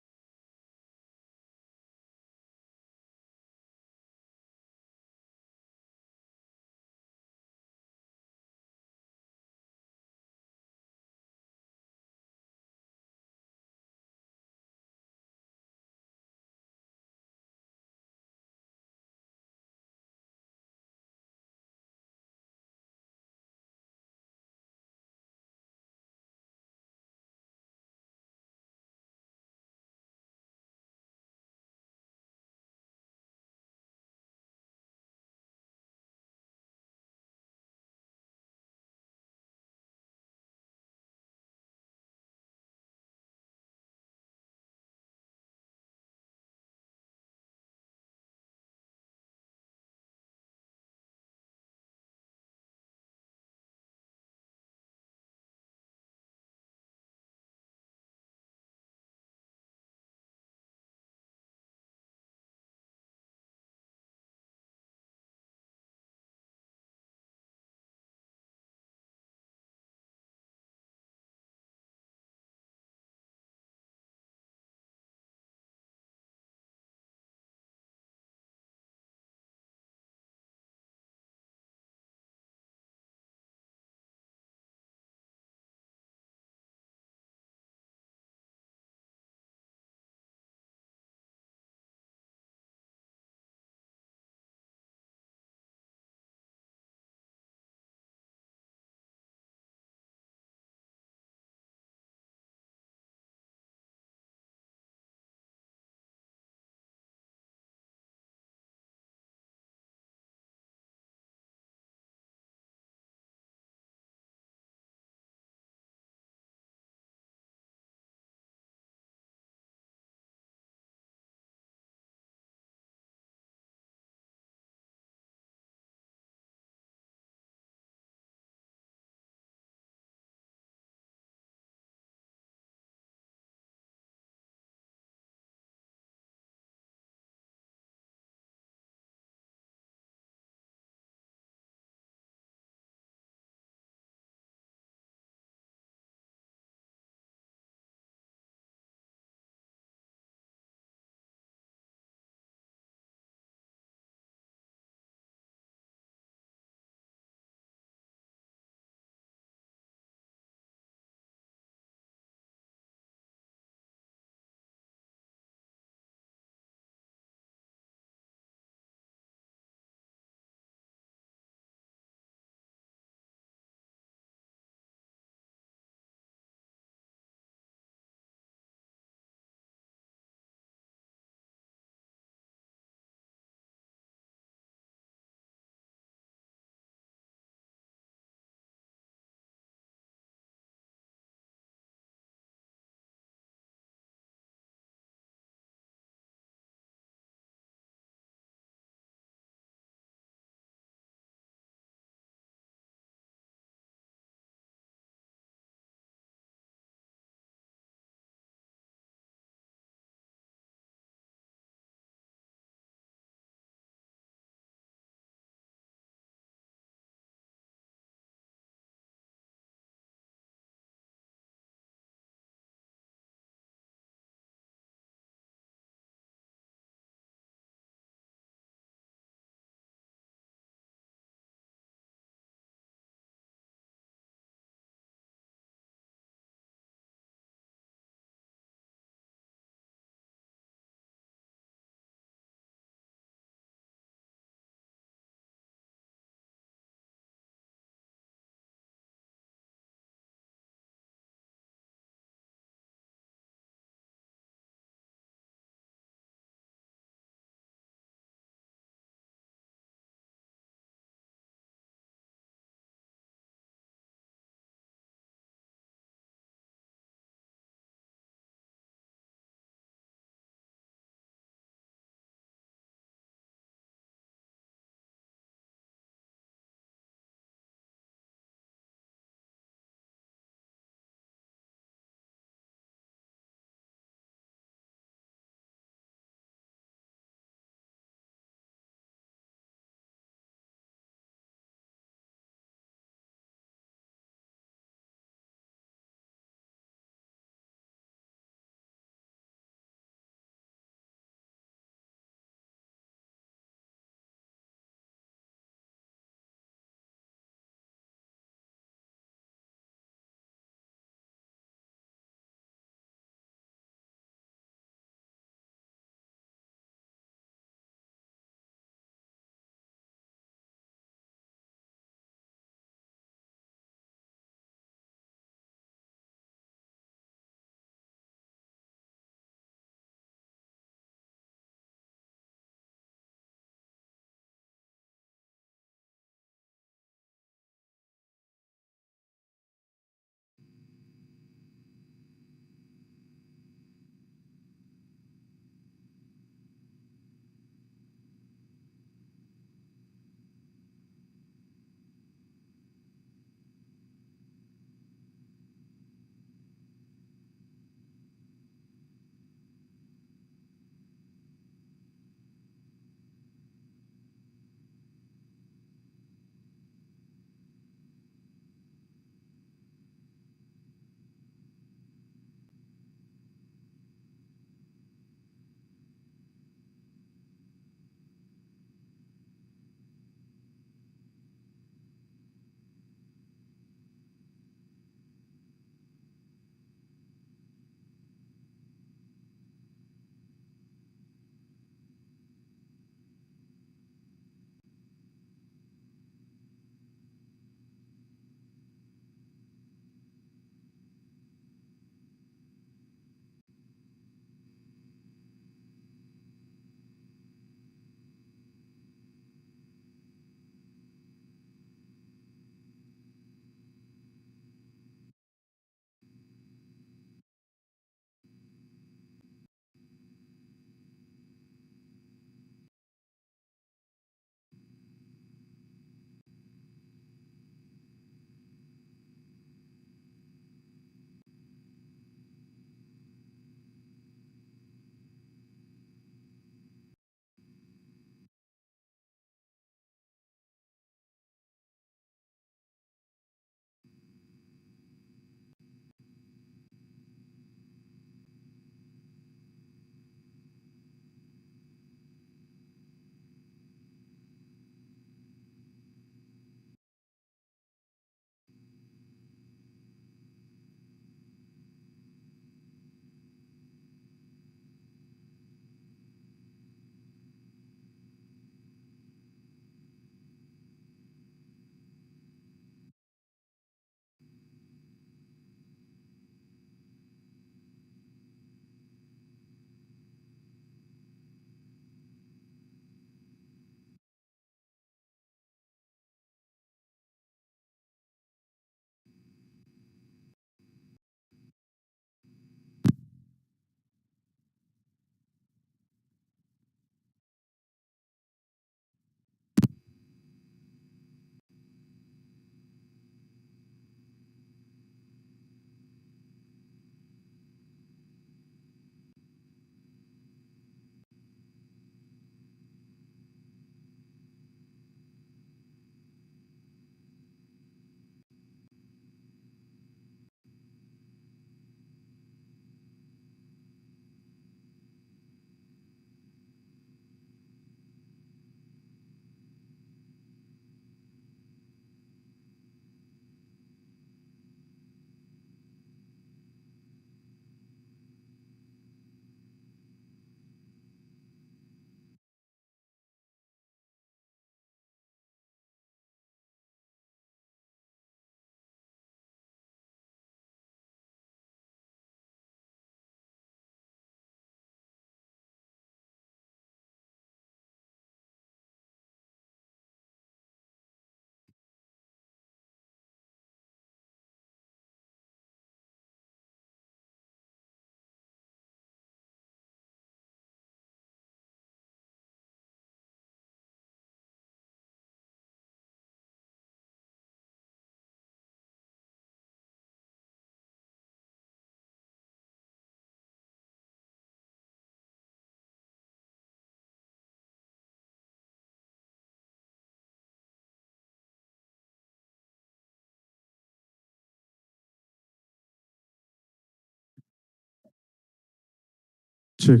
Check.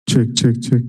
Check. Check.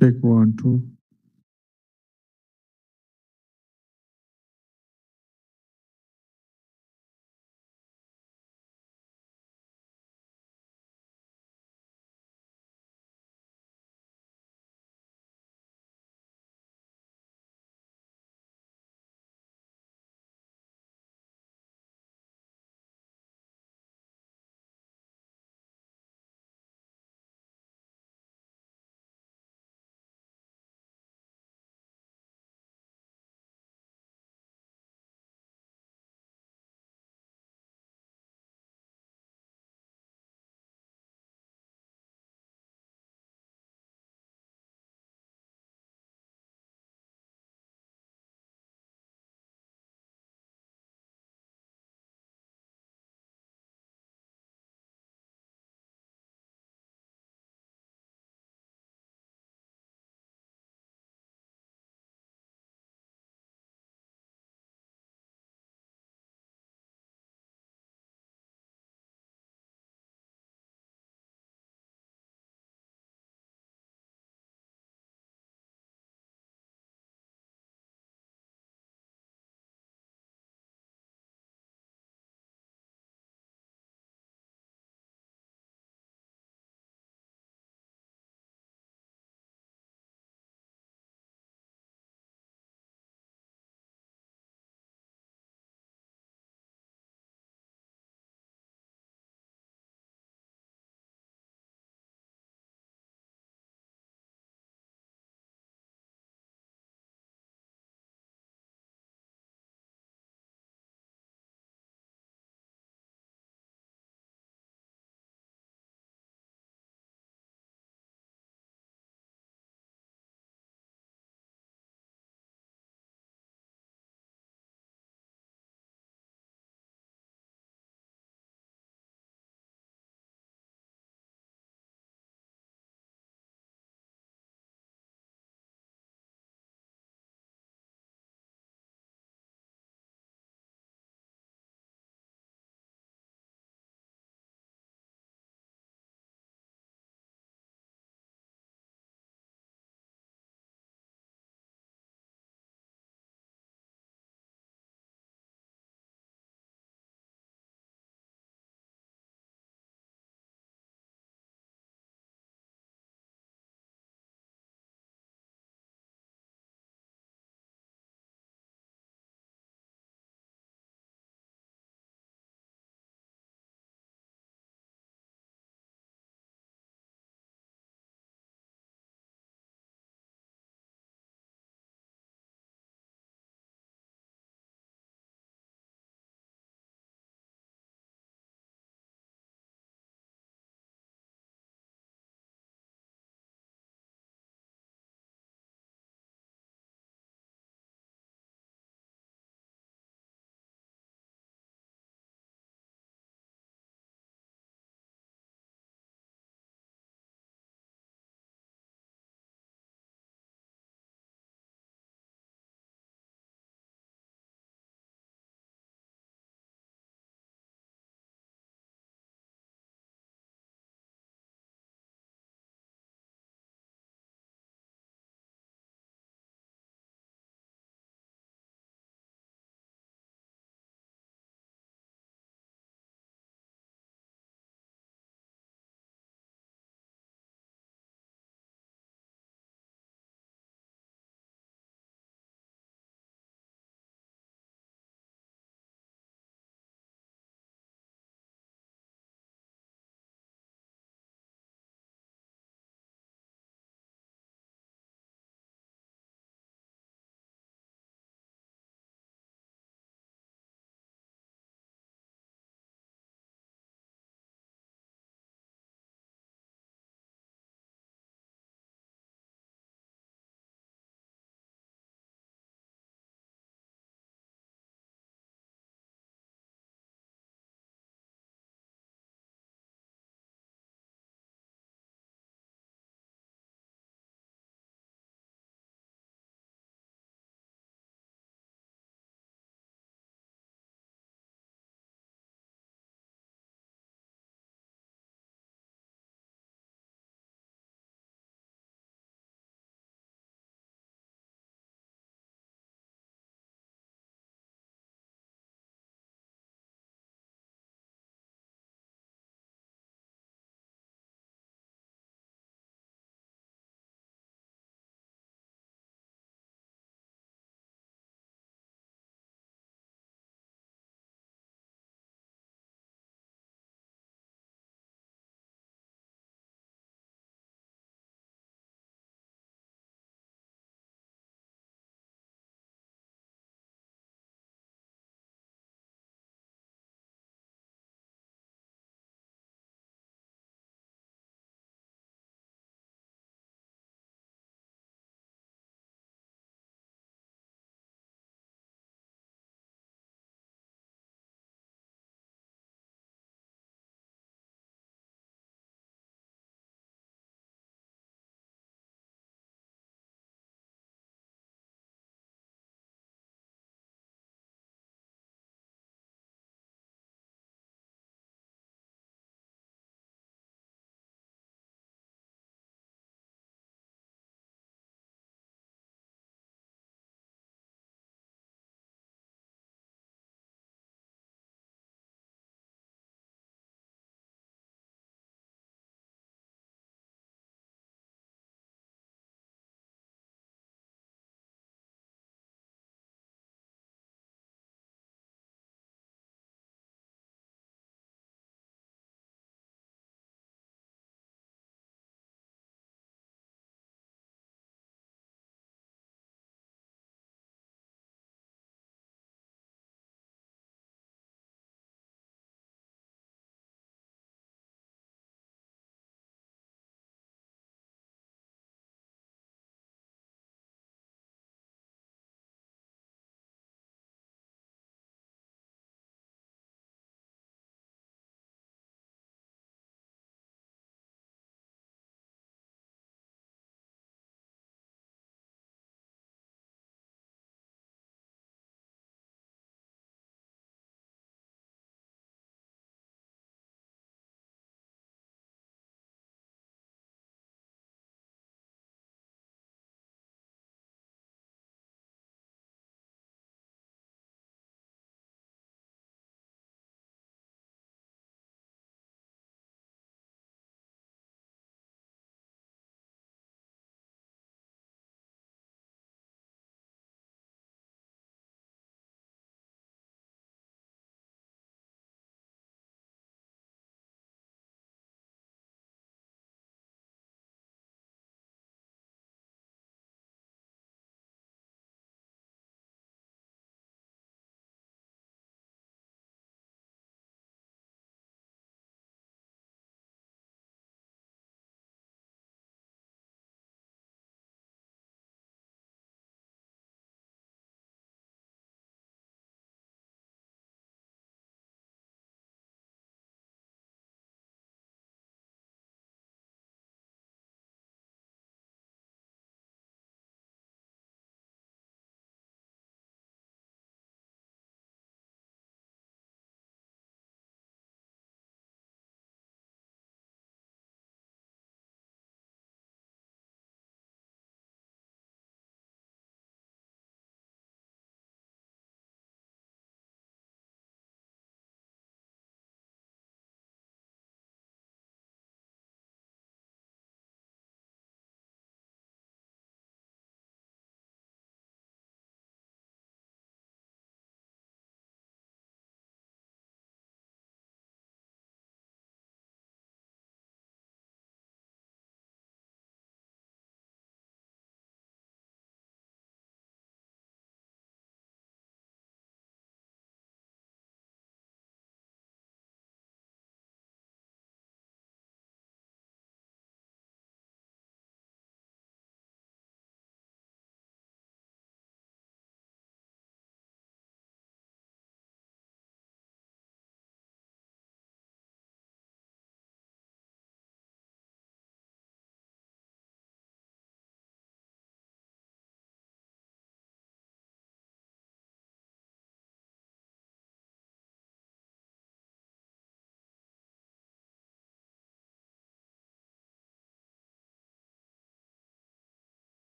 Check 1, 2.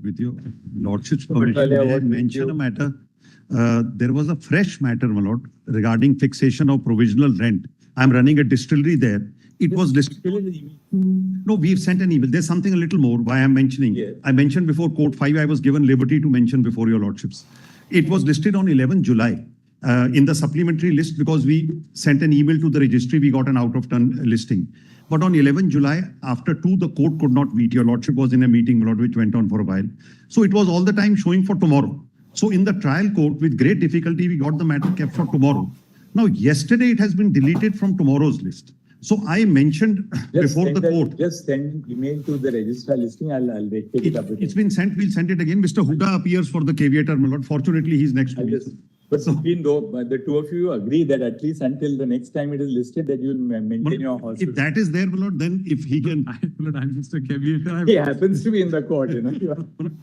With your lordship's permission, may I mention a matter? There was a fresh matter, my lord, regarding fixation of provisional rent. I'm running a distillery there. It was listed. No, we've sent an email. There's something a little more why I'm mentioning. Yes. I mentioned before Code 5, I was given liberty to mention before your lordships. It was listed on 11 July in the supplementary list because we sent an email to the registry. We got an out of turn listing. But on 11 July, after 2, the court could not meet. Your lordship was in a meeting, my lord, which went on for a while. So it was all the time showing for tomorrow. So in the trial court, with great difficulty, we got the matter kept for tomorrow. Now, yesterday, it has been deleted from tomorrow's list. So I mentioned before the court. Just send email to the registrar listing. I'll take it up with It's been sent. We'll send it again. Mr. Huda appears for the caveator, my lord. Fortunately, he's next to me. But between the two of you agree that at least until the next time it is listed, that you will maintain your house. If that is there, my lord, then if he can. I'm just a caveator. He happens to be in the court, you know.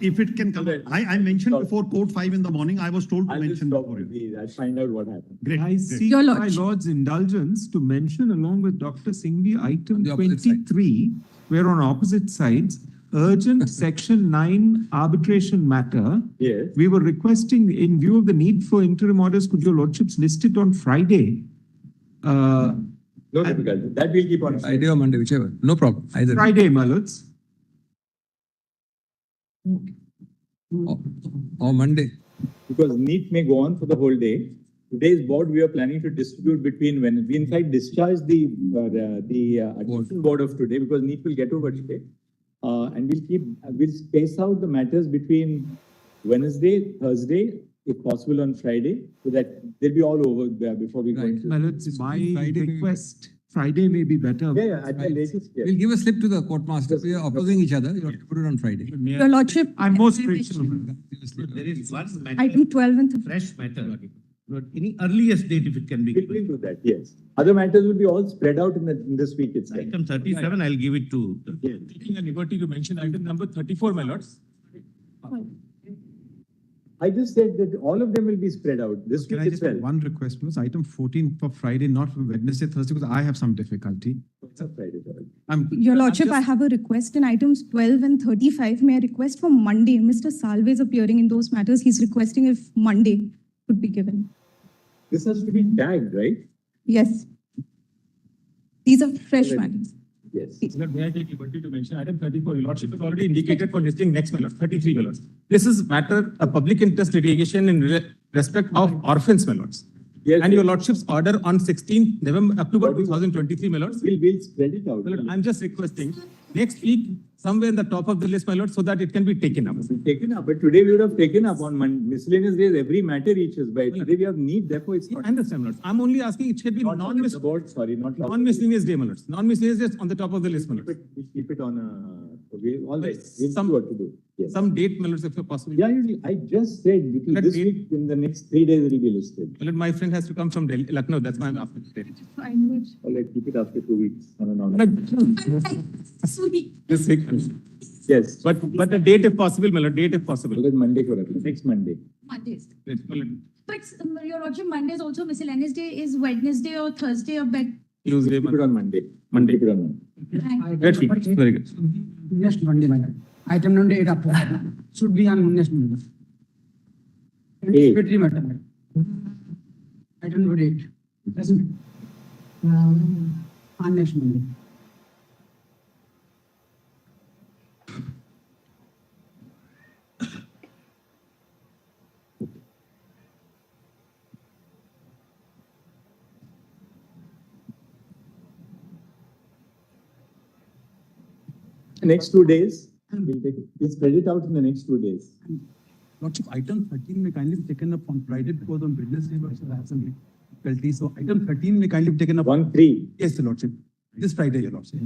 If it can come. I mentioned before Code 5 in the morning. I was told to mention before you. I'll find out what happened. Great. I seek my lord's indulgence to mention along with Dr. Singhvi item 23, where on opposite sides, urgent section 9 arbitration matter. Yes. We were requesting, in view of the need for interim orders, could your lordships list it on Friday? No difficulty. That we'll keep on. Friday or Monday, whichever. No problem. Either. Friday, my lords. Or Monday. Because NEET may go on for the whole day. Today's board we are planning to distribute between when we in fact discharge the additional board of today because NEET will get over today. And we'll space out the matters between Wednesday, Thursday, if possible on Friday, so that they'll be all over there before we go into. My request, Friday may be better. Yeah, at the latest. Yeah. We'll give a slip to the court master. We are opposing each other. You have to put it on Friday. Your Lordship. I'm most grateful. There is one matter, Item 12 and fresh matter. Any earliest date if it can be We'll given. do that, yes. Other matters will be all spread out in this week itself. Item 37, I'll give it to. Taking a liberty to mention item number 34, my lords. I just said that all of them will be spread out this Can week I just have itself. one request, please? Item 14 for Friday, not for Wednesday, Thursday, because I have some difficulty. It's a Friday, sorry. Your Lordship, I have a request in items 12 and 35. May I request for Monday? Mr. Salve is appearing in those matters. He's requesting if Monday could be given. This has to be tagged, right? Yes. These are fresh matters. Yes. May I take liberty to mention item 34, your lordship has already indicated for listing next, my lord, 33, my lords. This is matter of public interest litigation in respect of orphans, my lords. Yes. And your lordship's order on 16 October 2023, my lords. We'll spread it out. My lord, I'm just requesting next week, somewhere in the top of the list, my lord, so that it can be taken up. Taken up, but today we would have taken up on miscellaneous days, every matter reaches by. Today we have need, therefore it's I not. understand, my lords. I'm only asking, it should be non-miscellaneous day, my lords. Non-miscellaneous days on the top of the list, my lords. Keep it on all right, we'll see what to do. Yes. Some date, my lords, if possible. Yeah, I just said this week, in the next 3 days it will be listed. My lord, my friend has to come from Delhi, Lucknow, that's why I'm asking. All right, keep it after 2 weeks. This week. Yes. But the date if possible, my lord, date if possible. Monday, next Monday. Mondays. Yes, my lord. But Your Lordship, Monday is also miscellaneous day. Is Wednesday or Thursday or bed? Tuesday, Keep it on Monday. Monday. Keep it on Monday. Great, very good. Next Monday, madam. Item number 8 up should be on next Monday. Eight. Secretary matter, madam. Item number 8. On next Monday. Next 2 days, we'll spread it out in the next 2 days. Lordship, item 13 may kindly be taken up on Friday because on Wednesday we also have some difficulty. So item 13 may kindly be taken up. 1-3. Yes, Your Lordship. This Friday, Your Lordship.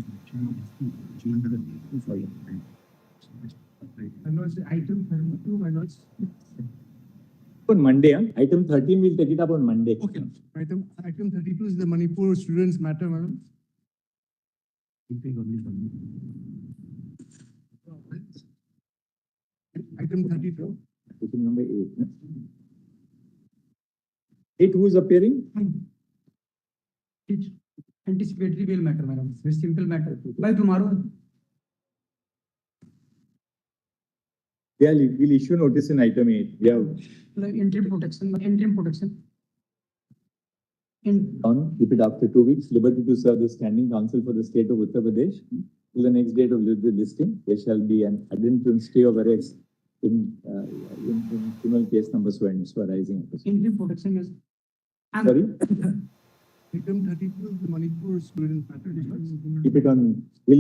Item 32, my lords. On Monday, huh? Item 13, we'll take it up on Monday. Okay. Item 32 is the Manipur students matter, madam. Item 32. Item number 8. 8, who is appearing? It's anticipatory bail matter, madam. Very simple matter. By tomorrow. Yeah, we'll issue notice in item 8. Yeah. Interim protection. Keep it after 2 weeks. Liberty to serve the standing counsel for the state of Uttar Pradesh. Till the next date of the listing, there shall be an addendum stay of arrest in criminal case number so and so arising. Interim protection is. Sorry? Item 32 is the Manipur student matter. Keep it on. I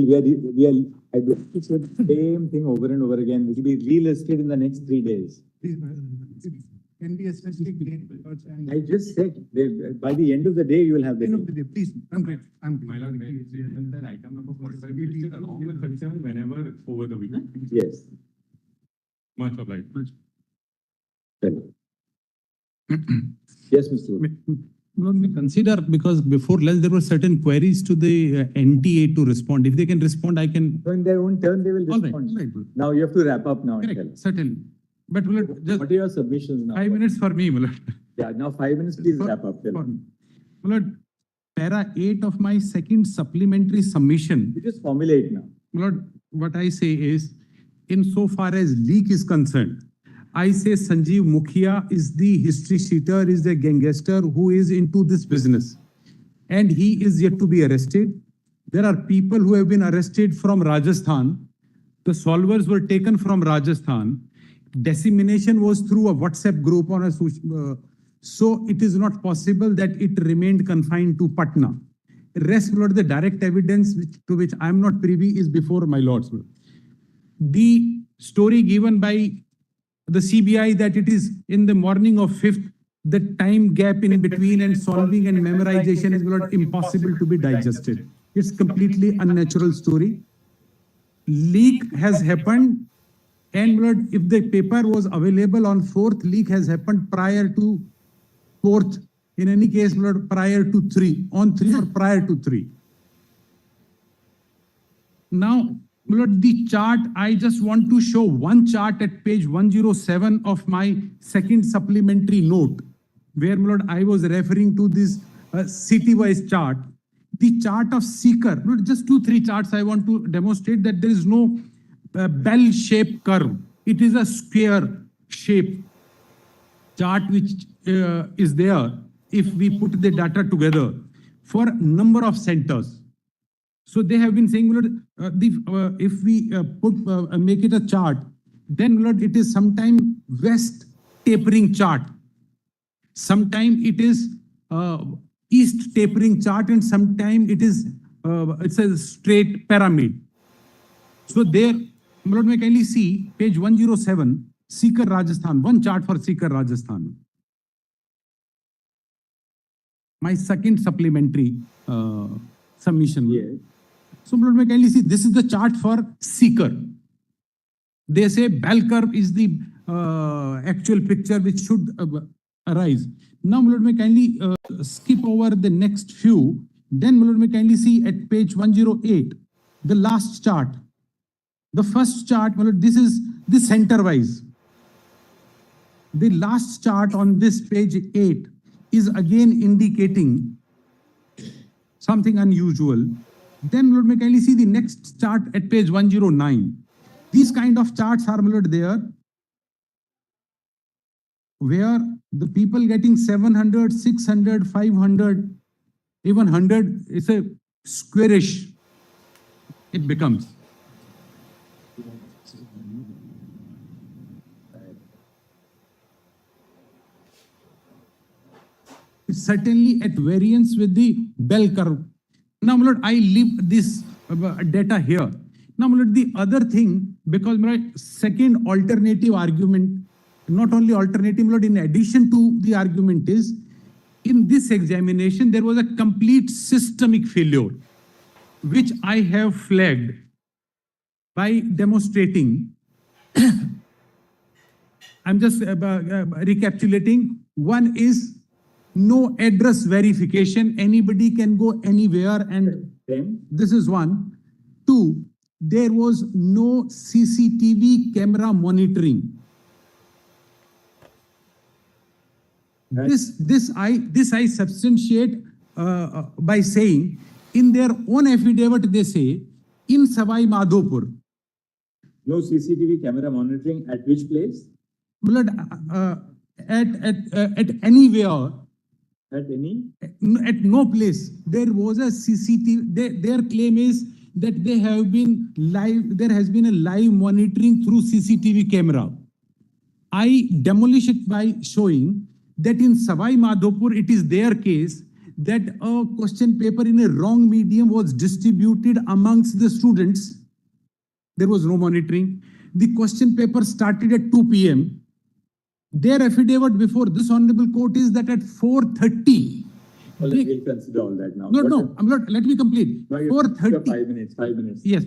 do it's the same thing over and over again. It will be relisted in the next 3 days. Please, can be a specific date. I just said, by the end of the day, you will have the End of date. the day, please. I'm great. My lord, may I item number 45 be listed along with 37 whenever over the week. Yes. Much obliged. Yes, Mr. Wood. We consider, because before lunch, there were certain queries to the NTA to respond. If they can respond, I can. So in their own turn, they will All right, respond. all right. Now you have to wrap up now. and Correct, tell us. certainly. But will it just What are your submissions now? 5 minutes for me, Mulad. Yeah, now 5 minutes, please For- wrap up. Tell us. Mulad, para 8 of my second supplementary submission, You just formulate now. Mulad, what I say is, insofar as leak is concerned, I say Sanjeev Mukhia is the history sheeter, is the gangster who is into this business. And he is yet to be arrested. There are people who have been arrested from Rajasthan. The solvers were taken from Rajasthan. Dissemination was through a WhatsApp group on a so it is not possible that it remained confined to Patna. Rest, Lord, the direct evidence to which I am not privy is before my lords. the story given by the CBI that it is in the morning of 5th, the time gap in between and solving and memorization is not impossible to be digested. It's completely unnatural story. Leak has happened, and if the paper was available on 4th, leak has happened prior to 4th. In any case, prior to 3, on 3 or prior to 3. Now, the chart, I just want to show one chart at page 107 of my second supplementary note, where I was referring to this city-wise chart. The chart of seeker, just 2-3 charts I want to demonstrate that there is no bell-shaped curve. It is a square shape chart which is there if we put the data together for number of centers. So they have been saying if we make it a chart, then it is sometime west tapering chart, sometime it is east tapering chart, and sometime it is it's a straight pyramid. So there, may kindly see page 107, Seeker Rajasthan, one chart for Seeker Rajasthan. My second supplementary submission. Yes. So, may kindly see, this is the chart for seeker. They say bell curve is the actual picture which should arise. Now, may kindly skip over the next few. Then, may kindly see at page 108, the last chart. The first chart, this is the center-wise. The last chart on this page 8 is again indicating something unusual. Then may kindly see the next chart at page 109. These kind of charts are there, where the people getting 700, 600, 500, even 100, it's a squarish, it becomes. It's certainly at variance with the bell curve. Now, I leave this data here. Now, the other thing, because my second alternative argument, not only alternative, in addition to the argument is, in this examination, there was a complete systemic failure, which I have flagged by demonstrating. I'm just recapitulating. One is no address verification. Anybody can go anywhere, and this is one. 2, there was no CCTV camera monitoring. This I substantiate by saying, in their own affidavit, they say, in Savai Madhopur. No CCTV camera monitoring at which place? At anywhere. At any? At no place. There was a CCTV. Their claim is that they have been live. There has been a live monitoring through CCTV camera. I demolish it by showing that in Savai Madhopur, it is their case that a question paper in a wrong medium was distributed amongst the students. There was no monitoring. The question paper started at 2 p.m. Their affidavit before this honorable court is that at 4:30. Well, we'll consider all that now. No, let me complete. 4:30. 5 minutes. Yes.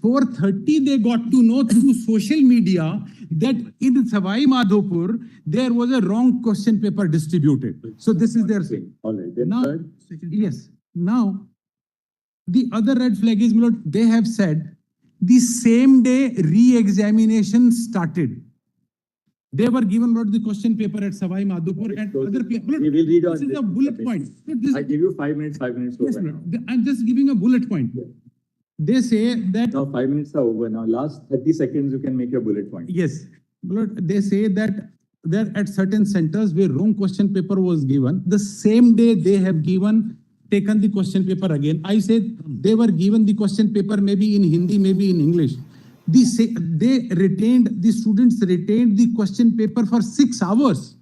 4:30, they got to know through social media that in Savai Madhopur, there was a wrong question paper distributed. So this is their thing. All right. Then now, third. yes. Now, the other red flag is, they have said the same day re-examination started. They were given the question paper at Savai Madhopur and other places. We will read on this is a bullet point. I give you 5 minutes. 5 minutes Yes, over. I'm just giving a bullet point. Yeah. They say that... Now 5 minutes are over. Now last 30 seconds, you can make your bullet point. Yes. They say that there at certain centers where wrong question paper was given, the same day they have taken the question paper again. I said they were given the question paper maybe in Hindi, maybe in English. The students retained the question paper for 6 hours.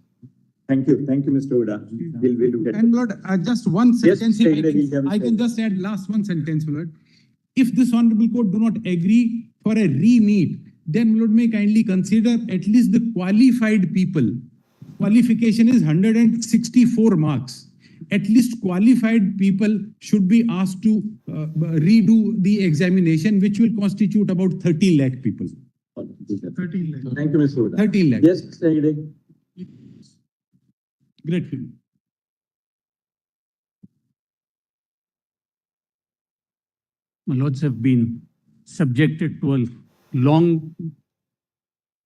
Thank you, Mr. Uda. We'll look at and it. Just one sentence here, Yes, I can just add last one sentence, Lord. If this honorable court do not agree for a re-NEET, then Lord may kindly consider at least the qualified people. Qualification is 164 marks. At least qualified people should be asked to redo the examination, which will constitute about 30 lakh people. 13 lakh. Thank you, Mr. Huda. 13 lakh. Yes, Mr. Hegde. Grateful. My lords have been subjected to a long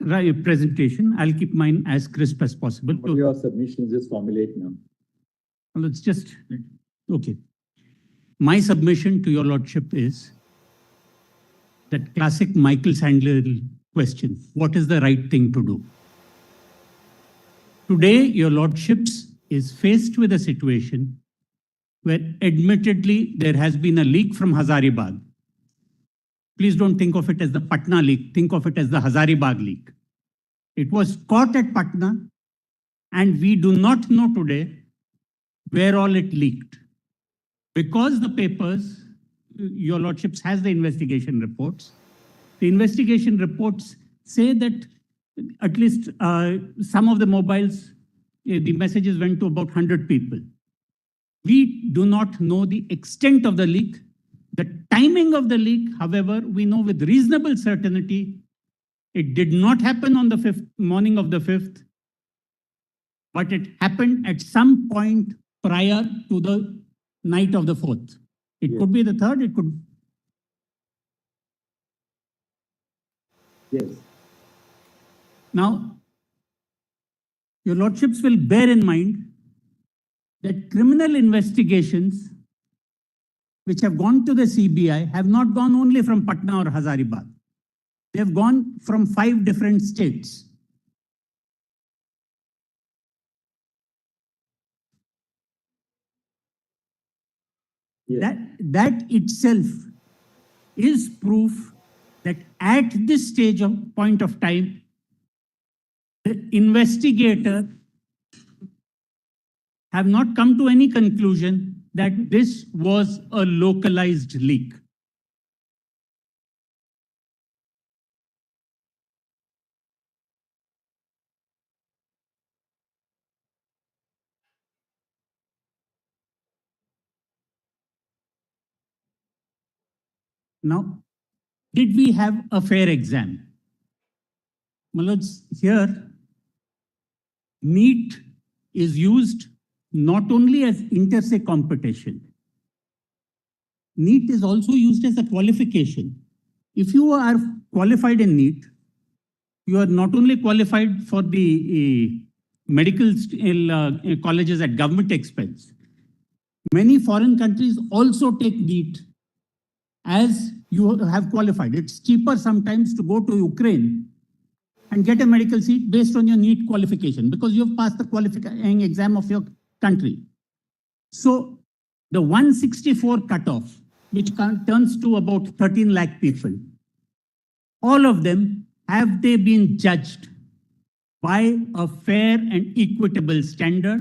presentation. I'll keep mine as crisp as possible. What your submissions is formulate now. Well, it's just, okay. My submission to your lordship is that classic Michael Sandler question, what is the right thing to do? Today, your lordships is faced with a situation where admittedly there has been a leak from Hazaribagh. Please don't think of it as the Patna leak, think of it as the Hazaribagh leak. It was caught at Patna and we do not know today where all it leaked. Because the papers, your lordships has the investigation reports. The investigation reports say that at least some of the mobiles, the messages went to about 100 people. We do not know the extent of the leak. The timing of the leak, however, we know with reasonable certainty, it did not happen on the morning of the 5th, but it happened at some point prior to the night of the 4th. It could be the 3rd, it could. Yes. Now, your lordships will bear in mind that criminal investigations which have gone to the CBI have not gone only from Patna or Hazaribagh. They have gone from 5 different states. Yes. That itself is proof that at this stage of point of time, the investigator have not come to any conclusion that this was a localized leak. Now, did we have a fair exam? My lords, here, NEET is used not only as inter-se competition. NEET is also used as a qualification. If you are qualified in NEET, you are not only qualified for the medical colleges at government expense. Many foreign countries also take NEET as you have qualified. It's cheaper sometimes to go to Ukraine and get a medical seat based on your NEET qualification because you have passed the qualifying exam of your country. So the 164 cutoff, which turns to about 13 lakh people, all of them, have they been judged by a fair and equitable standard?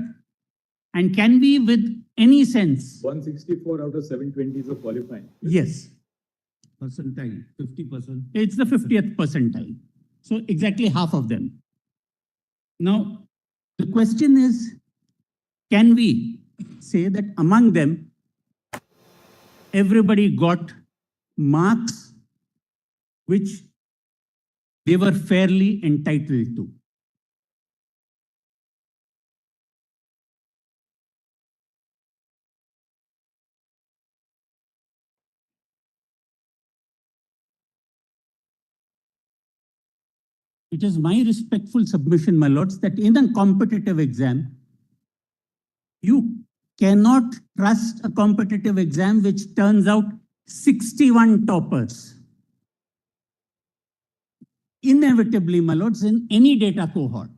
And can we, with any sense? 164 out of 720 is a qualifying. Yes. Percentile, 50%. It's the 50th percentile. So exactly half of them. Now, the question is, can we say that among them, everybody got marks which they were fairly entitled to? It is my respectful submission, my lords, that in a competitive exam, you cannot trust a competitive exam which turns out 61 toppers. Inevitably, my lords, in any data cohort,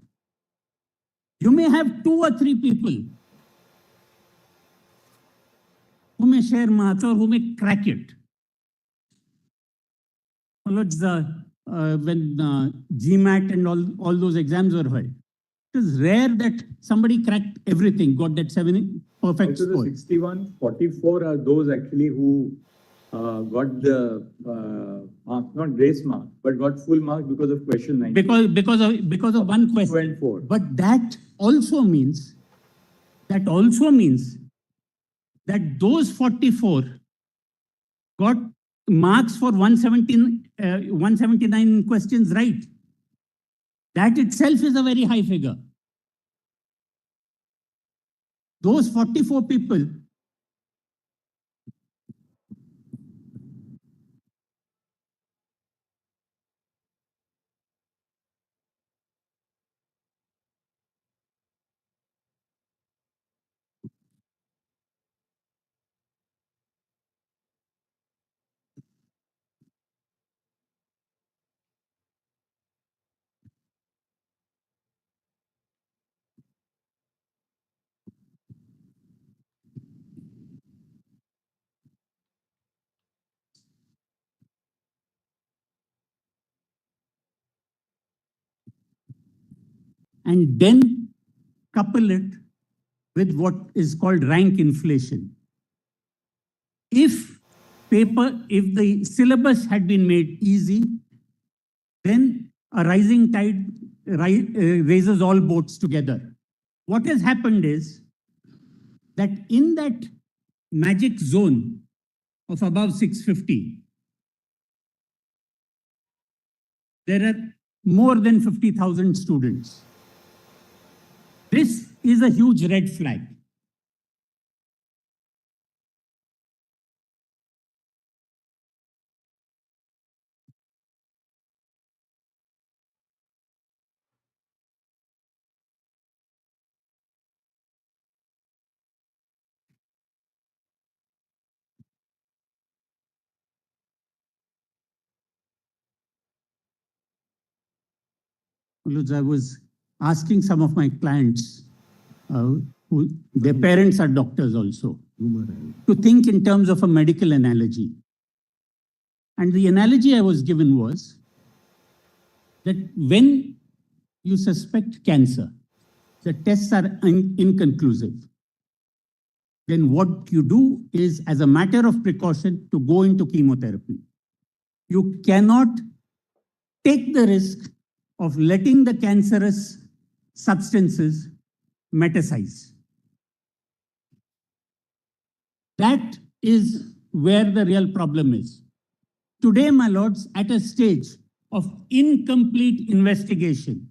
you may have 2 or 3 people who may share marks or who may crack it. My lords, when GMAT and all those exams were held, it is rare that somebody cracked everything, got that 7 perfect So the score. 61, 44 are those actually who got the mark, not grace mark, but got full mark because of question 9. Because of one question. 4. But that also means that those 44 got marks for 179 questions right. That itself is a very high figure. Those 44 people and then couple it with what is called rank inflation. If the syllabus had been made easy, then a rising tide raises all boats together. What has happened is that in that magic zone of above 650, there are more than 50,000 students. This is a huge red flag. I was asking some of my clients, who their parents are doctors also, to think in terms of a medical analogy. And the analogy I was given was that when you suspect cancer, the tests are inconclusive. Then what you do is, as a matter of precaution, to go into chemotherapy. You cannot take the risk of letting the cancerous substances metastasize. That is where the real problem is. Today, my lords, at a stage of incomplete investigation,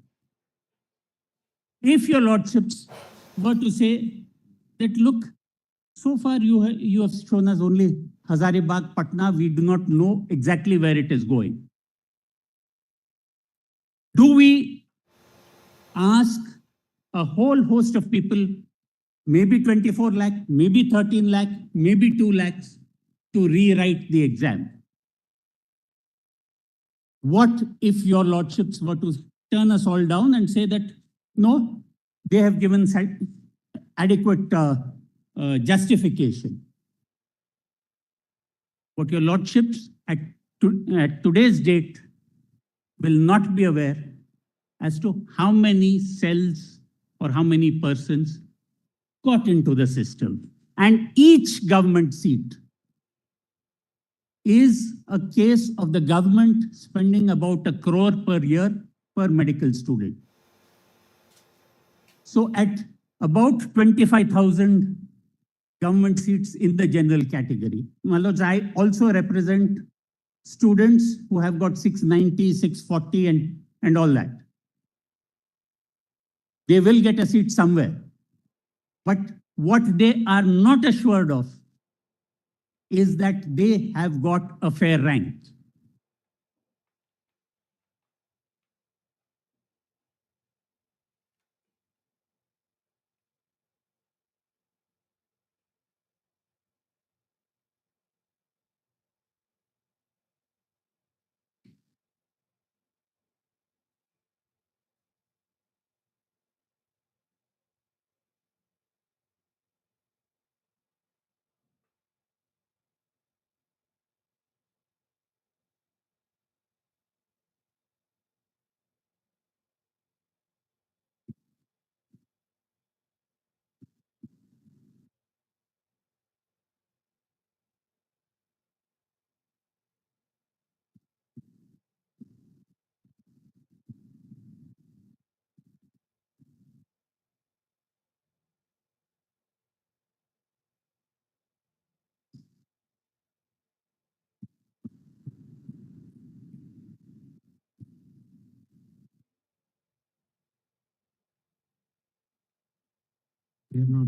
if your lordships were to say that, look, so far you have shown us only Hazaribagh, Patna, we do not know exactly where it is going. Do we ask a whole host of people, maybe 24 lakh, maybe 13 lakh, maybe 2 lakhs, to rewrite the exam? What if your lordships were to turn us all down and say that, no, they have given adequate justification? What your lordships at today's date will not be aware as to how many cells or how many persons got into the system. And each government seat is a case of the government spending about 1 crore per year per medical student. So at about 25,000 government seats in the general category, I also represent students who have got 690, 640 and all that. They will get a seat somewhere. But what they are not assured of is that they have got a fair rank. They are not.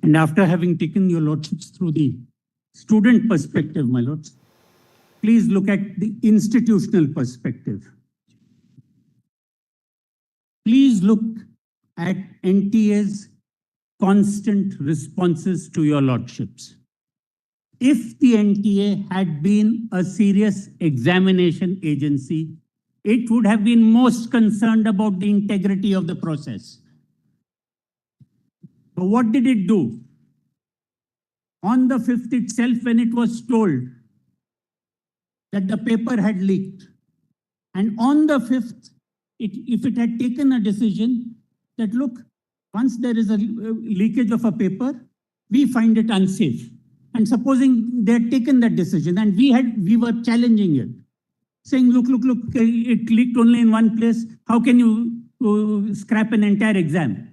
And after having taken your lordships through the student perspective, my lords, please look at the institutional perspective. Please look at NTA's constant responses to your lordships. If the NTA had been a serious examination agency, it would have been most concerned about the integrity of the process. But what did it do? On the 5th itself, when it was told that the paper had leaked, and on the 5th, if it had taken a decision that, look, once there is a leakage of a paper, we find it unsafe. And supposing they had taken that decision and we were challenging it, saying, look, it leaked only in one place. How can you scrap an entire exam?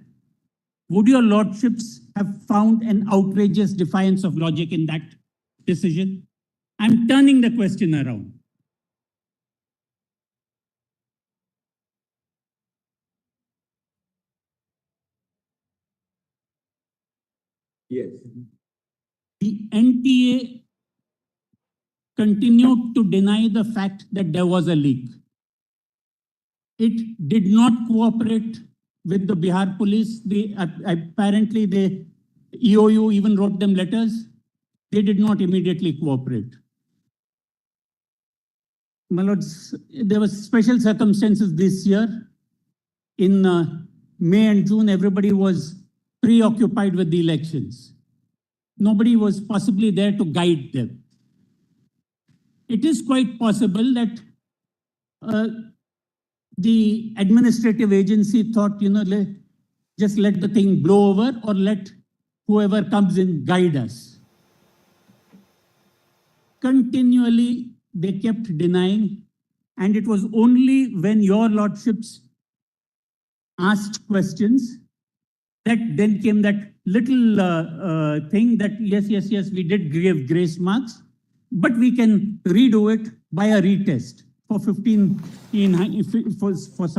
Would your lordships have found an outrageous defiance of logic in that decision? I'm turning the question around. Yes. The NTA continued to deny the fact that there was a leak. It did not cooperate with the Bihar police. Apparently, the EOU even wrote them letters. They did not immediately cooperate. My lords, there were special circumstances this year. In May and June, everybody was preoccupied with the elections. Nobody was possibly there to guide them. It is quite possible that the administrative agency thought, just let the thing blow over or let whoever comes in guide us. Continually, they kept denying, and it was only when your lordships asked questions that then came that little thing that yes, we did give grace marks, but we can redo it by a retest for some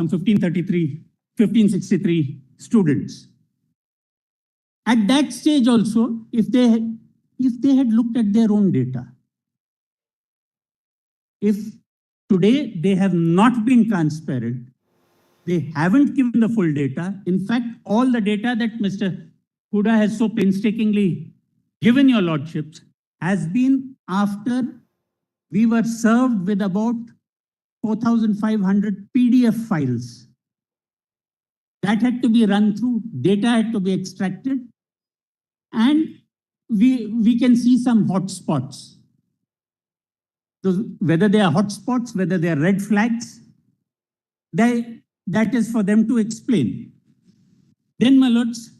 1563 students. At that stage also, if they if they had looked at their own data. If today they have not been transparent, they haven't given the full data. In fact, all the data that Mr. Huda has so painstakingly given your lordships has been after we were served with about 4,500 PDF files. That had to be run through, data had to be extracted, and we can see some hotspots. Whether they are hotspots, whether they are red flags, that is for them to explain. Then, my lords,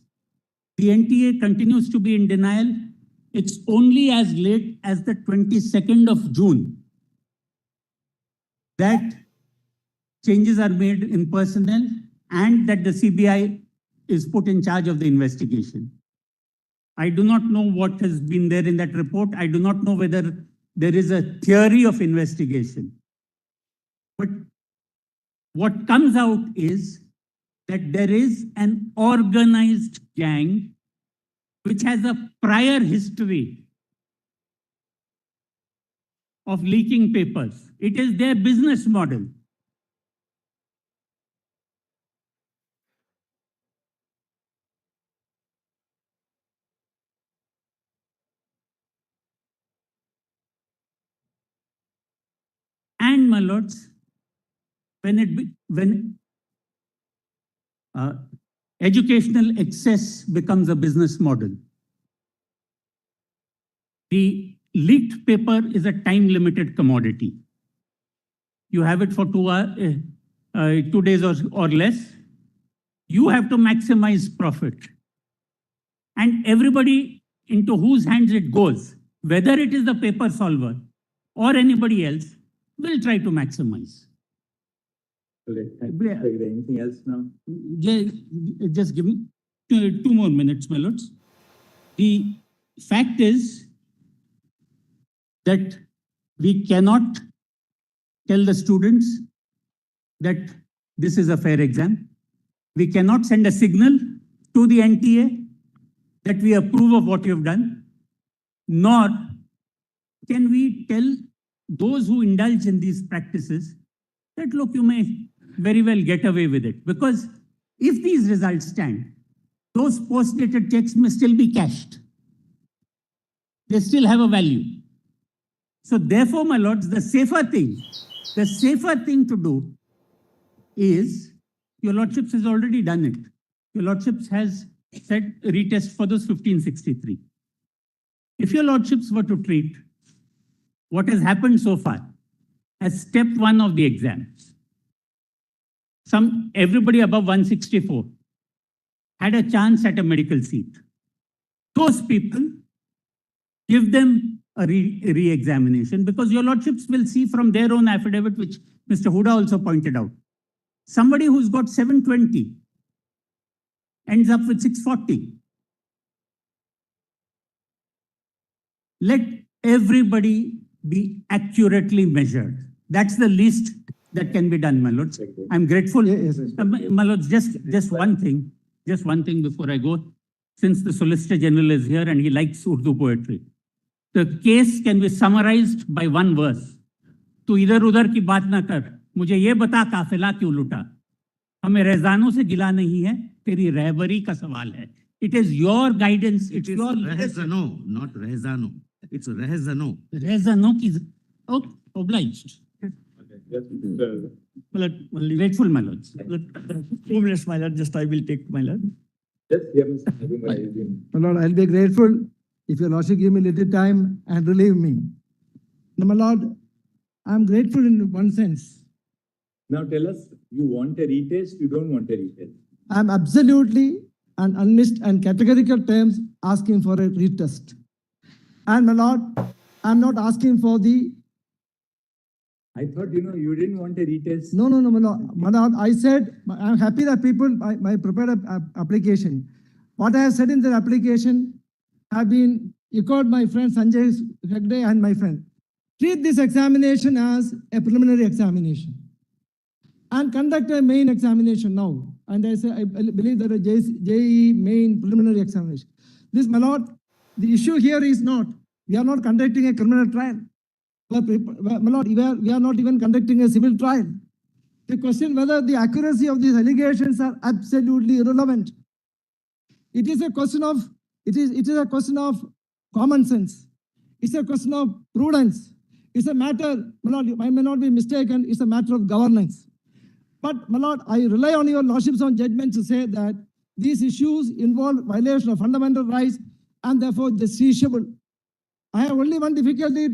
the NTA continues to be in denial. It's only as late as the 22nd of June that changes are made in personnel and that the CBI is put in charge of the investigation. I do not know what has been there in that report. I do not know whether there is a theory of investigation. But what comes out is that there is an organized gang which has a prior history of leaking papers. It is their business model. And, my lords, when educational excess becomes a business model, the leaked paper is a time-limited commodity. You have it for 2 days or less. You have to maximize profit. And everybody into whose hands it goes, whether it is the paper solver or anybody else, will try to maximize. Anything else now? Just give me 2 more minutes, my lords. The fact is that we cannot tell the students that this is a fair exam. We cannot send a signal to the NTA that we approve of what you've done, nor can we tell those who indulge in these practices that, look, you may very well get away with it. Because if these results stand, those post-dated checks may still be cashed. They still have a value. So therefore, my lords, the safer thing to do is, your lordships has already done it. Your lordships has said retest for those 1563. If your lordships were to treat what has happened so far as step 1 of the exams, everybody above 164 had a chance at a medical seat. Those people, give them a re-examination, because your lordships will see from their own affidavit, which Mr. Huda also pointed out, somebody who's got 720 ends up with 640. Let everybody be accurately measured. That's the least that can be done, my lords. I'm grateful. Yes. My lords, just one thing before I go, since the Solicitor General is here and he likes Urdu poetry. The case can be summarized by one verse. तू इधर उधर की बात ना कर, मुझे ये बता काफिला क्यों लुटा, हमें रहजानों से गिला नहीं है, तेरी रहबरी का सवाल है. It is your guidance. It's your Rehzano, not Rehzano. It's Rehzano. Rehzano ki. Oh, obliged. Grateful, my lords. 2 minutes, my lord. Just I will take, my lord. Yes, yes. My lord, I'll be grateful if your lordship give me little time and relieve me. Now, my lord, I'm grateful in one sense. Now tell us, you want a retest, you don't want a retest. I'm absolutely and unmissed and categorical terms asking for a retest. And my lord, I'm not asking for the... I thought, you didn't want a retest. No, my lord. My lord, I said, I'm happy that people, my prepared application. What I have said in the application have been echoed my friend Sanjay Hegde and my friend. Treat this examination as a preliminary examination and conduct a main examination now. And I say, I believe that a JEE main preliminary examination. This, my lord, the issue here is not, we are not conducting a criminal trial. My lord, we are not even conducting a civil trial. The question whether the accuracy of these allegations are absolutely irrelevant. It is a question of, it is a question of common sense. It's a question of prudence. It's a matter, my lord, I may not be mistaken, it's a matter of governance. But, my lord, I rely on your lordships on judgment to say that these issues involve violation of fundamental rights and therefore justiciable. I have only one difficulty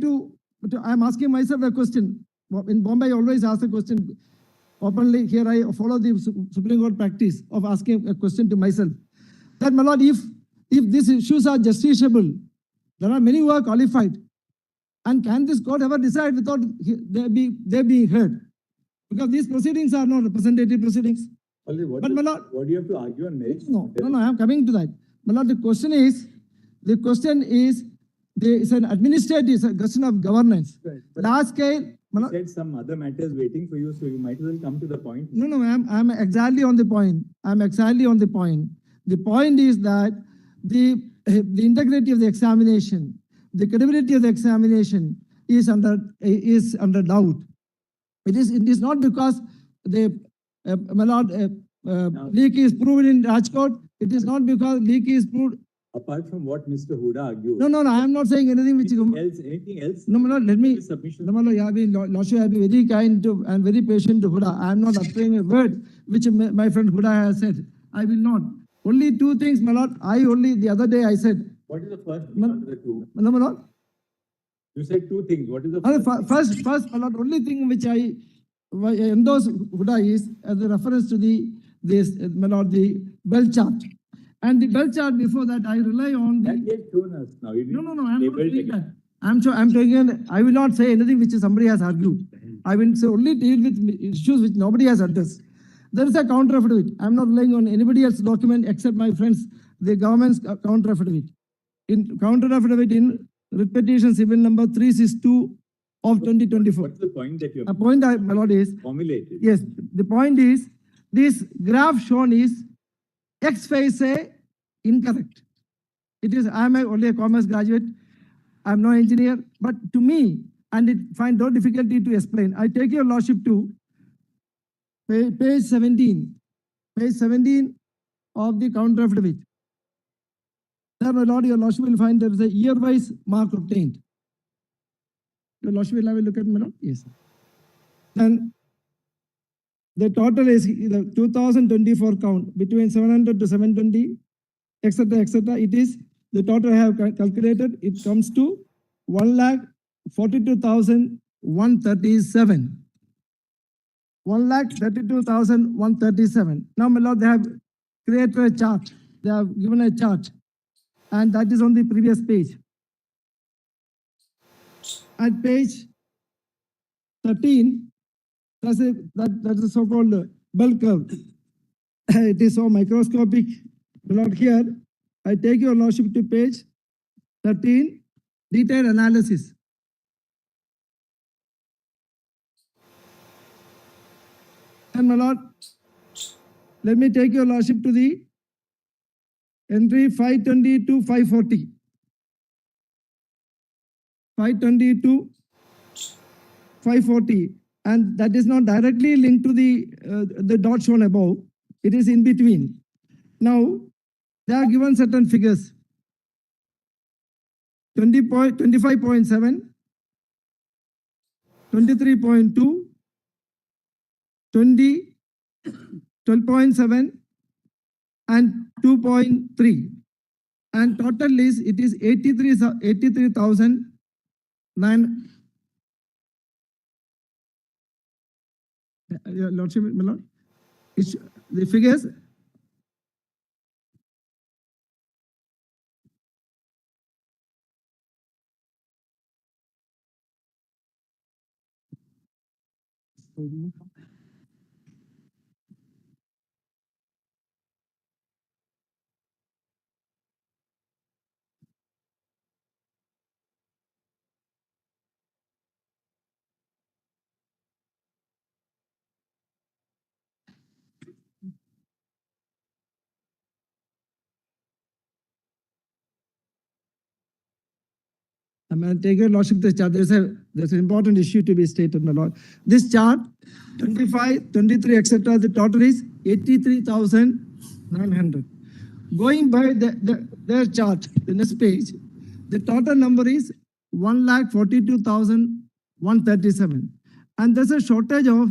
I am asking myself a question. In Bombay, I always ask a question openly. Here I follow the Supreme Court practice of asking a question to myself. That, my lord, if these issues are justiciable, there are many who are qualified. And can this court ever decide without they being heard? Because these proceedings are not representative proceedings. What But, my lord, do you have to argue on merits? No, I am coming to that. My lord, the question is, there is an administrative, it's a question of governance. Right. Large scale, my You lord, said some other matters waiting for you, so you might as well come to the point. no, I'm exactly on the point. The point is that the integrity of the examination, the credibility of the examination is under doubt. It is not because my lord, leak is proven in Rajkot. It is not because leak is proved. Apart from what Mr. Huda argued. No, I am not saying anything which Anything else? No, my lord, let me. Submission. No, my lord, Lordship have been very kind to and very patient to Huda. I am not uttering a word which my friend Huda has said. I will not. Only two things, my lord. The other day I said. What is the first thing out of the two? No, my lord. You said two things. What is the first? First, my lord, only thing which I endorse Huda is as a reference to the bell chart. And the bell chart before that, I rely on the. That you have shown us now. No, I'm not doing that. I'm taking. I will not say anything which somebody has argued. I will say only deal with issues which nobody has addressed. There is a counter affidavit. I'm not relying on anybody else's document except my friends, the government's counter affidavit. In counter affidavit in writ petition civil number 362 of 2024. What's the point that you The point, my lord, is formulated? Yes, the point is this graph shown is ex face incorrect. It is, I am only a commerce graduate. I am no engineer, but to me, and it find no difficulty to explain. I take your lordship to page 17. Page 17 of the counter affidavit. There, my lord, your lordship will find there is a year-wise mark obtained. Your lordship will have a look at, my lord? Yes. Then the total is the 2024 count between 700 to 720, etc., etc. It is the total I have calculated. It comes to 1,42,137. 1,32,137. Now, my lord, they have created a chart. They have given a chart, and that is on the previous page. At page 13, that's a so-called bell curve. It is so microscopic. Not here. I take your lordship to page 13, detailed analysis. And my lord, let me take your lordship to the entry 520 to 540. 520 to 540. And that is not directly linked to the dot shown above. It is in between. Now, they are given certain figures. 25.7, 23.2, 20, 12.7, and 2.3. And total is, it is 83,009. Your lordship, my lord, the figures. I'm going to take your lordship this chart. There's an important issue to be stated, my lord. This chart, 25, 23, etc. The total is 83,900. Going by their chart, the next page, the total number is 1,42,137. And there's a shortage of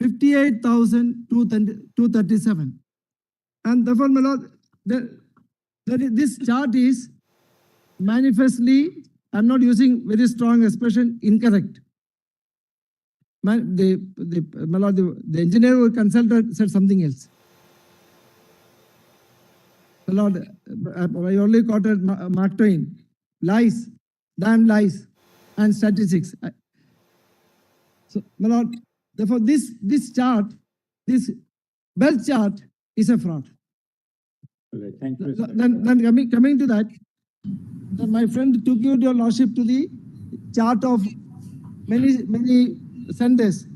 58,237. And therefore, my lord, this chart is manifestly, I'm not using very strong expression, incorrect. My lord, the engineer who consulted said something else. My lord, I only quoted Mark Twain, lies, damn lies, and statistics. So, my lord, therefore, this chart, this bell chart is a fraud. Right, thank you. Then coming to that, then my friend took you, your lordship, to the chart of many centers.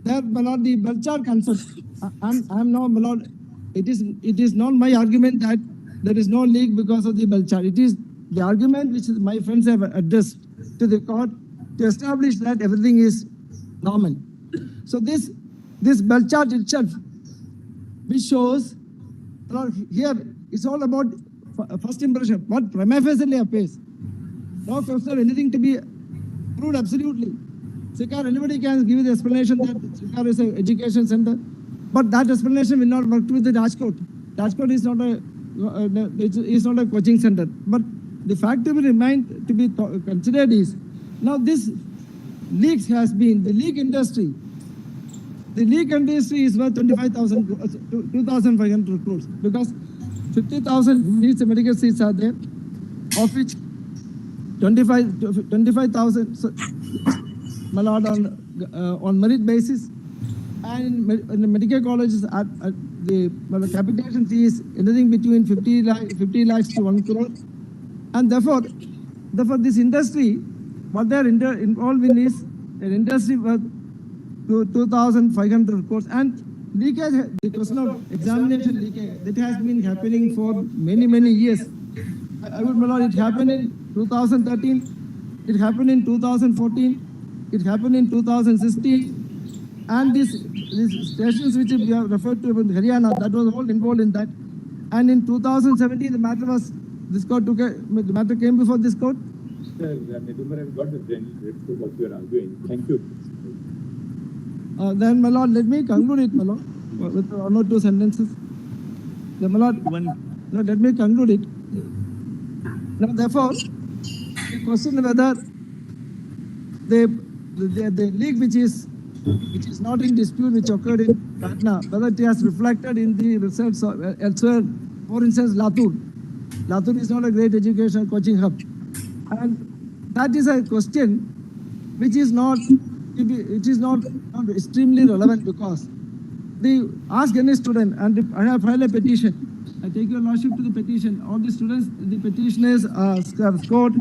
There, my lord, the bell chart concept. I'm now, my lord. It is not my argument that there is no leak because of the bell chart. It is the argument which my friends have addressed to the court to establish that everything is normal. So this bell chart itself, which shows, here it's all about first impression, what prima facie appears. No question of anything to be proved absolutely. Sikar, anybody can give the explanation that Sikar is an education center, but that explanation will not work with the Rajkot. Rajkot is not a coaching center. But the fact to be considered is, now this leaks has been, the leak industry is worth 2,500 crores because 50,000 needs medical seats are there, of which 25,000 my lord, on merit basis, and in the medical colleges the capitation fee is anything between 50 lakhs to 1 crore, and therefore this industry, what they are involved in is an industry worth 2,500 crores, and leakage, the question of examination leakage, that has been happening for many years. I would, my lord, it happened in 2013, it happened in 2014, it happened in 2016, and these stations which we have referred to in Haryana, that was all involved in that. And in 2017, the matter came before this court. Sir, Nedumar has got the general drift to what you are arguing. Thank you. Then, my lord, let me conclude it, my lord, with one or two sentences. Then, my lord, let me conclude it. Now, therefore, the question whether the leak which is not in dispute, which occurred in Patna, whether it has reflected in the results elsewhere. For instance, Latur. Latur is not a great educational coaching hub, and that is a question which is not extremely relevant because ask any student, and I have filed a petition. I take your lordship to the petition. All the students, the petitioners have scored.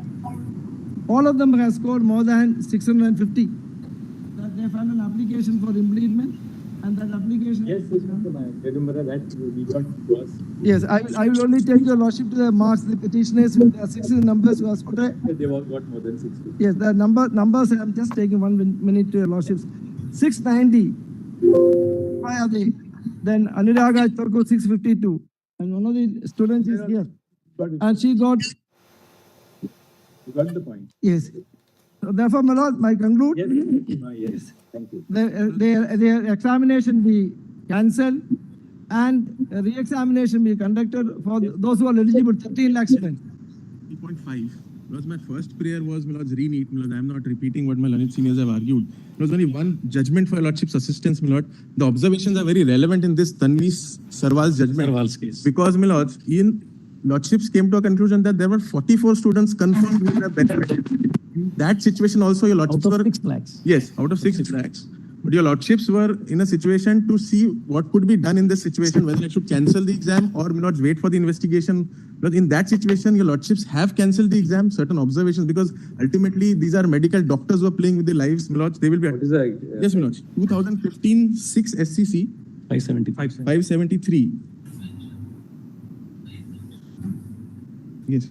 All of them have scored more than 650. That they filed an application for impleadment, and that application. Yes, Nedumar, that we got to us. Yes, I will only take your lordship to the marks. The petitioners with the 60 numbers who have scored. They've all got more than 60. Yes, the numbers. I'm just taking 1 minute to your lordships. 690. Why are they? Then Anuraga, I thought, 652. And one of the students is here, and she got. You got the point. Yes. So therefore, my lord, I conclude. Yes. Thank you. Their examination be cancelled and re-examination be conducted for those who are eligible. 13 lakh students. 3.5. Because my first prayer was, my lords, RENEET. My lord, I am not repeating what my learned seniors have argued. There was only one judgment for your lordship's assistance, my lord. The observations are very relevant in this Tanvi Sarwal's judgment. Sarwal's case. Because, my lords, lordships came to a conclusion that there were 44 students confirmed with the benefit. That situation also your lordships were... Out of 6 lakhs. Yes, out of 6 lakhs. But your lordships were in a situation to see what could be done in this situation, whether it should cancel the exam or may not wait for the investigation. But in that situation, your lordships have cancelled the exam, certain observations, because ultimately these are medical doctors who are playing with their lives, my lords. They will be... What is that? Yes, my lords. 2015 6 SCC. 573. Yes.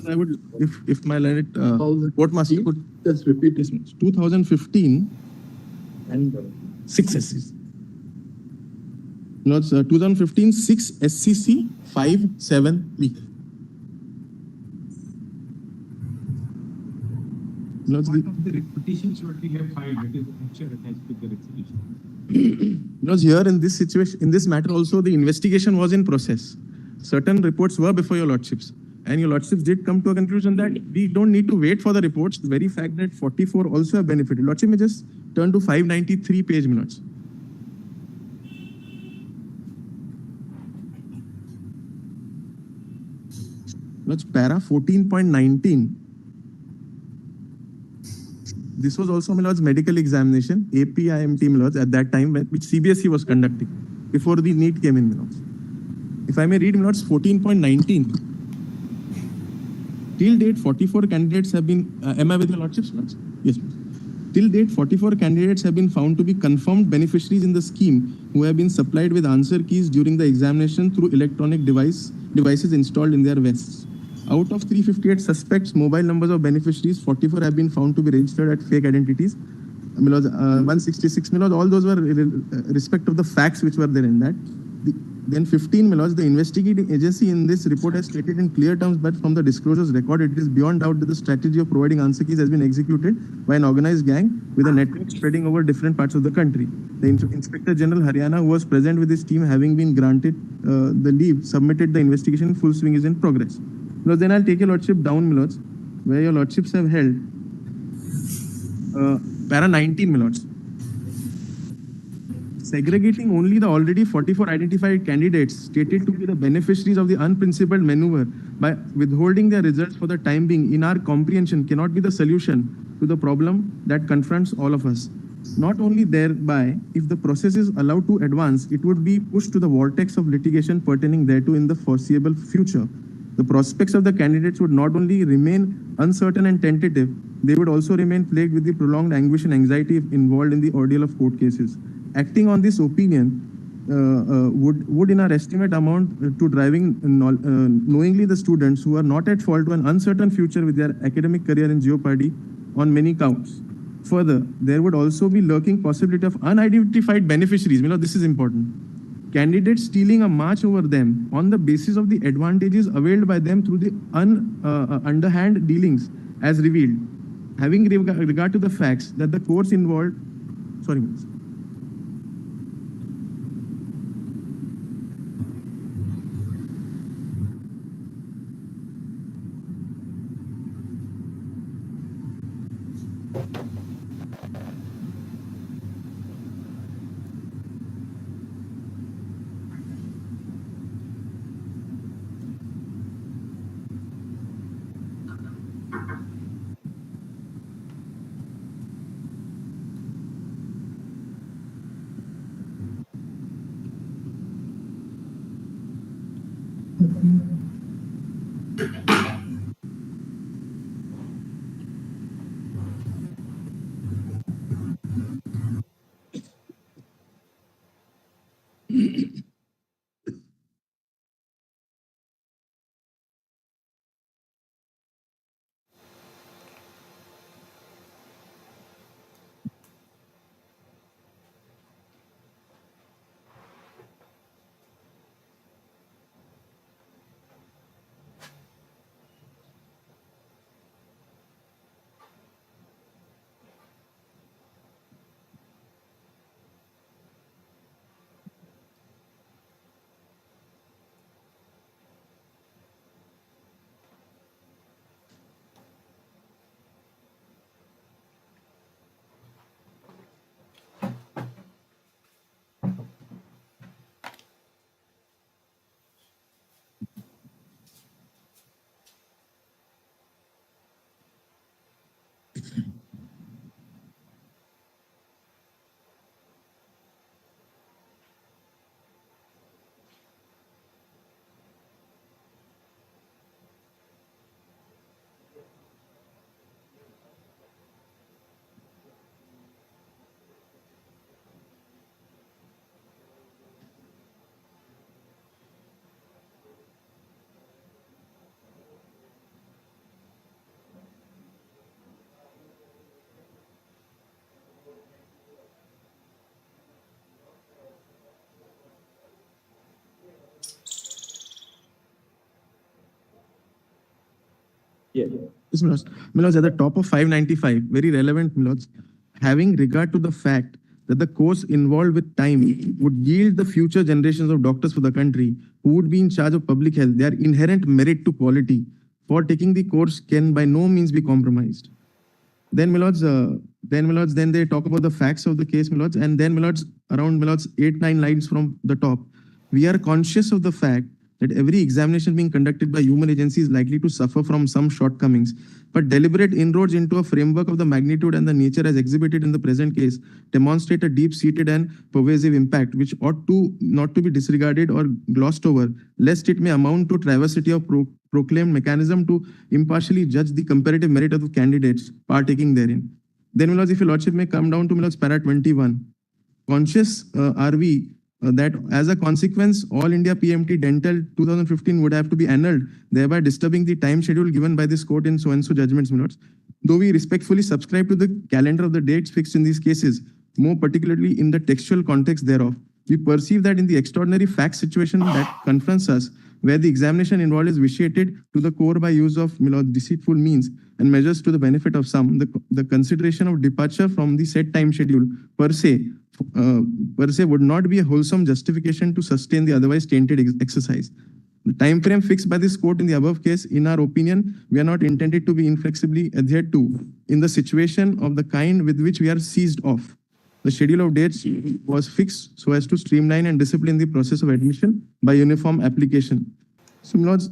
I would, if my learned court master could Just repeat this much. 2015 and 6 SCC. No, it's 2015 6 SCC 573. No, it's The petitions what we have filed, it is actually attached to the resolution. because here in this situation, in this matter also, the investigation was in process. Certain reports were before your lordships, and your lordships did come to a conclusion that we don't need to wait for the reports. The very fact that 44 also have benefited. Lordship may just turn to 593 page minutes. That's para 14.19. This was also Milord's medical examination, APIMT Milords, at that time, which CBSE was conducting, before the NEET came in, Milords. If I may read Milords 14.19. Till date, 44 candidates have been, am I with your lordships, Milords? Yes, till date, 44 candidates have been found to be confirmed beneficiaries in the scheme who have been supplied with answer keys during the examination through electronic devices installed in their vests. Out of 358 suspects, mobile numbers of beneficiaries, 44 have been found to be registered at fake identities. 166 Milords, all those were respect of the facts which were there in that. Then 15 Milords, the investigating agency in this report has stated in clear terms, but from the disclosures recorded, it is beyond doubt that the strategy of providing answer keys has been executed by an organized gang with a network spreading over different parts of the country. The Inspector General Haryana, who was present with his team, having been granted the leave, submitted the investigation in full swing is in progress. Because then I'll take your lordship down, Milords, where your lordships have held para 19, Milords. Segregating only the already 44 identified candidates stated to be the beneficiaries of the unprincipled maneuver by withholding their results for the time being, in our comprehension, cannot be the solution to the problem that confronts all of us. Not only thereby, if the process is allowed to advance, it would be pushed to the vortex of litigation pertaining thereto in the foreseeable future. The prospects of the candidates would not only remain uncertain and tentative, they would also remain plagued with the prolonged anguish and anxiety involved in the ordeal of court cases. Acting on this opinion would in our estimate amount to driving knowingly the students who are not at fault to an uncertain future with their academic career in jeopardy on many counts. Further, there would also be lurking possibility of unidentified beneficiaries. You know, this is important. Candidates stealing a march over them on the basis of the advantages availed by them through the underhand dealings as revealed, having regard to the facts that the courts involved. Sorry, Yes. Yes, my lords. My lords, at the top of 595, very relevant, my lords, having regard to the fact that the course involved with time would yield the future generations of doctors for the country who would be in charge of public health, their inherent merit to quality for taking the course can by no means be compromised. Then, my lords, then they talk about the facts of the case, my lords, and then, my lords, around, my lords, 8-9 lines from the top. We are conscious of the fact that every examination being conducted by human agency is likely to suffer from some shortcomings, but deliberate inroads into a framework of the magnitude and the nature as exhibited in the present case demonstrate a deep-seated and pervasive impact, which ought to not to be disregarded or glossed over, lest it may amount to travesty of proclaimed mechanism to impartially judge the comparative merit of the candidates partaking therein. Then, my lords, if your lordship may come down to, my lords, para 21. Conscious are we that as a consequence, All India PMT Dental 2015 would have to be annulled, thereby disturbing the time schedule given by this court in so-and-so judgments, my lords. Though we respectfully subscribe to the calendar of the dates fixed in these cases, more particularly in the textual context thereof, we perceive that in the extraordinary fact situation that confronts us, where the examination involved is vitiated to the core by use of, my lord, deceitful means and measures to the benefit of some, the consideration of departure from the set time schedule per se would not be a wholesome justification to sustain the otherwise tainted exercise. The time frame fixed by this court in the above case, in our opinion, we are not intended to be inflexibly adhered to in the situation of the kind with which we are seized off. The schedule of dates was fixed so as to streamline and discipline the process of admission by uniform application. So, my lords,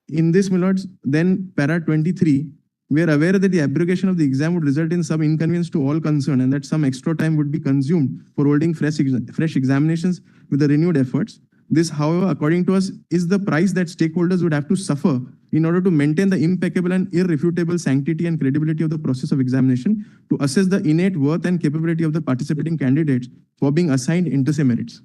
in this, my lords, then para 23, we are aware that the abrogation of the exam would result in some inconvenience to all concerned and that some extra time would be consumed for holding fresh examinations with the renewed efforts. This, however, according to us, is the price that stakeholders would have to suffer in order to maintain the impeccable and irrefutable sanctity and credibility of the process of examination, to assess the innate worth and capability of the participating candidates for being assigned inter se merits.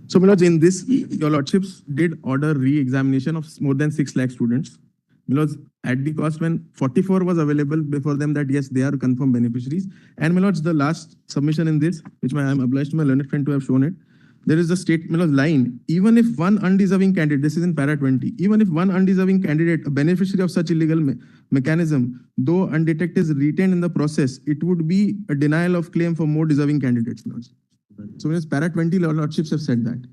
So, my lords, in this, your lordships did order re-examination of more than 6 lakh students. My lords, at the cost when 44 was available before them that yes, they are confirmed beneficiaries. And my lords, the last submission in this, which I am obliged to my learned friend to have shown it, there is a statement of line, even if one undeserving candidate, this is in para 20, even if one undeserving candidate, a beneficiary of such illegal mechanism, though undetected, is retained in the process, it would be a denial of claim for more deserving candidates, lords. So when it's para 20, lordships have said that.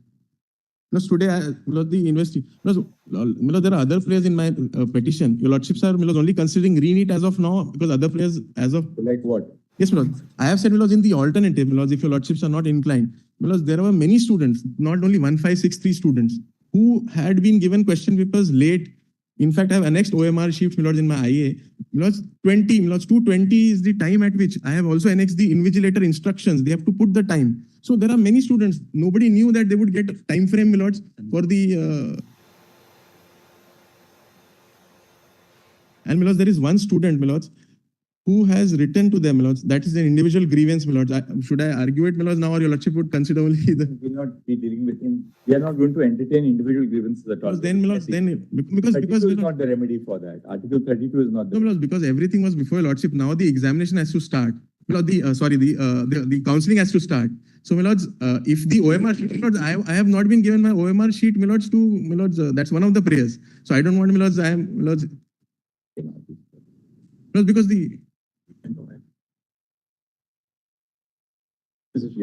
No, today, the investigation. No, there are other players in my petition. Your lordships are only considering RENEET as of now because other players as of. Like what? Yes, my lord. I have said, my lords, in the alternative, my lords, if your lordships are not inclined, my lords, there were many students, not only 1563 students, who had been given question papers late. In fact, I have annexed OMR sheets, my lords, in my IA. My lords, 20, my lords, 220 is the time at which I have also annexed the invigilator instructions. They have to put the time. So there are many students. Nobody knew that they would get a time frame, my lords, for the. And my lords, there is one student, my lords, who has written to them, my lords. That is an individual grievance, my lords. Should I argue it, my lords, now, or your lordship would consider only the. We will not be dealing with him. We are not going to entertain individual grievances at all. Then, my lords, then because is not the remedy for that. Article 32 is not. No, my lords, because everything was before your lordship. Now the examination has to start. My lord, the counselling has to start. So, my lords, if the OMR sheet, my lords, I have not been given my OMR sheet, my lords, to my lords. That's one of the prayers. So I don't want, my lords. I am, my lords. Because the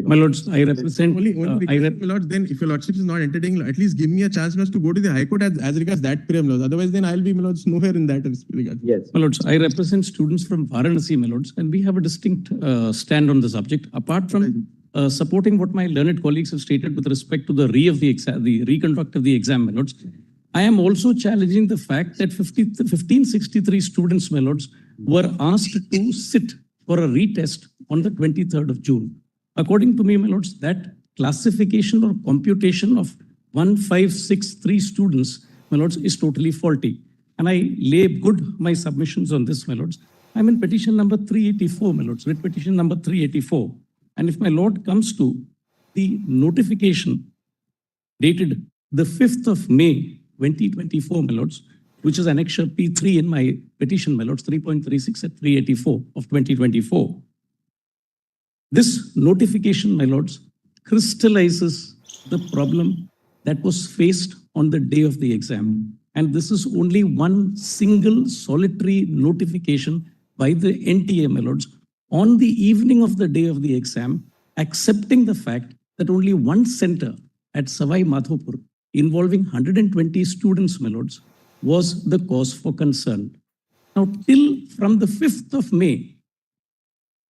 My lords, I represent. Only my lords, then if your lordship is not entertaining, at least give me a chance to go to the High Court as regards that prayer, my lords. Otherwise, then I'll be, my lords, nowhere in that regard. Yes. My lords, I represent students from Varanasi, my lords, and we have a distinct stand on the subject. Apart from supporting what my learned colleagues have stated with respect to the reconduct of the exam, my lords, I am also challenging the fact that 1563 students, my lords, were asked to sit for a retest on the 23rd of June. According to me, my lords, that classification or computation of 1563 students, my lords, is totally faulty. And I lay good my submissions on this, my lords. I'm in petition number 384, my lords, writ petition number 384. And if my lord comes to the notification dated the 5th of May, 2024, my lords, which is annexure P3 in my petition, my lords, 3.36 at 384 of 2024. This notification, my lords, crystallizes the problem that was faced on the day of the exam. And this is only one single solitary notification by the NTA, my lords, on the evening of the day of the exam, accepting the fact that only one center at Savai Madhopur involving 120 students, my lords, was the cause for concern. Now, from the 5th of May,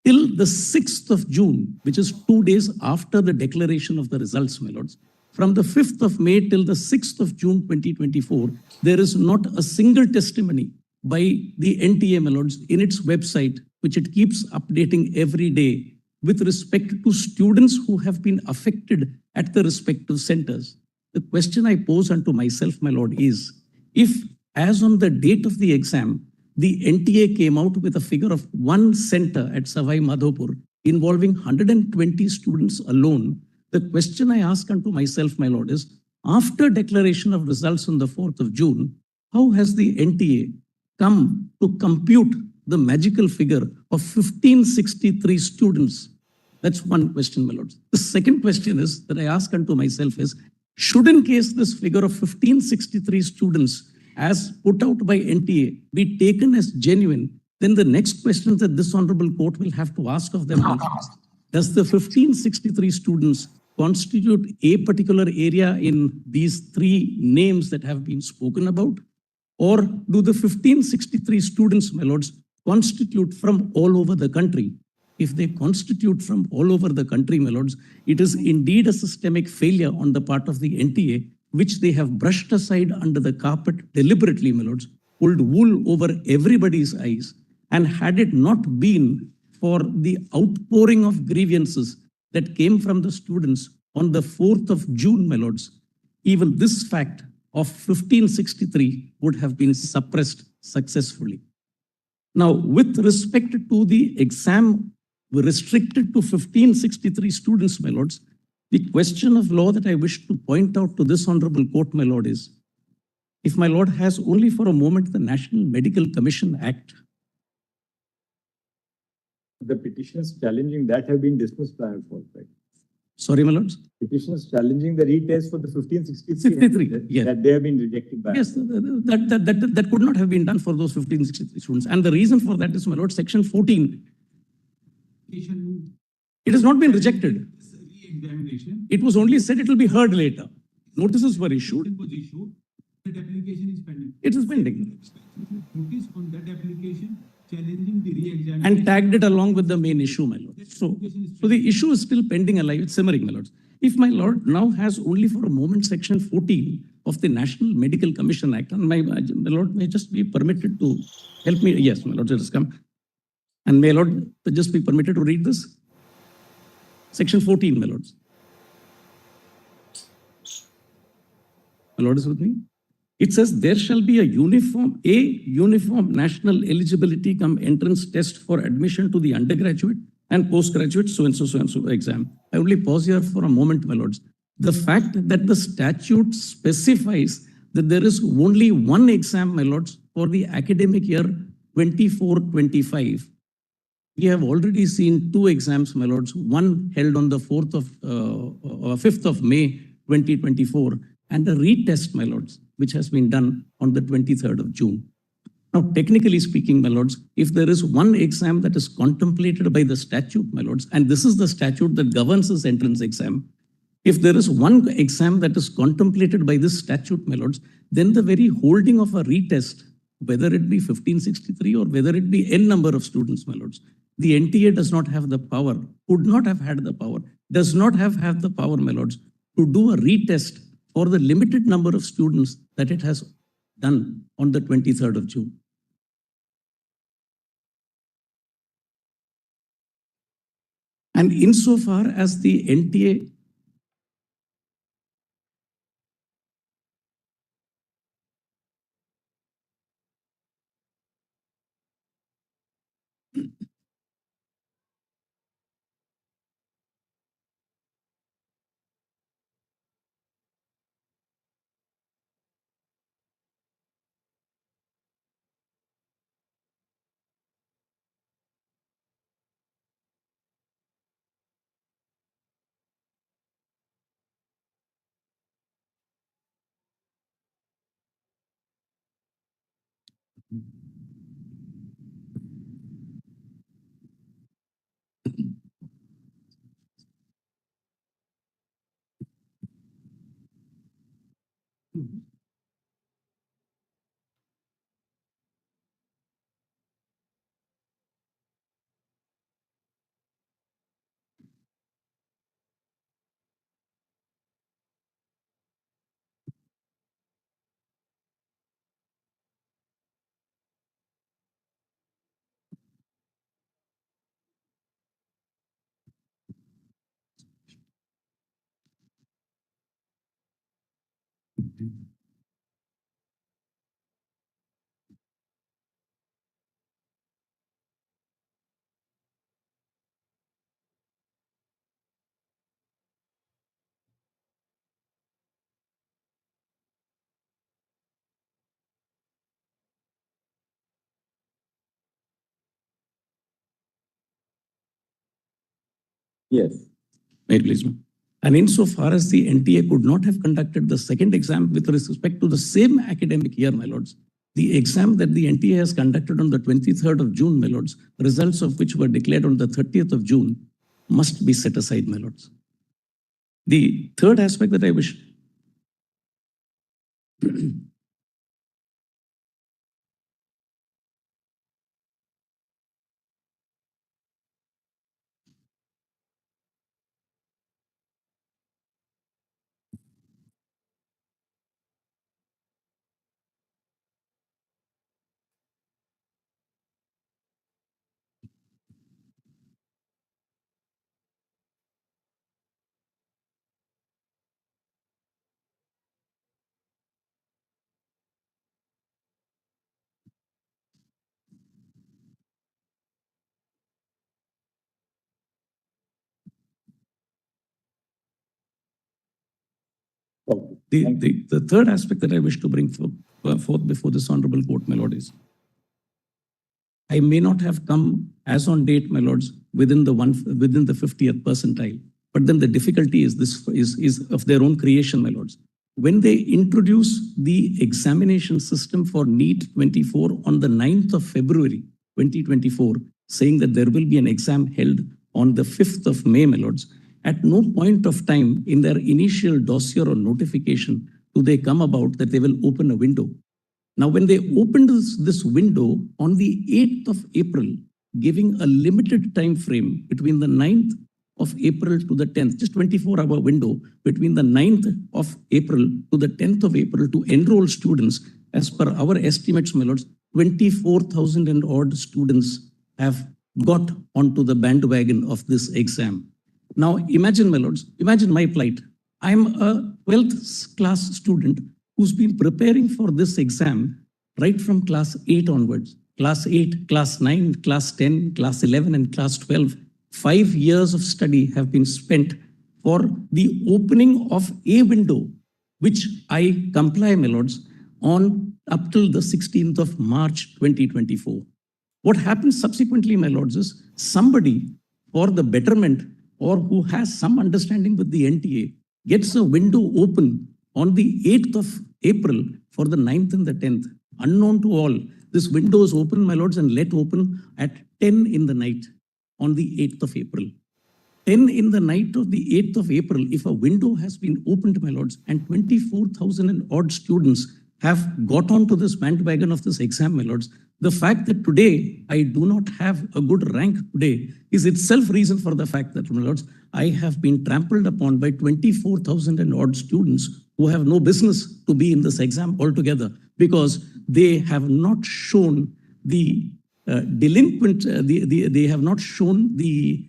till the 6th of June, which is 2 days after the declaration of the results, my lords, from the 5th of May till the 6th of June 2024, there is not a single testimony by the NTA, my lords, in its website, which it keeps updating every day with respect to students who have been affected at the respective centers. The question I pose unto myself, my lord, is if, as on the date of the exam, the NTA came out with a figure of one center at Savai Madhopur involving 120 students alone, the question I ask unto myself, my lord, is after declaration of results on the 4th of June, how has the NTA come to compute the magical figure of 1563 students? That's one question, my lords. The second question is that I ask unto myself is, should in case this figure of 1563 students as put out by NTA be taken as genuine, then the next question that this honorable court will have to ask of them is, does the 1563 students constitute a particular area in these three names that have been spoken about? Or do the 1563 students, my lords, constitute from all over the country? If they constitute from all over the country, my lords, it is indeed a systemic failure on the part of the NTA, which they have brushed aside under the carpet deliberately, my lords, pulled wool over everybody's eyes. And had it not been for the outpouring of grievances that came from the students on the 4th of June, my lords, even this fact of 1563 would have been suppressed successfully. Now, with respect to the exam restricted to 1563 students, my lords, the question of law that I wish to point out to this honorable court, my lord, is, if my lord has only for a moment the National Medical Commission Act. The petitions challenging that have been dismissed by our court, right? Sorry, my lords? Petitions challenging the retest for the 1563 yes. that they have been rejected by. Yes, that could not have been done for those 1563 students. And the reason for that is, my lord, section 14. It has not been rejected. It was only said it will be heard later. Notices were issued. That application is pending. It is pending. Notice on that application challenging the re-examination. And tagged it along with the main issue, my lord. So the issue is still pending alive, it's simmering, my lords. If my lord now has only for a moment section 14 of the National Medical Commission Act, and my lord may just be permitted to help me. Yes, my lord, just come. And may lord just be permitted to read this? Section 14, my lords. My lord is with me? It says there shall be a uniform national eligibility cum entrance test for admission to the undergraduate and postgraduate so-and-so exam. I only pause here for a moment, my lords. The fact that the statute specifies that there is only one exam, my lords, for the academic year 24-25. We have already seen two exams, my lords, one held on the 5th of May 2024 and a retest, my lords, which has been done on the 23rd of June. Now, technically speaking, my lords, if there is one exam that is contemplated by the statute, my lords, and this is the statute that governs this entrance exam, if there is one exam that is contemplated by this statute, my lords, then the very holding of a retest, whether it be 1563 or whether it be n number of students, my lords, the NTA does not have the power, would not have had the power, does not have the power, my lords, to do a retest for the limited number of students that it has done on the 23rd of June. And insofar as the NTA Yes. May please, ma'am. And insofar as the NTA could not have conducted the second exam with respect to the same academic year, my lords, the exam that the NTA has conducted on the 23rd of June, my lords, results of which were declared on the 30th of June, must be set aside, my lords. The third aspect that I wish The third aspect that I wish to bring forth before this honorable court, my lord, is I may not have come as on date, my lords, within the 50th percentile, but then the difficulty is this is of their own creation, my lords. When they introduce the examination system for NEET 24 on the 9th of February 2024, saying that there will be an exam held on the 5th of May, my lords, at no point of time in their initial dossier or notification do they come about that they will open a window. Now, when they opened this window on the 8th of April, giving a limited time frame between the 9th of April to the 10th, just 24-hour window between the 9th of April to the 10th of April to enroll students, as per our estimates, my lords, 24,000 and odd students have got onto the bandwagon of this exam. Now, imagine, my lords, imagine my plight. I'm a 12th class student who's been preparing for this exam right from class 8 onwards. Class 8, class 9, class 10, class 11, and class 12. 5 years of study have been spent for the opening of a window, which I comply, my lords, on up till the 16th of March 2024. What happens subsequently, my lords, is somebody for the betterment or who has some understanding with the NTA gets a window open on the 8th of April for the 9th and the 10th. Unknown to all, This window is open, my lords, and let open at 10 in the night on the 8th of April. 10 in the night of the 8th of April, if a window has been opened, my lords, and 24,000 and odd students have got onto this bandwagon of this exam, my lords, the fact that today I do not have a good rank today is itself reason for the fact that, my lords, I have been trampled upon by 24,000 and odd students who have no business to be in this exam altogether, because they have not shown the they have not shown the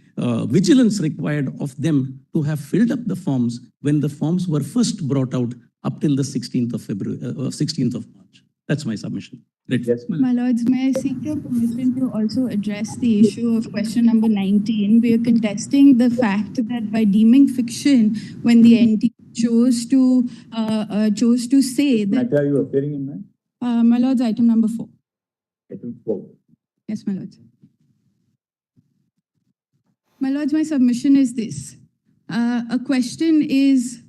vigilance required of them to have filled up the forms when the forms were first brought out up till the 16th of February, 16th of March. That's my submission. Yes, My lords, may I seek your permission to also address the issue of question number 19? We are contesting the fact that by deeming fiction, when the NT chose to say that. Matter are you appearing in that? My lords, item number 4. Item 4. Yes, my lords. My lords, my submission is this. A question is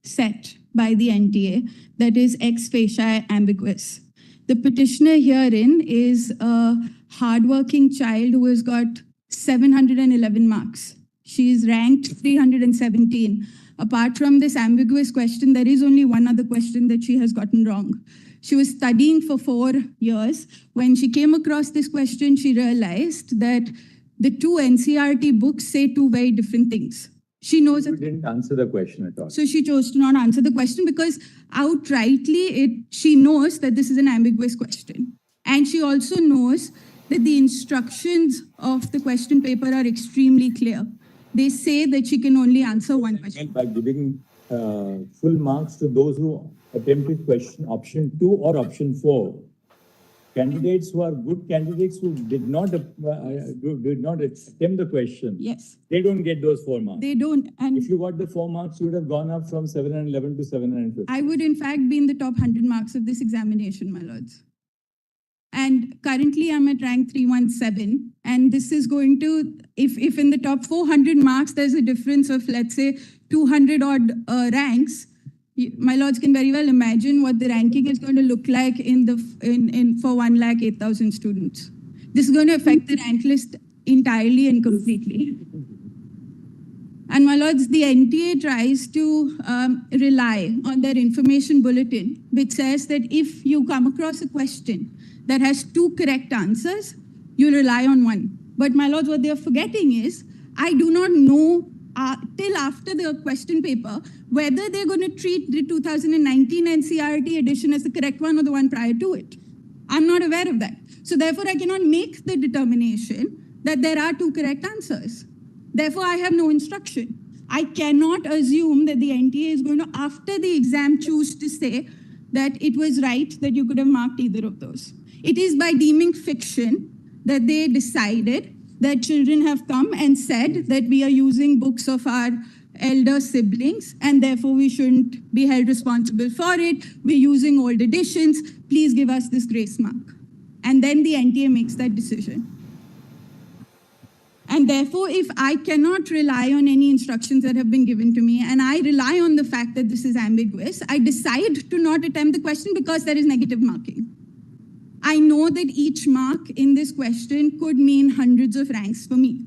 set by the NTA that is ex facie ambiguous. The petitioner herein is a hardworking child who has got 711 marks. She is ranked 317. Apart from this ambiguous question, there is only one other question that she has gotten wrong. She was studying for 4 years. When she came across this question, she realized that the 2 NCERT books say 2 very different things. She knows. You didn't answer the question at all. So she chose to not answer the question because outrightly she knows that this is an ambiguous question. And she also knows that the instructions of the question paper are extremely clear. They say that she can only answer one question. By giving full marks to those who attempted question option 2 or option 4. Candidates who are good candidates who did not attempt the question. Yes. They don't get those 4 marks. They don't. And if you got the 4 marks, you would have gone up from 711 to 750. I would in fact be in the top 100 marks of this examination, my lords. And currently I'm at rank 317. And this is going to, if in the top 400 marks, there's a difference of, let's say, 200 odd ranks, my lords can very well imagine what the ranking is going to look like for 108,000 students. This is going to affect the rank list entirely and completely. And my lords, the NTA tries to rely on their information bulletin, which says that if you come across a question that has 2 correct answers, you rely on one. But my lords, what they're forgetting is, I do not know till after the question paper whether they're going to treat the 2019 NCERT edition as the correct one or the one prior to it. I'm not aware of that. So therefore, I cannot make the determination that there are 2 correct answers. Therefore, I have no instruction. I cannot assume that the NTA is going to, after the exam, choose to say that it was right that you could have marked either of those. It is by deeming fiction that they decided that children have come and said that we are using books of our elder siblings and therefore we shouldn't be held responsible for it. We're using old editions. Please give us this grace mark. And then the NTA makes that decision. And therefore, if I cannot rely on any instructions that have been given to me and I rely on the fact that this is ambiguous, I decide to not attempt the question because there is negative marking. I know that each mark in this question could mean hundreds of ranks for me.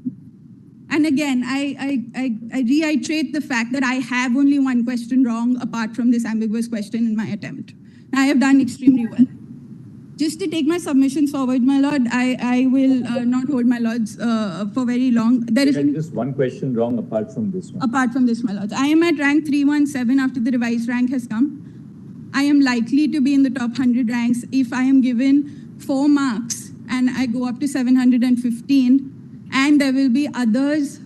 And again, I reiterate the fact that I have only one question wrong apart from this ambiguous question in my attempt. I have done extremely well. Just to take my submissions forward, my lord, I will not hold my lords for very long. There is just one question wrong apart from this one. Apart from this, my lords. I am at rank 317 after the revised rank has come. I am likely to be in the top 100 ranks if I am given 4 marks and I go up to 715. And there will be others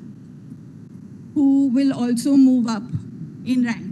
who will also move up in rank.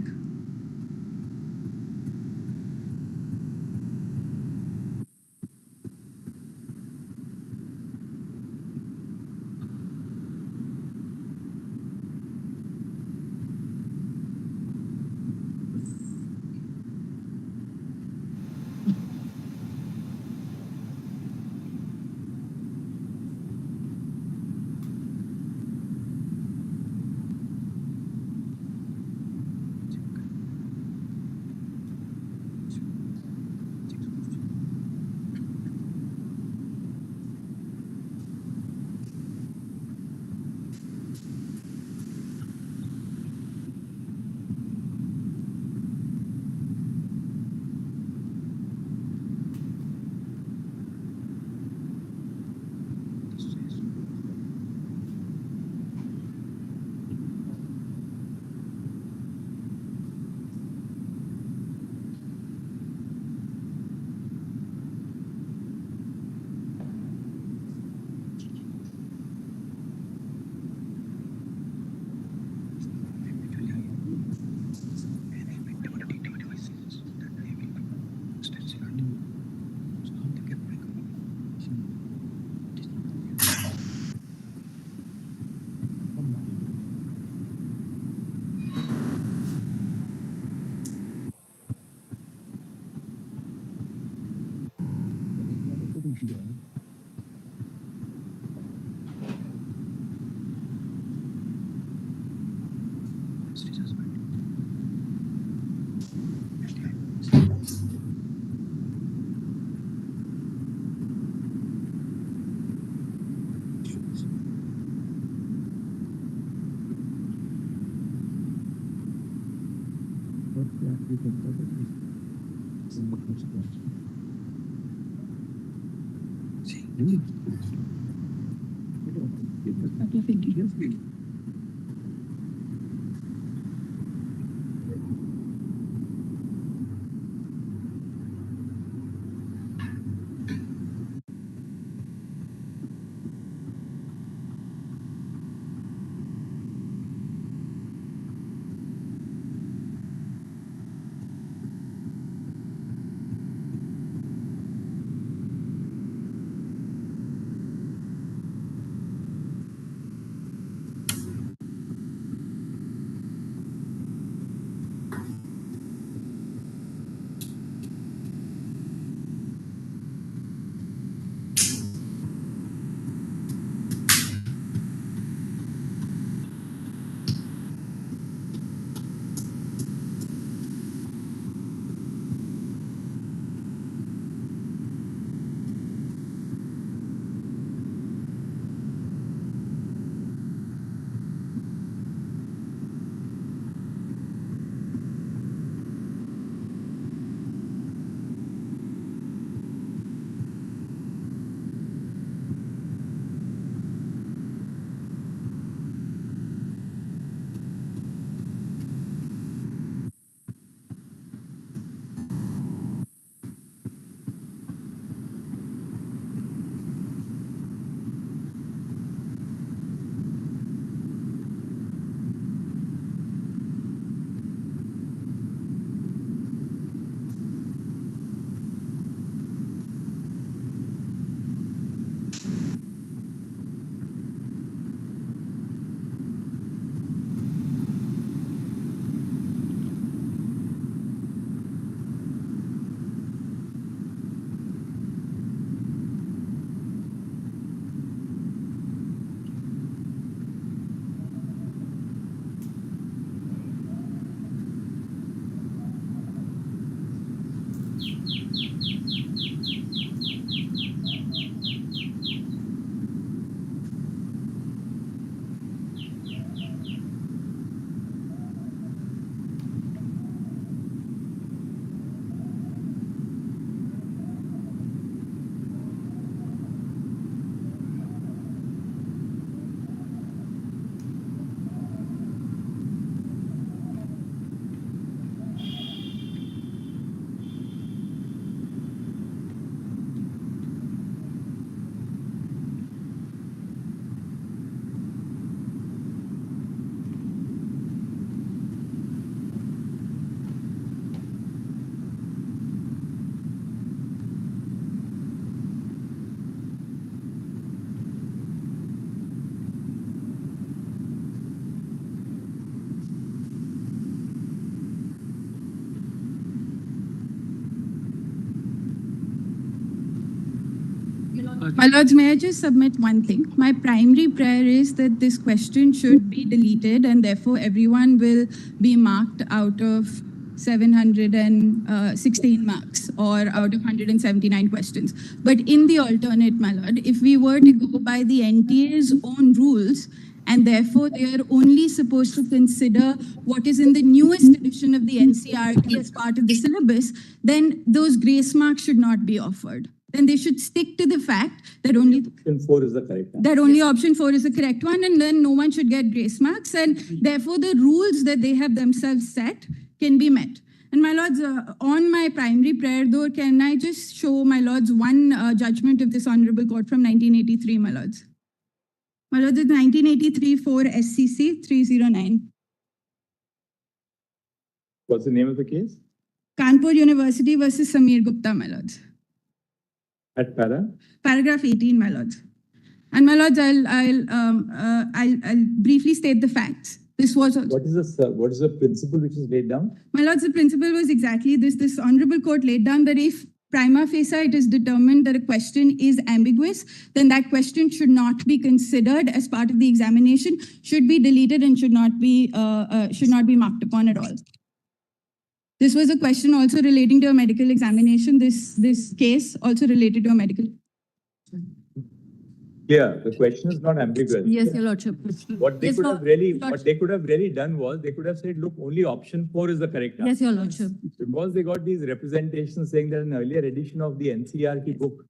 My Lords, may I just submit one thing? My primary prayer is that this question should be deleted and therefore everyone will be marked out of 716 marks or out of 179 questions. But in the alternate, my Lord, if we were to go by the NTA's own rules, and therefore they are only supposed to consider what is in the newest edition of the NCERT as part of the syllabus, then those grace marks should not be offered. Then they should stick to the fact that only Option 4 is the correct one. that only option 4 is the correct one, and then no one should get grace marks, and therefore the rules that they have themselves set can be met. And my Lords, on my primary prayer though, can I just show my Lords one judgment of this Honorable Court from 1983, my Lords? My Lords, it's 1983 for SCC 309. What's the name of the case? Kanpur University versus Samir Gupta, my Lords. At Paragraph 18, my Lords. And my Lords, I'll briefly state the facts. This was what is the principle which is laid down? My Lords, the principle was exactly this. This Honorable Court laid down that if prima facie it is determined that a question is ambiguous, then that question should not be considered as part of the examination, should be deleted and should not be marked upon at all. This was a question also relating to a medical examination. This case also related to a medical. Yeah, the question is not ambiguous. Yes, Your Lordship. What they could have really done was they could have said, look, only option 4 is the correct answer. Yes, Your Lordship. Because they got these representations saying that an earlier edition of the NCERT book.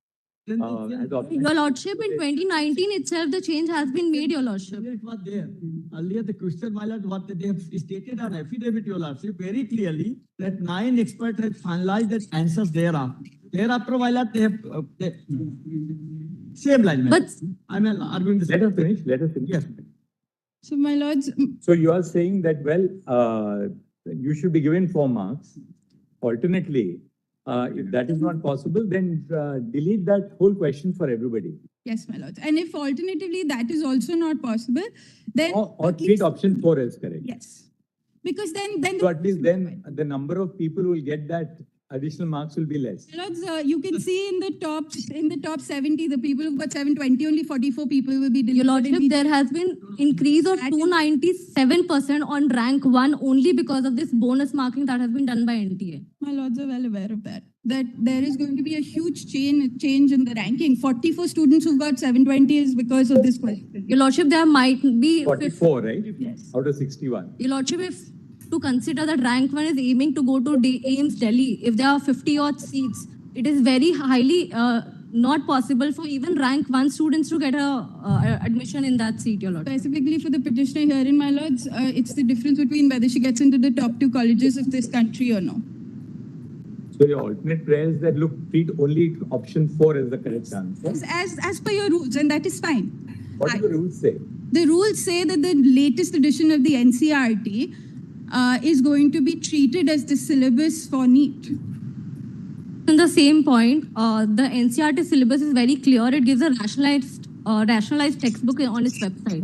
Your Lordship, in 2019 itself, the change has been made, Your Lordship. It was there. Earlier, the question, my lord, what they have stated on affidavit, Your Lordship, very clearly that 9 experts have finalized the answers thereafter. Thereafter, my lord, they have same line. But I'm arguing this. Let us finish. Yes. So, my lords. So you are saying that, well, you should be given 4 marks. Alternately, if that is not possible, then delete that whole question for everybody. Yes, my lords. And if alternatively that is also not possible, then... Or treat option 4 as correct. Yes. Because then so at least then the number of people who will get that additional marks will be less. Lords, you can see in the top 70, the people who've got 720, only 44 people will be delivered. Your Lordship, there has been increase of 297% on rank 1 only because of this bonus marking that has been done by NTA. My lords are well aware of that. That there is going to be a huge change in the ranking. 44 students who've got 720 is because of this question. Your Lordship, there might be 44, right? Yes. Out of 61. Your Lordship, if to consider that rank 1 is aiming to go to AIMS Delhi, if there are 50 odd seats, it is very highly not possible for even rank 1 students to get a admission in that seat, Your Lord. Specifically for the petitioner herein, my lords, it's the difference between whether she gets into the top 2 colleges of this country or no. So your alternate prayer is that, look, treat only option 4 as the correct answer. As per your rules, and that is fine. What do the rules say? The rules say that the latest edition of the NCERT is going to be treated as the syllabus for NEET. In the same point, the NCERT syllabus is very clear. It gives a rationalized textbook on its website.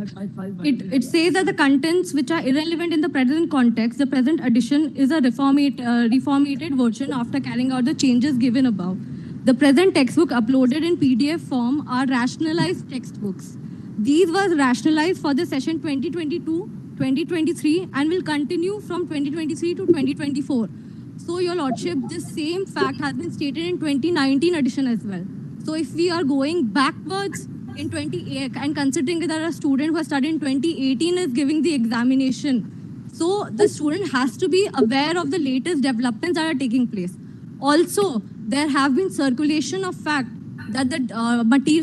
It says that the contents which are irrelevant in the present context, the present edition is a reformatted version after carrying out the changes given above. The present textbook uploaded in PDF form are rationalized textbooks. These were rationalized for the session 2022-2023 and will continue from 2023 to 2024. So, Your Lordship, this same fact has been stated in 2019 edition as well. So, if we are going backwards in 2018 and considering that a student who has studied in 2018 is giving the examination, so the student has to be aware of the latest developments that are taking place. Also, there have been circulation of fact that the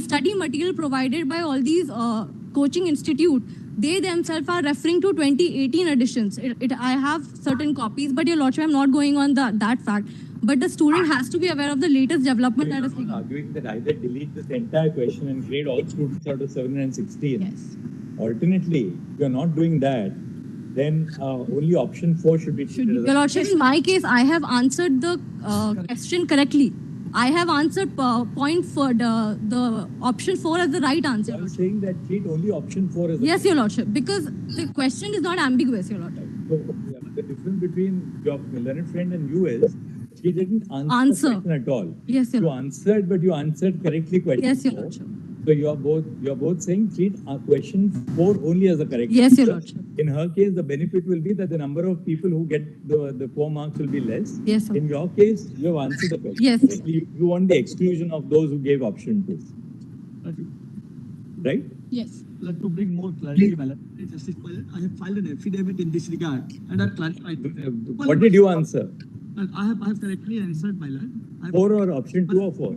study material provided by all these coaching institute, they themselves are referring to 2018 editions. I have certain copies, but Your Lordship, I'm not going on that fact. But the student has to be aware of the latest development that is taking. Arguing that either delete this entire question and grade all students out of 716. Yes. Alternately, if you're not doing that, then only option 4 should be treated. Your Lordship, in my case, I have answered the question correctly. I have answered point for the option 4 as the right answer. I'm saying that treat only option 4 as yes, Your Lordship, because the question is not ambiguous, Your Lordship. So, the difference between your learned friend and you is she didn't answer the question at all. Yes, Your You answered, but you answered correctly question Yes, Your 4. Lordship. So you're both saying treat question 4 only as the correct Yes, answer. Your Lordship. In her case, the benefit will be that the number of people who get the 4 marks will be less. Yes, sir. In your case, you have answered the question. Yes. You want the exclusion of those who gave option 2. Right? Yes. To bring more clarity, Justice Paul, I have filed an affidavit in this regard and I've clarified. What did you answer? I have correctly answered, my lord. 4 or option 2 or 4?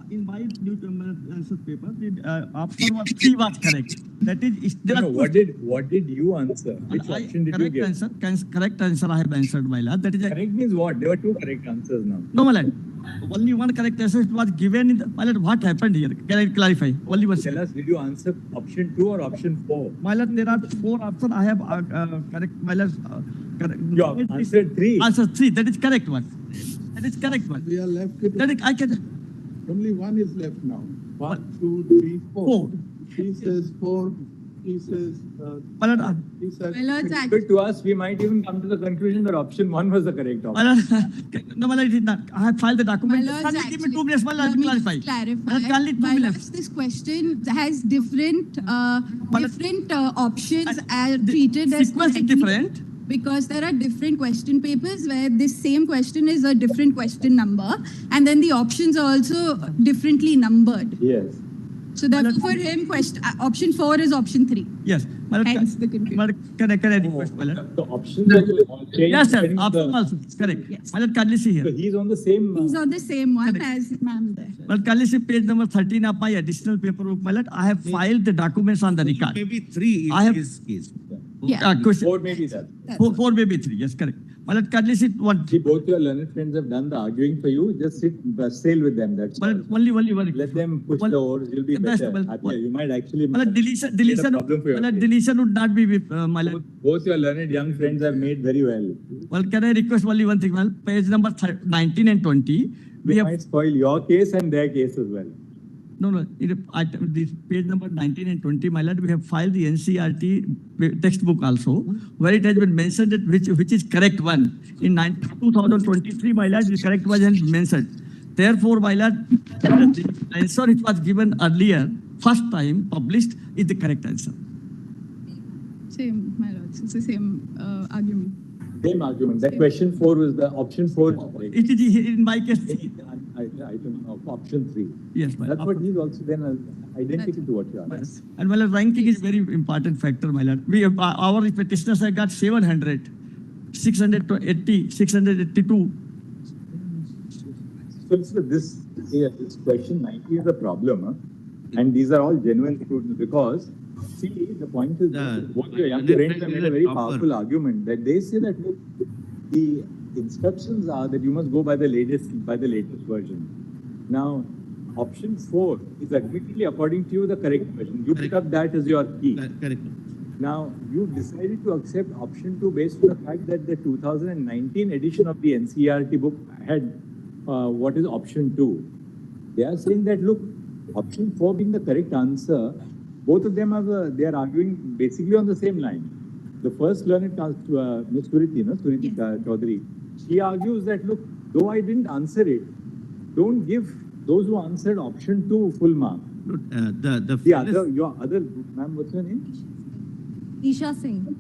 In my answer paper, the option 3 was correct. That is, No, what did you answer? Which option did you give? Correct answer I have answered, my lord. That is correct means what? There were 2 correct answers now. No, my lord. Only one correct answer was given in the, my lord. What happened here? Can I clarify? Only one. Tell us, did you answer option 2 or option 4? My lord, there are 4 options. I have correct, my lord. Correct. You have answered 3. Answer 3. That is correct one. That is correct one. We are left with That is, I can. only one is left now. 1, 2, 3, 4. 4. She says 4. he says, My lord, he said. My lords, Good to us, we might even come to the conclusion that option 1 was the correct my option. lord, no, my lord, it is not. I have filed the document. My lords, Kindly give me 2 actually, minutes, my lord, let me clarify. just clarify. My lord, kindly 2 My minutes. lords, this question has different options are treated as Sequence is correctly, different. because there are different question papers where this same question is a different question number, and then the options are also differently numbered. Yes. So therefore, for him, option 4 is option 3. Yes, my lord, Hence the confusion. my lord, can I request, my lord? The options are changed. Yes, sir, depending on option the- also, correct. Yes. My lord, kindly see So here. he's on the same. He's on the same one as ma'am there. My lord, kindly see page number 13 of my additional paperwork, my lord. I have filed the documents on the record. Maybe 3 I have- is his case. Yeah. Question. 4 maybe that. 4 maybe 3, yes, correct. My lord, kindly see one. See, both your learned friends have done the arguing for you. Just sit, sail with them. That's My all. lord, only one. Let them push One- the oars. You'll be That's- better. well, Happier. You might actually. My lord, get a deletion, problem for your my lord, case. deletion would not be with, my lord. Both your learned young friends have made very well. Well, can I request only one thing, well, page number 19 and 20, we You have, might spoil your case and their case as well. no, this page number 19 and 20, my lord, we have filed the NCRT textbook also, where it has been mentioned that which is correct one. In 2023, my lord, the correct one has been mentioned. Therefore, my lord, the answer which was given earlier, first time published, is the correct answer. Same, my lords. It's the same argument. Same argument. That question 4 was the option 4. It is in my case. Item of option 3. Yes, my That's lord. what he's also then identical to what you are. And my lord, ranking is very important factor, my lord. We have, our petitioners have got 700, 680, 682. So this question 90 is a problem, huh? And these are all genuine students because, see, the point is, both your young friends have made a very powerful argument that they say that look, the instructions are that you must go by the latest version. Now, option 4 is admittedly, according to you, the correct version. You pick up that as your key. Correct. Now, you decided to accept option 2 based on the fact that the 2019 edition of the NCERT book had what is option 2. They are saying that, look, option 4 being the correct answer, both of them they are arguing basically on the same line. The first learned Ms. Suriti Chaudhary, she argues that, look, though I didn't answer it, don't give those who answered option 2 full mark. Your other, ma'am, what's your name? Isha Singh.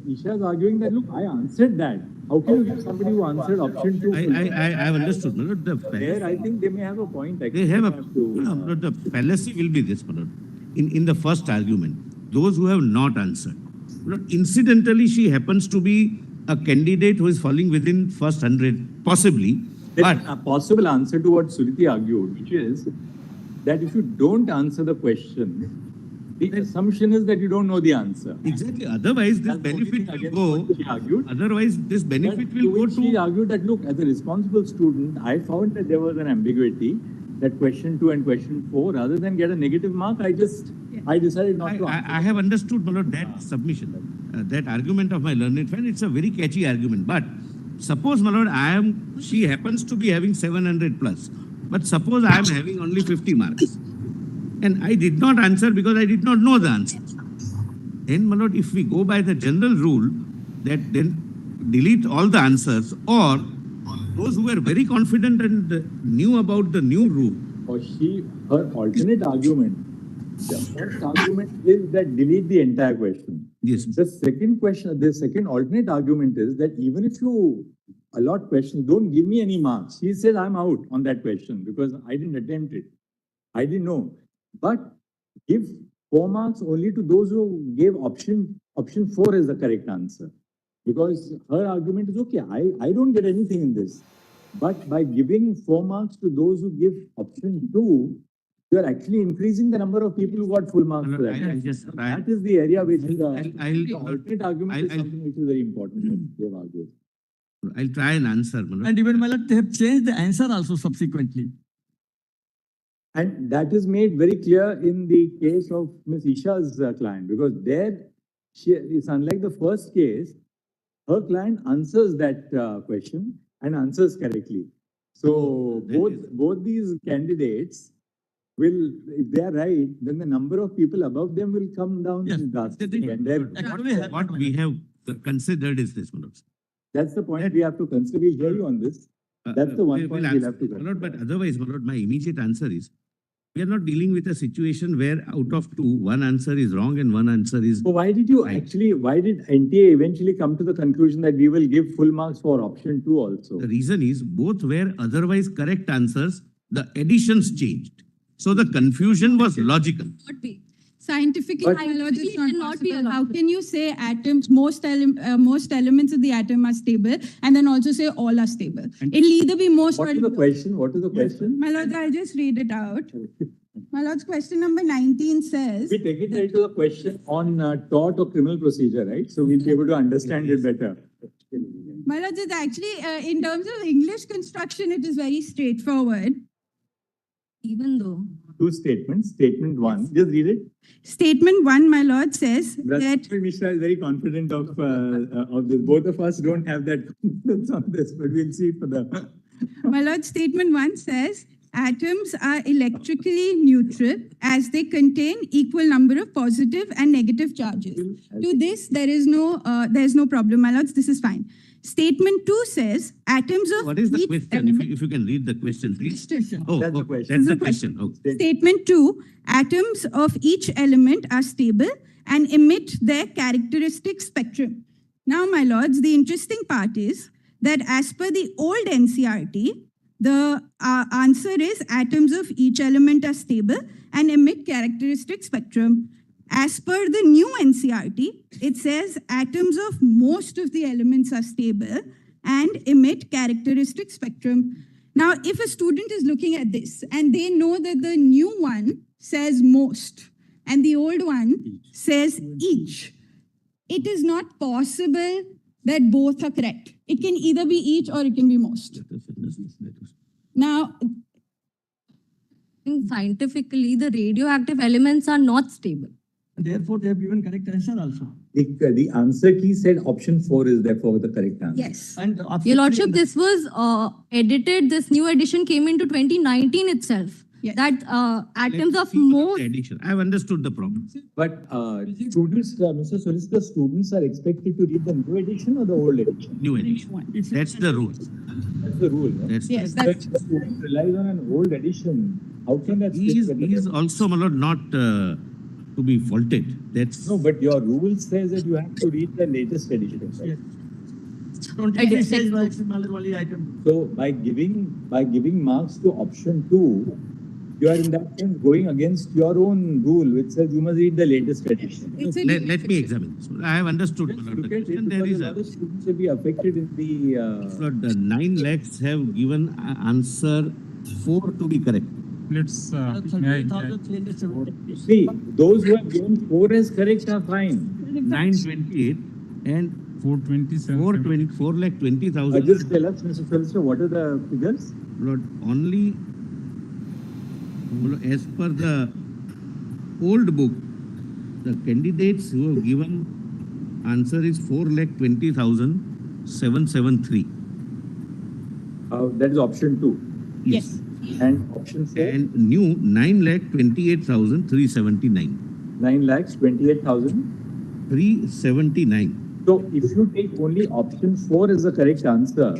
Isha is arguing that, look, I answered that. How can you give somebody who answered option 2? I have understood. My lord, There, I think they may have a point. They have the fallacy will be this, my lord. In the first argument, those who have not answered. My lord, incidentally, she happens to be a candidate who is falling within first 100, possibly. But a possible answer to what Suriti argued, which is that if you don't answer the question, the assumption is that you don't know the answer. Exactly. Otherwise, this benefit will go. She argued. Otherwise, this benefit will go to. She argued that, look, as a responsible student, I found that there was an ambiguity, that question 2 and question 4, rather than get a negative mark, I decided not to answer. I have understood, my lord, that submission, that argument of my learned friend. It's a very catchy argument. But suppose, my lord, she happens to be having 700 plus. But suppose I am having only 50 marks. And I did not answer because I did not know the answer. Then, my lord, if we go by the general rule that then delete all the answers, or those who were very confident and knew about the new rule. Or her alternate argument, the first argument is that delete the entire question. Yes. The second alternate argument is that even if you allot questions, don't give me any marks. She said, I'm out on that question because I didn't attempt it. I didn't know. But give 4 marks only to those who gave option 4 as the correct answer. Because her argument is, okay, I don't get anything in this. But by giving 4 marks to those who give option 2, you are actually increasing the number of people who got full marks for that. That is the area which the alternate argument is something which is very important. I'll try and answer. And even, my lord, they have changed the answer also subsequently. And that is made very clear in the case of Ms. Isha's client, because there, it's unlike the first case, her client answers that question and answers correctly. So both these candidates will, if they are right, then the number of people above them will come down drastically. And What we have considered is this, Manoj. that's the point we have to consider. We'll hear you on this. That's the one point we'll have to consider. Manoj, but otherwise, Manoj, my immediate answer is, we are not dealing with a situation where out of two, one answer is wrong and one answer is. So why did you actually, why did NTA eventually come to the conclusion that we will give full marks for option 2 also? The reason is both were otherwise correct answers, the additions changed. So the confusion was logical. Not be. Scientifically, But- biology is It not cannot be possible. allowed. How can you say atoms, most elements of the atom are stable, and then also say all are stable? It'll either be most What or is the question? What is the question? My lords, I'll just read it out. My lords, question number 19 says, We take it into the question on tort or criminal procedure, right? So we'll be able to understand it better. my lords, it's actually, in terms of English construction, it is very straightforward. Even though. Two statements. Statement 1, just read it. Statement 1, my lord, says that That Mishra is very confident of this. Both of us don't have that confidence on this, but we'll see for the. My lord, statement 1 says atoms are electrically neutral as they contain equal number of positive and negative charges. To this, there's no problem, my lords. This is fine. Statement 2 says atoms of What is the each question? element. If you can read the question, please. Question. Oh, That's the oh, question. that's the This question. Okay. Statement 2, atoms of each element are stable and emit their characteristic spectrum. Now, my lords, the interesting part is that as per the old NCRT, the answer is atoms of each element are stable and emit characteristic spectrum. As per the new NCRT, it says atoms of most of the elements are stable and emit characteristic spectrum. Now, if a student is looking at this and they know that the new one says most and the old one says each, it is not possible that both are correct. It can either be each or it can be most. Now, Scientifically, the radioactive elements are not stable. Therefore, they have given correct answer also. The answer key said option 4 is therefore the correct answer. yes. And Your Lordship, this was edited, this new edition came into 2019 itself. Yes. That atoms Let's of see about most. the addition. I have understood the problem. But students, Mr. Solicitor, students are expected to read the new edition or the old edition? New addition. That's the rule. That's the rule. No? That's Yes, If that's the student relies on an old edition, how can that He stick with is the- also, my lord, not to be faulted. That's No, but your rule says that you have to read the latest edition. Right? 23 says only item. So by giving marks to option 2, you are in that sense going against your own rule, which says you must read the latest edition. it's a let me examine this. I have understood, my lord, Look the at it, question. There because is a a lot of students will be affected in the. Lord, the 9 lakhs have given answer 4 to be correct. Let's, See, those who have given 4 as correct are fine. 928 and 427. 424 lakh 20,000. Just tell us, Mr. Solicitor, what are the figures? Lord, only as per the old book, the candidates who have given answer is 4,20,773. That is option 2. yes. And option 4, And new 9,28,379. 9,28,000. 379. So if you take only option 4 as the correct answer,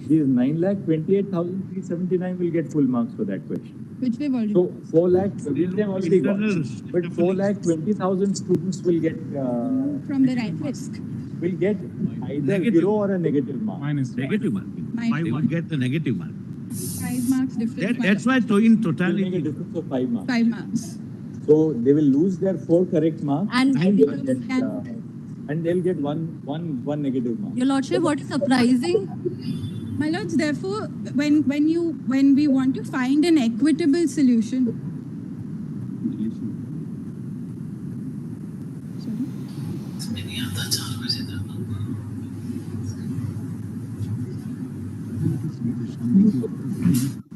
these 9,28,379 will get full marks for that question. Which they've already. So 4 lakh, they've already got. Internal- But 4,20,000 students will get from the right list. either Negative. 0 or a negative mark. Minus. Negative marking. Minus. They would get the negative mark. 5 marks difference. That's why in Will make a totality, difference of 5 marks. 5 marks. So they will lose their 4 correct marks And they'll negative get, and- and they'll get one negative mark. Your Lordship, what is surprising? My lords, therefore, when we want to find an equitable solution.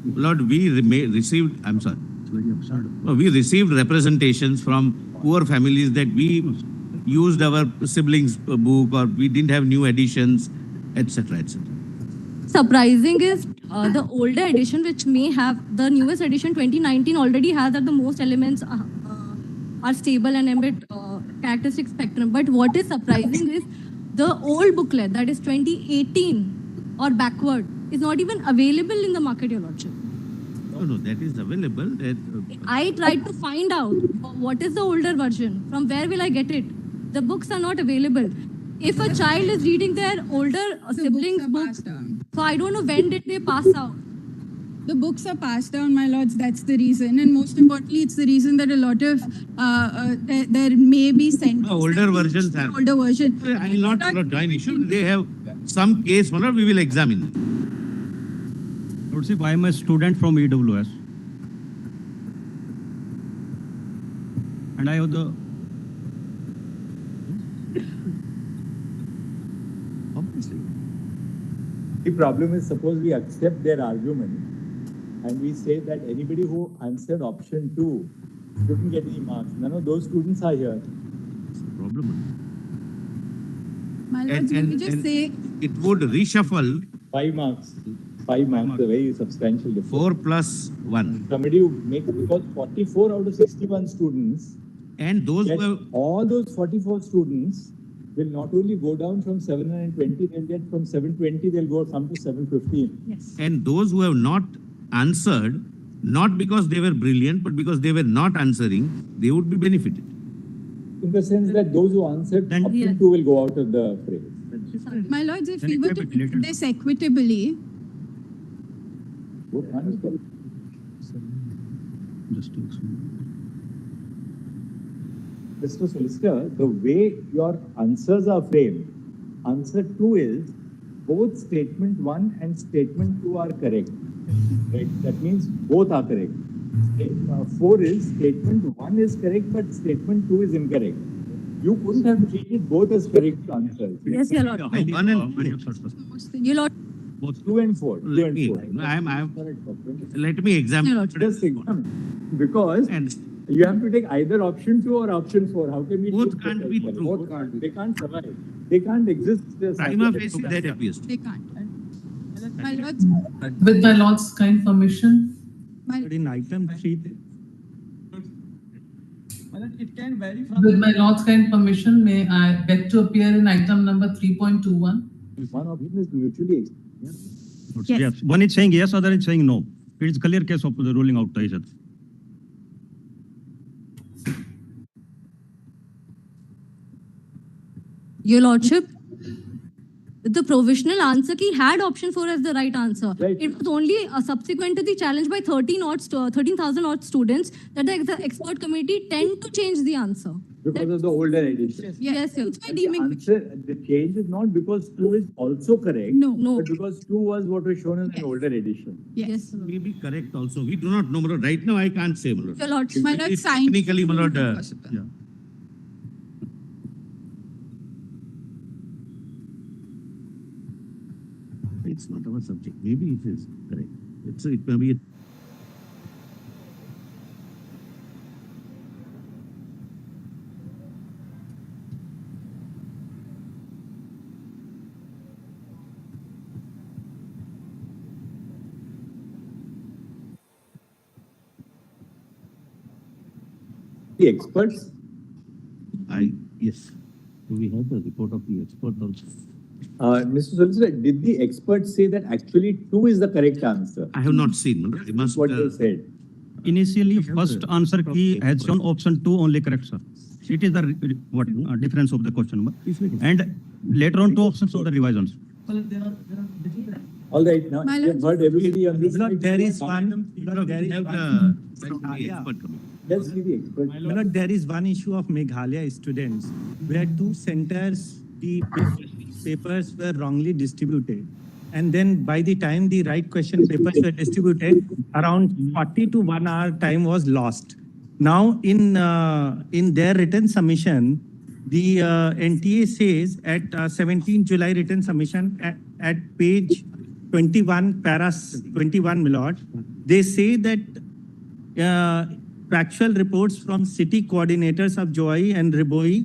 Lord, we received, I'm sorry. We received representations from poor families that we used our siblings' book or we didn't have new editions, etc., etc. surprising is the older edition, which may have the newest edition 2019 already has that the most elements are stable and emit characteristic spectrum. But what is surprising is the old booklet, that is 2018 or backward, is not even available in the market, Your Lordship. No, that is available. I tried to find out what is the older version. From where will I get it? The books are not available. If a child is reading their older siblings' books, so I don't know when did they pass out. The books are passed down, my lords, that's the reason. And most importantly, it's the reason that a lot of, there may be older versions are. older version. I will not join issue. They have some case, we will examine. Lordship, I am a student from EWS. And I have the... Obviously. The problem is, suppose we accept their argument and we say that anybody who answered option 2 didn't get any marks. None of those students are here. It's a problem. My lords, will you just say... It would reshuffle 5 marks. 5 marks, a very substantial difference. 4 plus 1. Somebody who makes, because 44 out of 61 students, and those who have, all those 44 students will not only go down from 720, they'll get from 720, they'll go come to 715. Yes. and those who have not answered, not because they were brilliant, but because they were not answering, they would be benefited. In the sense that those who answered option 2 will go out of the phrase. My lords, if we were to do this equitably, Mr. Solicitor, the way your answers are framed, answer 2 is both statement 1 and statement 2 are correct. Right? That means both are correct. 4 is statement 1 is correct, but statement 2 is incorrect. You couldn't have treated both as correct answers. Yes, Your Lord. Your Lord. Both 2 and 4. 2 and 4. Let me examine. Just examine. Because you have to take either option 2 or option 4. How can we Both can't be true. Both can't be. They can't survive. They can't exist. Prima facie, that appears. they can't. My lords, With my lord's kind permission, In item 3, It can vary from... with my lord's kind permission, may I beg to appear in item number 3.21? One option is mutually exclusive. yes. One is saying yes, other is saying no. It is clear case of the ruling out. Your Lordship, the provisional answer key had option 4 as the right answer. Right. It was only subsequent to the challenge by 13,000 odd students that the expert committee tend to change the answer. Because of the older edition. Yes, sir. it's by deeming... Answer, the change is not because 2 is also correct. No. But because 2 was what was shown in an older edition. Yes. May be correct also. We do not know. Right now, I can't say. Your Lordship. My lord, sign. Technically, Yeah. it's not our subject. Maybe it is correct. It may be. The experts, Yes. Do we have the report of the expert also? Mr. Solicitor, did the experts say that actually 2 is the correct answer? I have not seen. I must. What they said. Initially, first answer key has shown option 2 only correct, sir. It is the difference of the question number. And later on, 2 options of the revisions. Well, there are All right, now My you have heard everybody on this. There is one... Let's see the expert. My lord, there is one issue of Meghalaya students where 2 centers, the papers were wrongly distributed. And then by the time the right question papers were distributed, around 40 to 1 hour time was lost. Now in their written submission, the NTA says at 17 July written submission at page 21, paras 21, my lord, they say that factual reports from city coordinators of Joy and Riboi,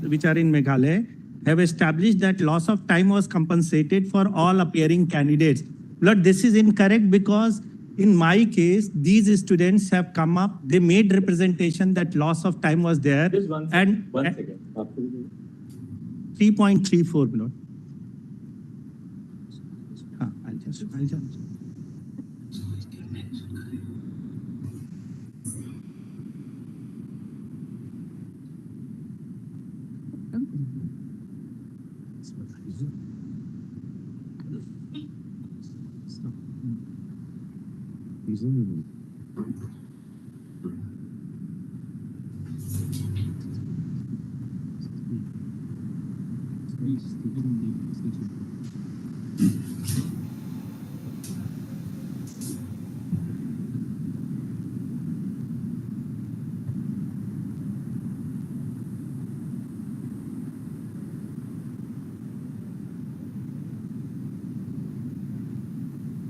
which are in Meghalaya, have established that loss of time was compensated for all appearing candidates. Lord, this is incorrect because in my case, these students have come up, they made representation that loss of time was there. Just one second. 3.34, Lord. I'll just.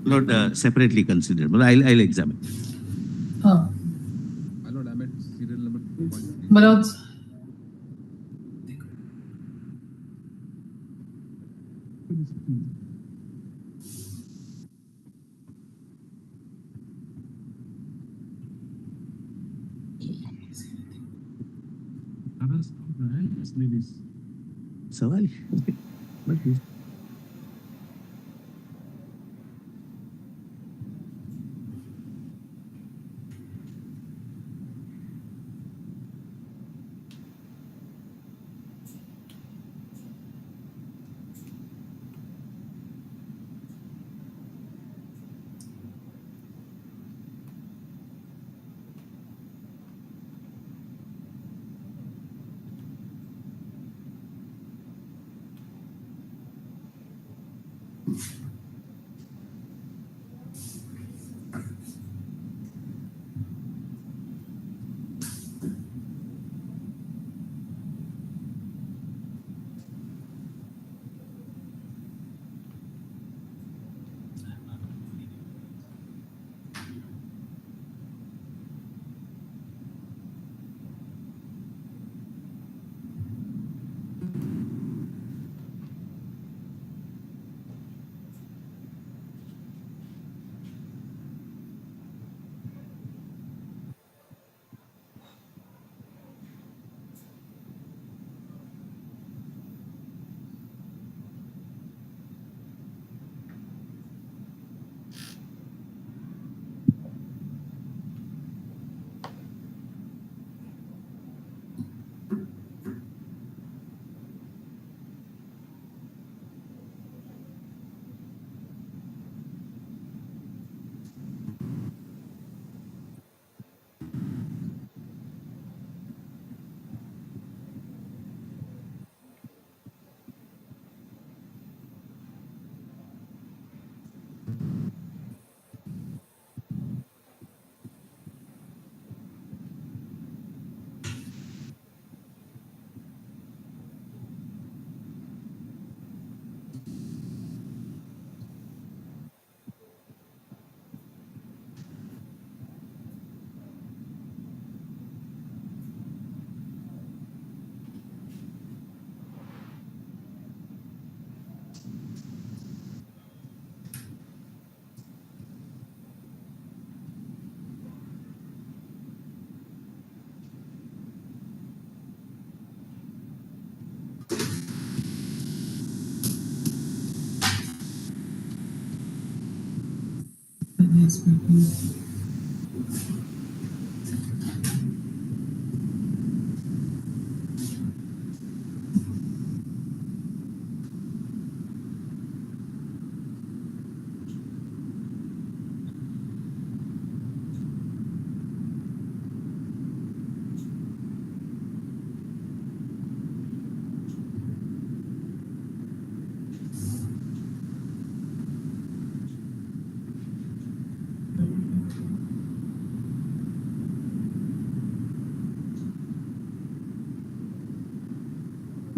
Lord, separately considered, but I'll examine. My Lord, I'm at serial number 2.3. My lords. सवाल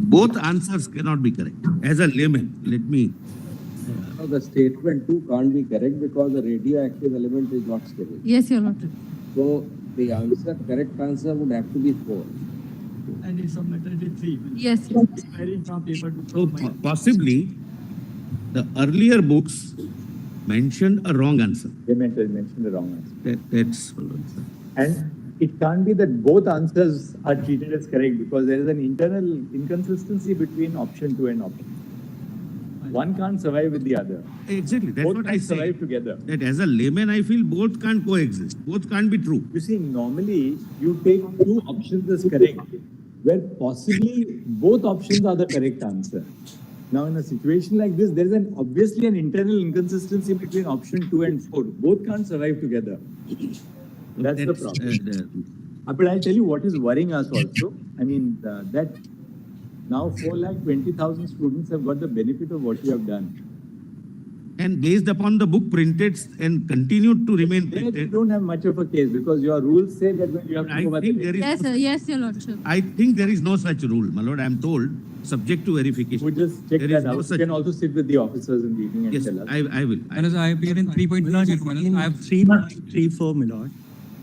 both answers cannot be correct. As a layman, let me. The statement too can't be correct because the radioactive element is not stable. Yes, Your Lordship. So the answer, correct answer would have to be 4. And it's submitted with 3. Yes. Very from paper to So possibly, the earlier books mentioned a wrong answer. They mentioned the wrong answer. That's. And it can't be that both answers are treated as correct because there is an internal inconsistency between option 2 and option 3. One can't survive with the other. Exactly, that's Both what can I say. survive together. That as a layman, I feel both can't coexist. Both can't be true. You see, normally you take 2 options as correct, where possibly both options are the correct answer. Now, in a situation like this, there is obviously an internal inconsistency between option 2 and 4. Both can't survive together. That's the problem. But I'll tell you what is worrying us also. I mean, that now 4,20,000 students have got the benefit of what you have done. And based upon the book printed and continued to remain They printed. don't have much of a case because your rules say that when you have to go by the Yes, sir. Yes, your lordship. I think there is no such rule, my lord. I am told, subject to verification. We just check There is that no out. such- You can also sit with the officers in the evening and Yes, tell us. I will. Manoj, I appear in 3.9. I have 3.34, my lord.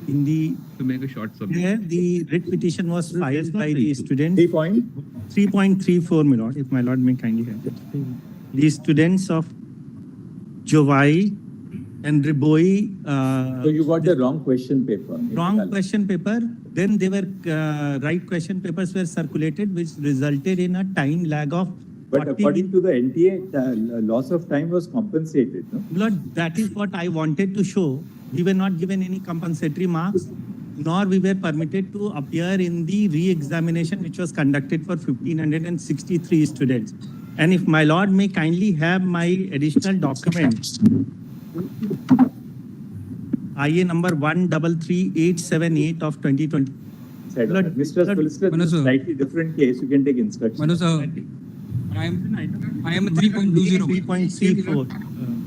In the, To make a short summary. here, the writ petition was filed by the students. 3.34, 3.34, my lord, if my lord may kindly have it. The students of Jovai and Riboi. So you got the wrong question paper. Wrong question paper. Then they were right question papers were circulated, which resulted in a time lag of. But according to the NTA, the loss of time was compensated, no? Lord, that is what I wanted to show. We were not given any compensatory marks, nor we were permitted to appear in the re-examination which was conducted for 1,563 students. And if my lord may kindly have my additional documents, IA number 133878 of 2020. Mr. Solicitor, this is a slightly different case. You can take instructions. Manoj, I am 3.20. 3.34.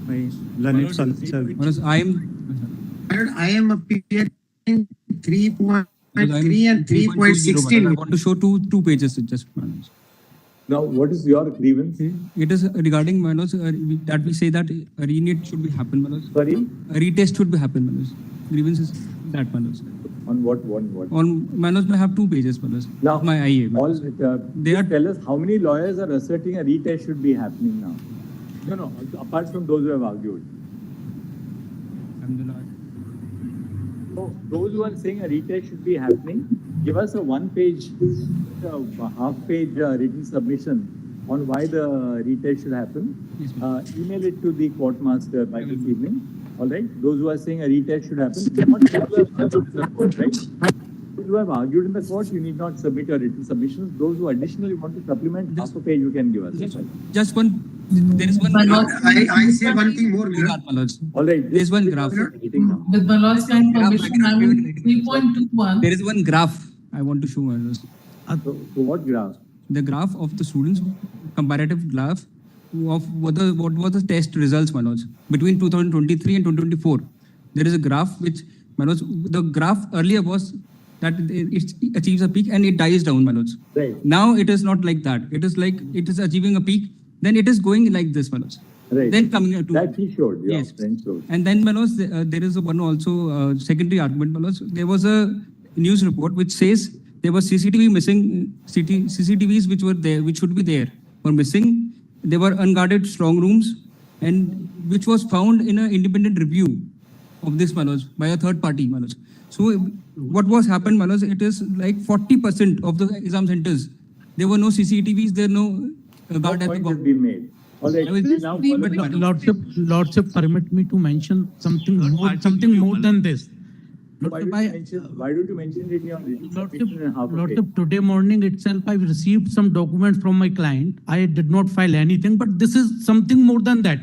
My learned solicitor. Manoj, I am appearing 3.3 and 3.16. I want to show two pages just Manoj. Now, what is your grievance? It is regarding Manoj that we say that a RENEET should be happen, Manoj. Sorry? A retest should be happen, Manoj. Grievance is that, Manoj. On what? On Manoj, I have 2 pages, Manoj. Now, my IA. Tell us how many lawyers are asserting a retest should be happening now? No, apart from those who have argued. I'm the lawyer. So, those who are saying a retest should be happening, give us a 1-page, half-page written submission on why the retest should happen. Yes, email it to the court master by this evening. All right. Those who are saying a retest should happen, you cannot the court, right? Those who have argued in the court, you need not submit your written submissions. Those who additionally want to supplement, half a page you can give us. Just one. There is one. I say one thing more. All right. There is one graph. With my lord's kind permission, I will 3.21. There is one graph I want to show, Manoj. So what graph? The graph of the students, comparative graph of what was the test results, Manoj, between 2023 and 2024. There is a graph which, Manoj, the graph earlier was that it achieves a peak and it dies down, Manoj. Right. Now it is not like that. It is like it is achieving a peak, then it is going like this, Manoj. Right. Then coming to that he showed. Your yes. Friend showed. And then, Manoj, there is one also secondary argument, Manoj. There was a news report which says there was CCTV missing, CCTVs which were there, which should be there, were missing. There were unguarded strong rooms, and which was found in an independent review of this, Manoj, by a third party, Manoj. So what was happened, Manoj, it is like 40% of the exam centers, there were no CCTVs, there no guard at the point has been made. All right. Lordship, permit me to mention something more than this. Why don't you mention it in your Lordship, today morning itself, I received some documents from my client. I did not file anything, but this is something more than that.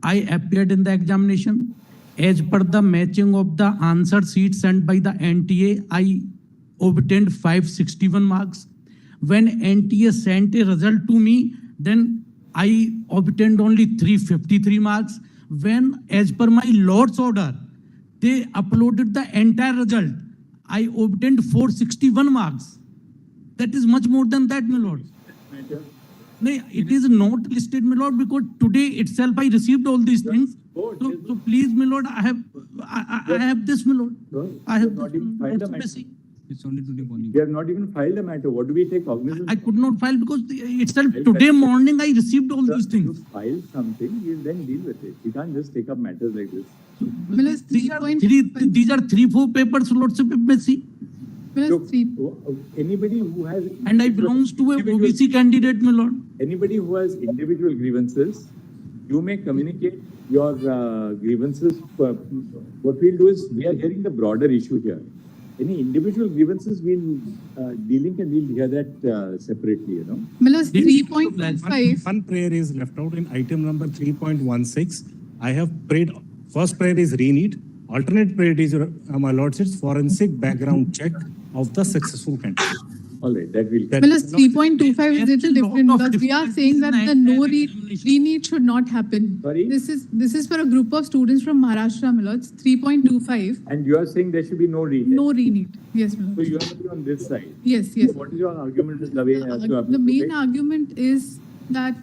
I appeared in the examination. As per the matching of the answer sheet sent by the NTA, I obtained 561 marks. When NTA sent a result to me, then I obtained only 353 marks. When, as per my Lord's order, they uploaded the entire result, I obtained 461 marks. That is much more than that, my lord. No, it is not listed, my lord, because today itself I received all these things. So please, my lord, I have this, my lord. I have this. It's only today morning. We have not even filed a matter. What do we take cognizance? I could not file because itself today morning I received all these things. You file something, we'll then deal with it. You can't just take up matters like this. These are 3-4 papers, Lordship, if may see. Look, anybody who has... And I belongs to a OBC candidate, my lord. Anybody who has individual grievances, you may communicate your grievances. What we'll do is, we are hearing the broader issue here. Any individual grievances we'll we'll hear that separately, you know. Miller's 3.5. One prayer is left out in item number 3.16. I have prayed, first prayer is RENEET. Alternate prayer is, my lordships, forensic background check of the successful candidate. All right, that will... Miller's 3.25 is little different because we are saying that the RENEET should not happen. Sorry? This is for a group of students from Maharashtra, Millards, 3.25. And you are saying there should be no RENEET? No RENEET. Yes, Millards. So you have to be on this side? Yes. What is your argument with the way The main argument is that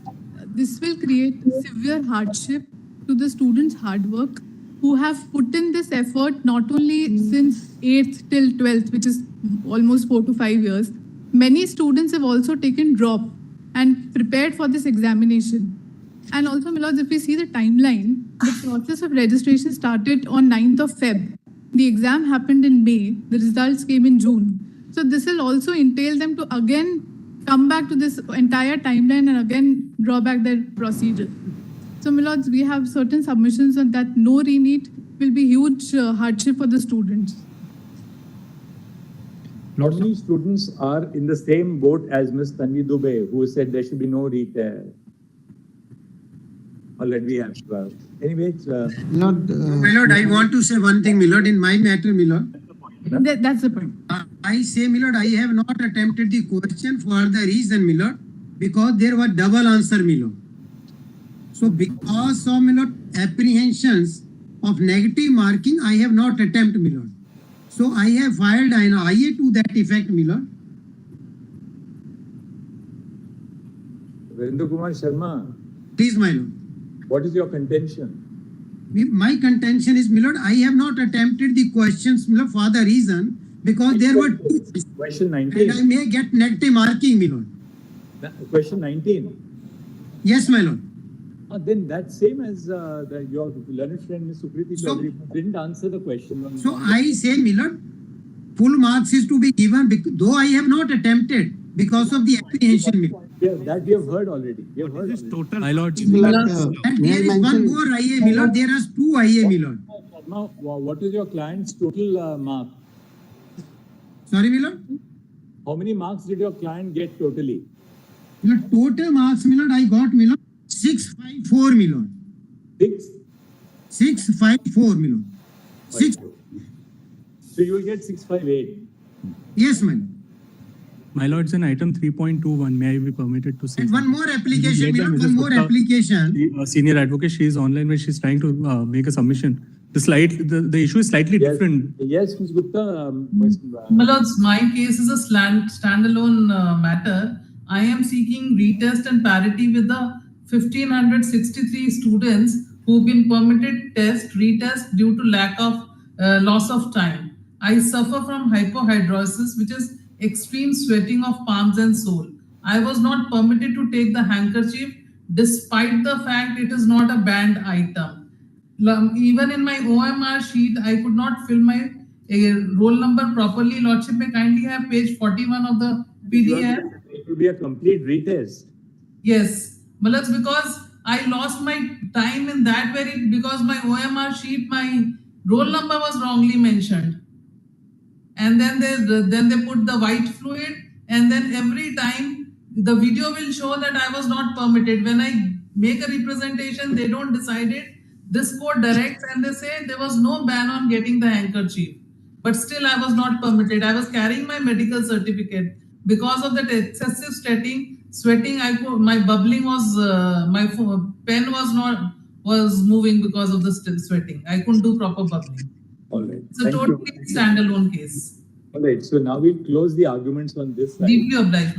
this will create severe hardship to the students' hard work who have put in this effort not only since 8th till 12th, which is almost 4 to 5 years. Many students have also taken drop and prepared for this examination. And also, my lords, if we see the timeline, the process of registration started on 9th of Feb. The exam happened in May. The results came in June. So this will also entail them to again come back to this entire timeline and again draw back their procedure. So, my lords, we have certain submissions on that no RENEET will be huge hardship for the students. How many students are in the same boat as Ms. Tanvi Dubey, who said there should be no RENEET? Already we have. Anyway, My lord, I want to say one thing, my lord, in my matter, my lord. That's the point. I say, my lord, I have not attempted the question for the reason, my lord, because there was double answer, my lord. So because of, my lord, apprehensions of negative marking, I have not attempted, my lord. So I have filed an IA to that effect, my lord. Virendra Kumar Sharma. Please, my lord. What is your contention? My contention is, my lord, I have not attempted the questions, my lord, for the reason because there were two. Question 19. And I may get negative marking, my lord. Question 19. Yes, my lord. Then that's same as your learned friend Ms. Sukriti Chaudhary didn't answer the question. So I say, my lord, full marks is to be given, though I have not attempted because of the apprehension. Yeah, that we have heard already. We have heard already. Total. My lord. And there is one more IA, my lord. There are two IA, my lord. What is your client's total mark? Sorry, my lord? How many marks did your client get totally? My lord, total marks, my lord, I got, my lord, 654, my lord. 654, my lord. 6. So you will get 658. Yes, my lord. My lords, in item 3.21, may I be permitted to say? And one more application, my lord, one more application. Senior advocate, she is online when she's trying to make a submission. The issue is slightly different. Yes, Ms. Gupta. My lords, my case is a standalone matter. I am seeking retest and parity with the 1,563 students who've been permitted retest due to lack of loss of time. I suffer from hypohidrosis, which is extreme sweating of palms and sole. I was not permitted to take the handkerchief despite the fact it is not a banned item. Even in my OMR sheet, I could not fill my roll number properly. Lordship may kindly have page 41 of the PDF. It will be a complete retest. Yes, but that's because I lost my time in that because my OMR sheet, my roll number was wrongly mentioned. And then they put the white fluid, and then every time the video will show that I was not permitted. When I make a representation, they don't decide it. This court directs and they say there was no ban on getting the handkerchief. But still I was not permitted. I was carrying my medical certificate. Because of that excessive sweating, my bubbling was, my pen was moving because of the sweating. I couldn't do proper bubbling. All right. It's a totally standalone case. All right. So now we'll close the arguments on this side. Deeply obliged.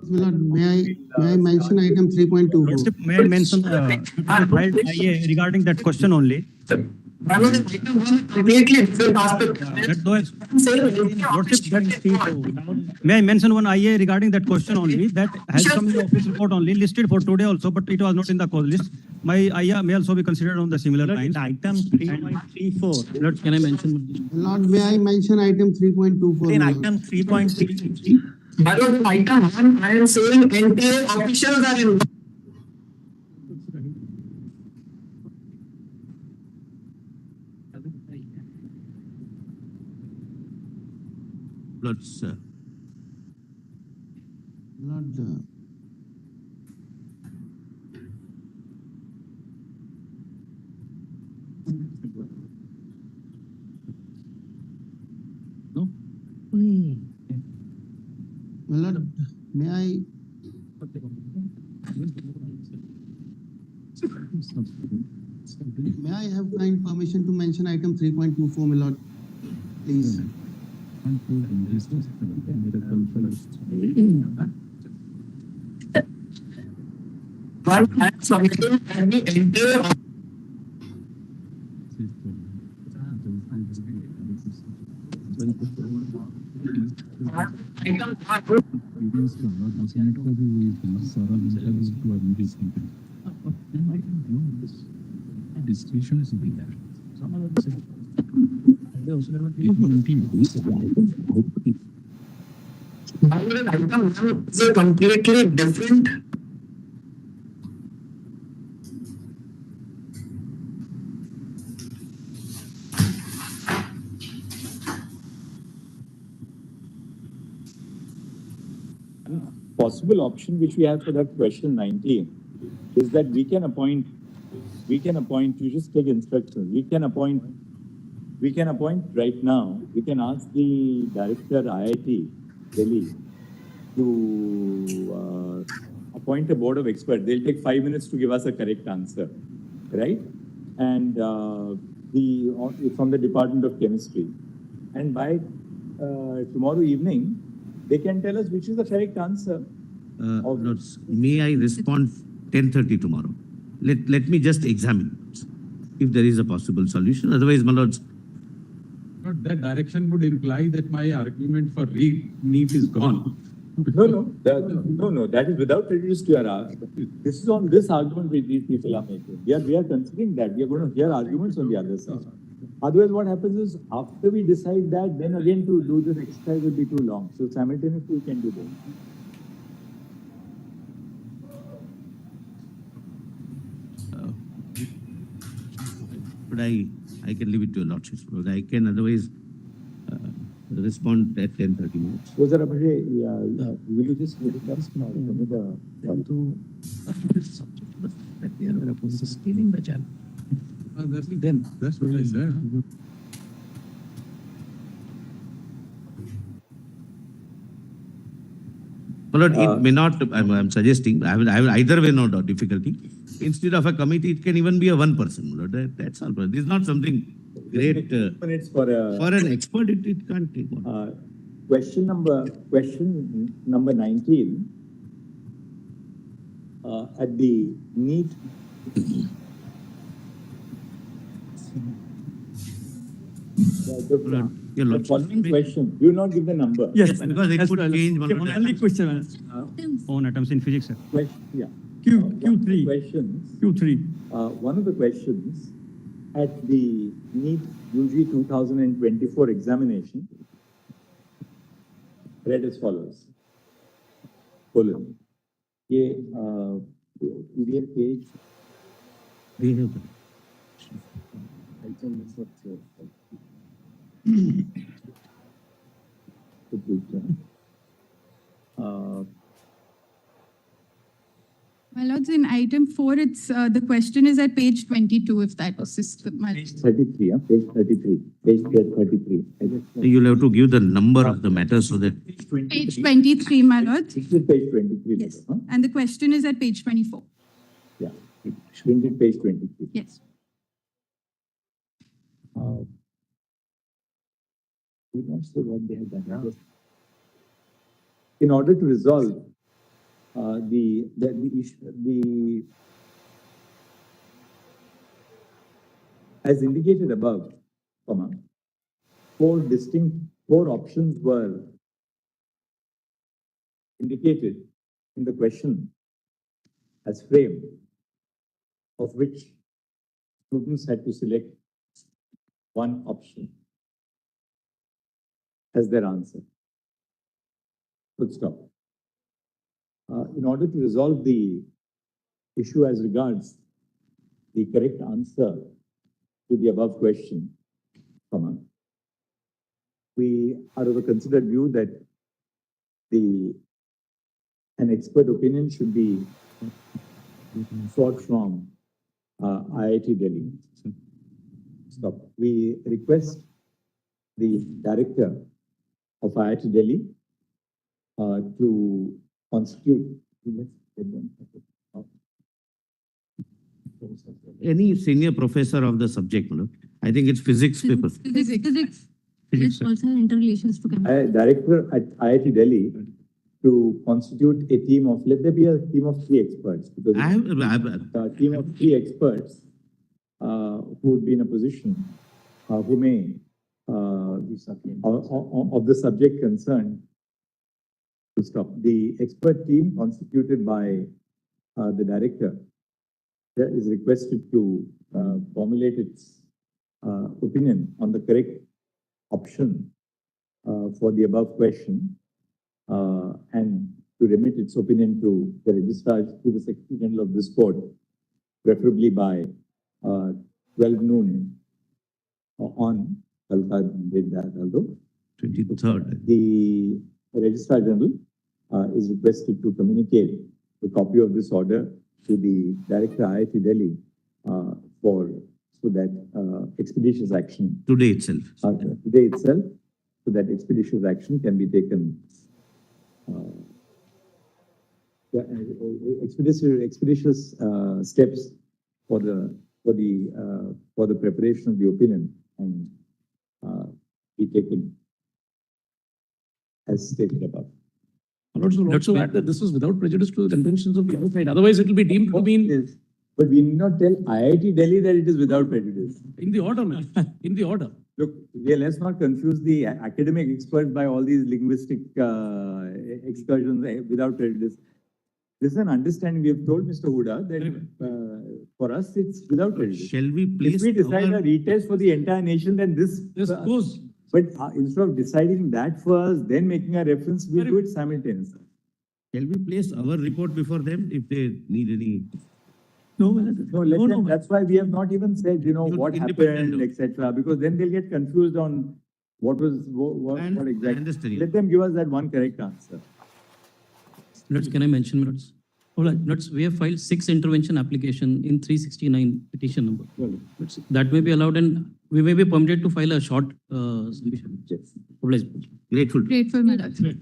May I mention item 3.2? May I mention filed IA regarding that question only? Completely different aspect. May I mention one IA regarding that question only, that has come in the office report only, listed for today also, but it was not in the call list. My IA may also be considered on the similar lines. Item 3.34. Lord, can I mention? Lord, may I mention item 3.24? In Lord? item 3.33. But in item 1, I am saying NTA officials are in. Lord, sir. Lord, No? my lord, may I? May I have kind permission to mention item 3.24, my lord? Please. One has something and the entire. Discretion is being there. Item 1 is a completely different. Possible option which we have for that question 19 is that we can appoint, you just take instructions, we can appoint right now, we can ask the director IIT Delhi to appoint a board of experts. They'll take 5 minutes to give us a correct answer, right? And from the Department of Chemistry. And by tomorrow evening, they can tell us which is the correct answer. Lords, may I respond 10:30 tomorrow? Let me just examine if there is a possible solution. Otherwise, my lords. But that direction would imply that my argument for RENEET is gone. No, that is without prejudice to your argument. This is on this argument which these people are making. We are considering that. We are going to hear arguments on the other side. Otherwise, what happens is, after we decide that, then again to do this exercise will be too long. So simultaneously we can do that. But I can leave it to your lordships. But I can otherwise respond at 10:30 minutes. So, sir, will you just discuss now? Sustaining the channel. That's what I said. My lord, it may not, I'm suggesting, I will either way not difficulty. Instead of a committee, it can even be a one person. My lord, that's all. This is not something great. Minutes for an expert, it can't take one. Question number 19. At the NEET. The following question, you not give the number. Yes, because it could change one. Only question. Own atoms in physics, sir. Yeah. Q3. Questions. Q3. One of the questions at the NEET UG 2024 examination read as follows. ये PDF page. My lords, in item 4, it's the question is at page 22, if that assists with my. Page 33, page 33. Page 33. You'll have to give the number of the matter so that. Page 23, my lords. This is page 23. Yes. And the question is at page 24. Yeah, printed page 23. Yes. We not sure what they have done. In order to resolve the As indicated above, four options were indicated in the question as framed, of which students had to select one option as their answer. Full stop. In order to resolve the issue as regards the correct answer to the above question, we are of a considered view that an expert opinion should be sought from IIT Delhi. Stop. We request the director of IIT Delhi to constitute. Any senior professor of the subject, I think it's physics paper. Physics. It's also interrelations to chemistry. Director at IIT Delhi to constitute a team of, let there be a team of 3 experts. Because a team of 3 experts who would be in a position, who may, of the subject concerned, to stop. The expert team constituted by the director is requested to formulate its opinion on the correct option for the above question and to remit its opinion to the registrar, to the Secretary General of this court, preferably by 12 noon on 23rd. The Registrar General is requested to communicate a copy of this order to the Director IIT Delhi so that expeditious action. Today itself. Today itself, so that expeditious action can be taken. Expeditious steps for the preparation of the opinion and be taken as stated above. Let's add that this was without prejudice to the contentions of the other side. Otherwise, it will be deemed to be But we need not tell IIT Delhi that it is without prejudice. in the order, man. In the order. Look, let's not confuse the academic experts by all these linguistic excursions without prejudice. This is an understanding. We have told Mr. Huda that for us it's without prejudice. Shall we place If we decide a retest for the entire nation, then this goes. But instead of deciding that first, then making a reference, we'll do it simultaneously. Shall we place our report before them if they need any? No, that's why we have not even said, what happened, etc. Because then they'll get confused on what exactly. Let them give us that one correct answer. Can I mention minutes? We have filed 6 intervention application in 369 petition number. That may be allowed and we may be permitted to file a short submission. Yes. Grateful. Grateful, my lord.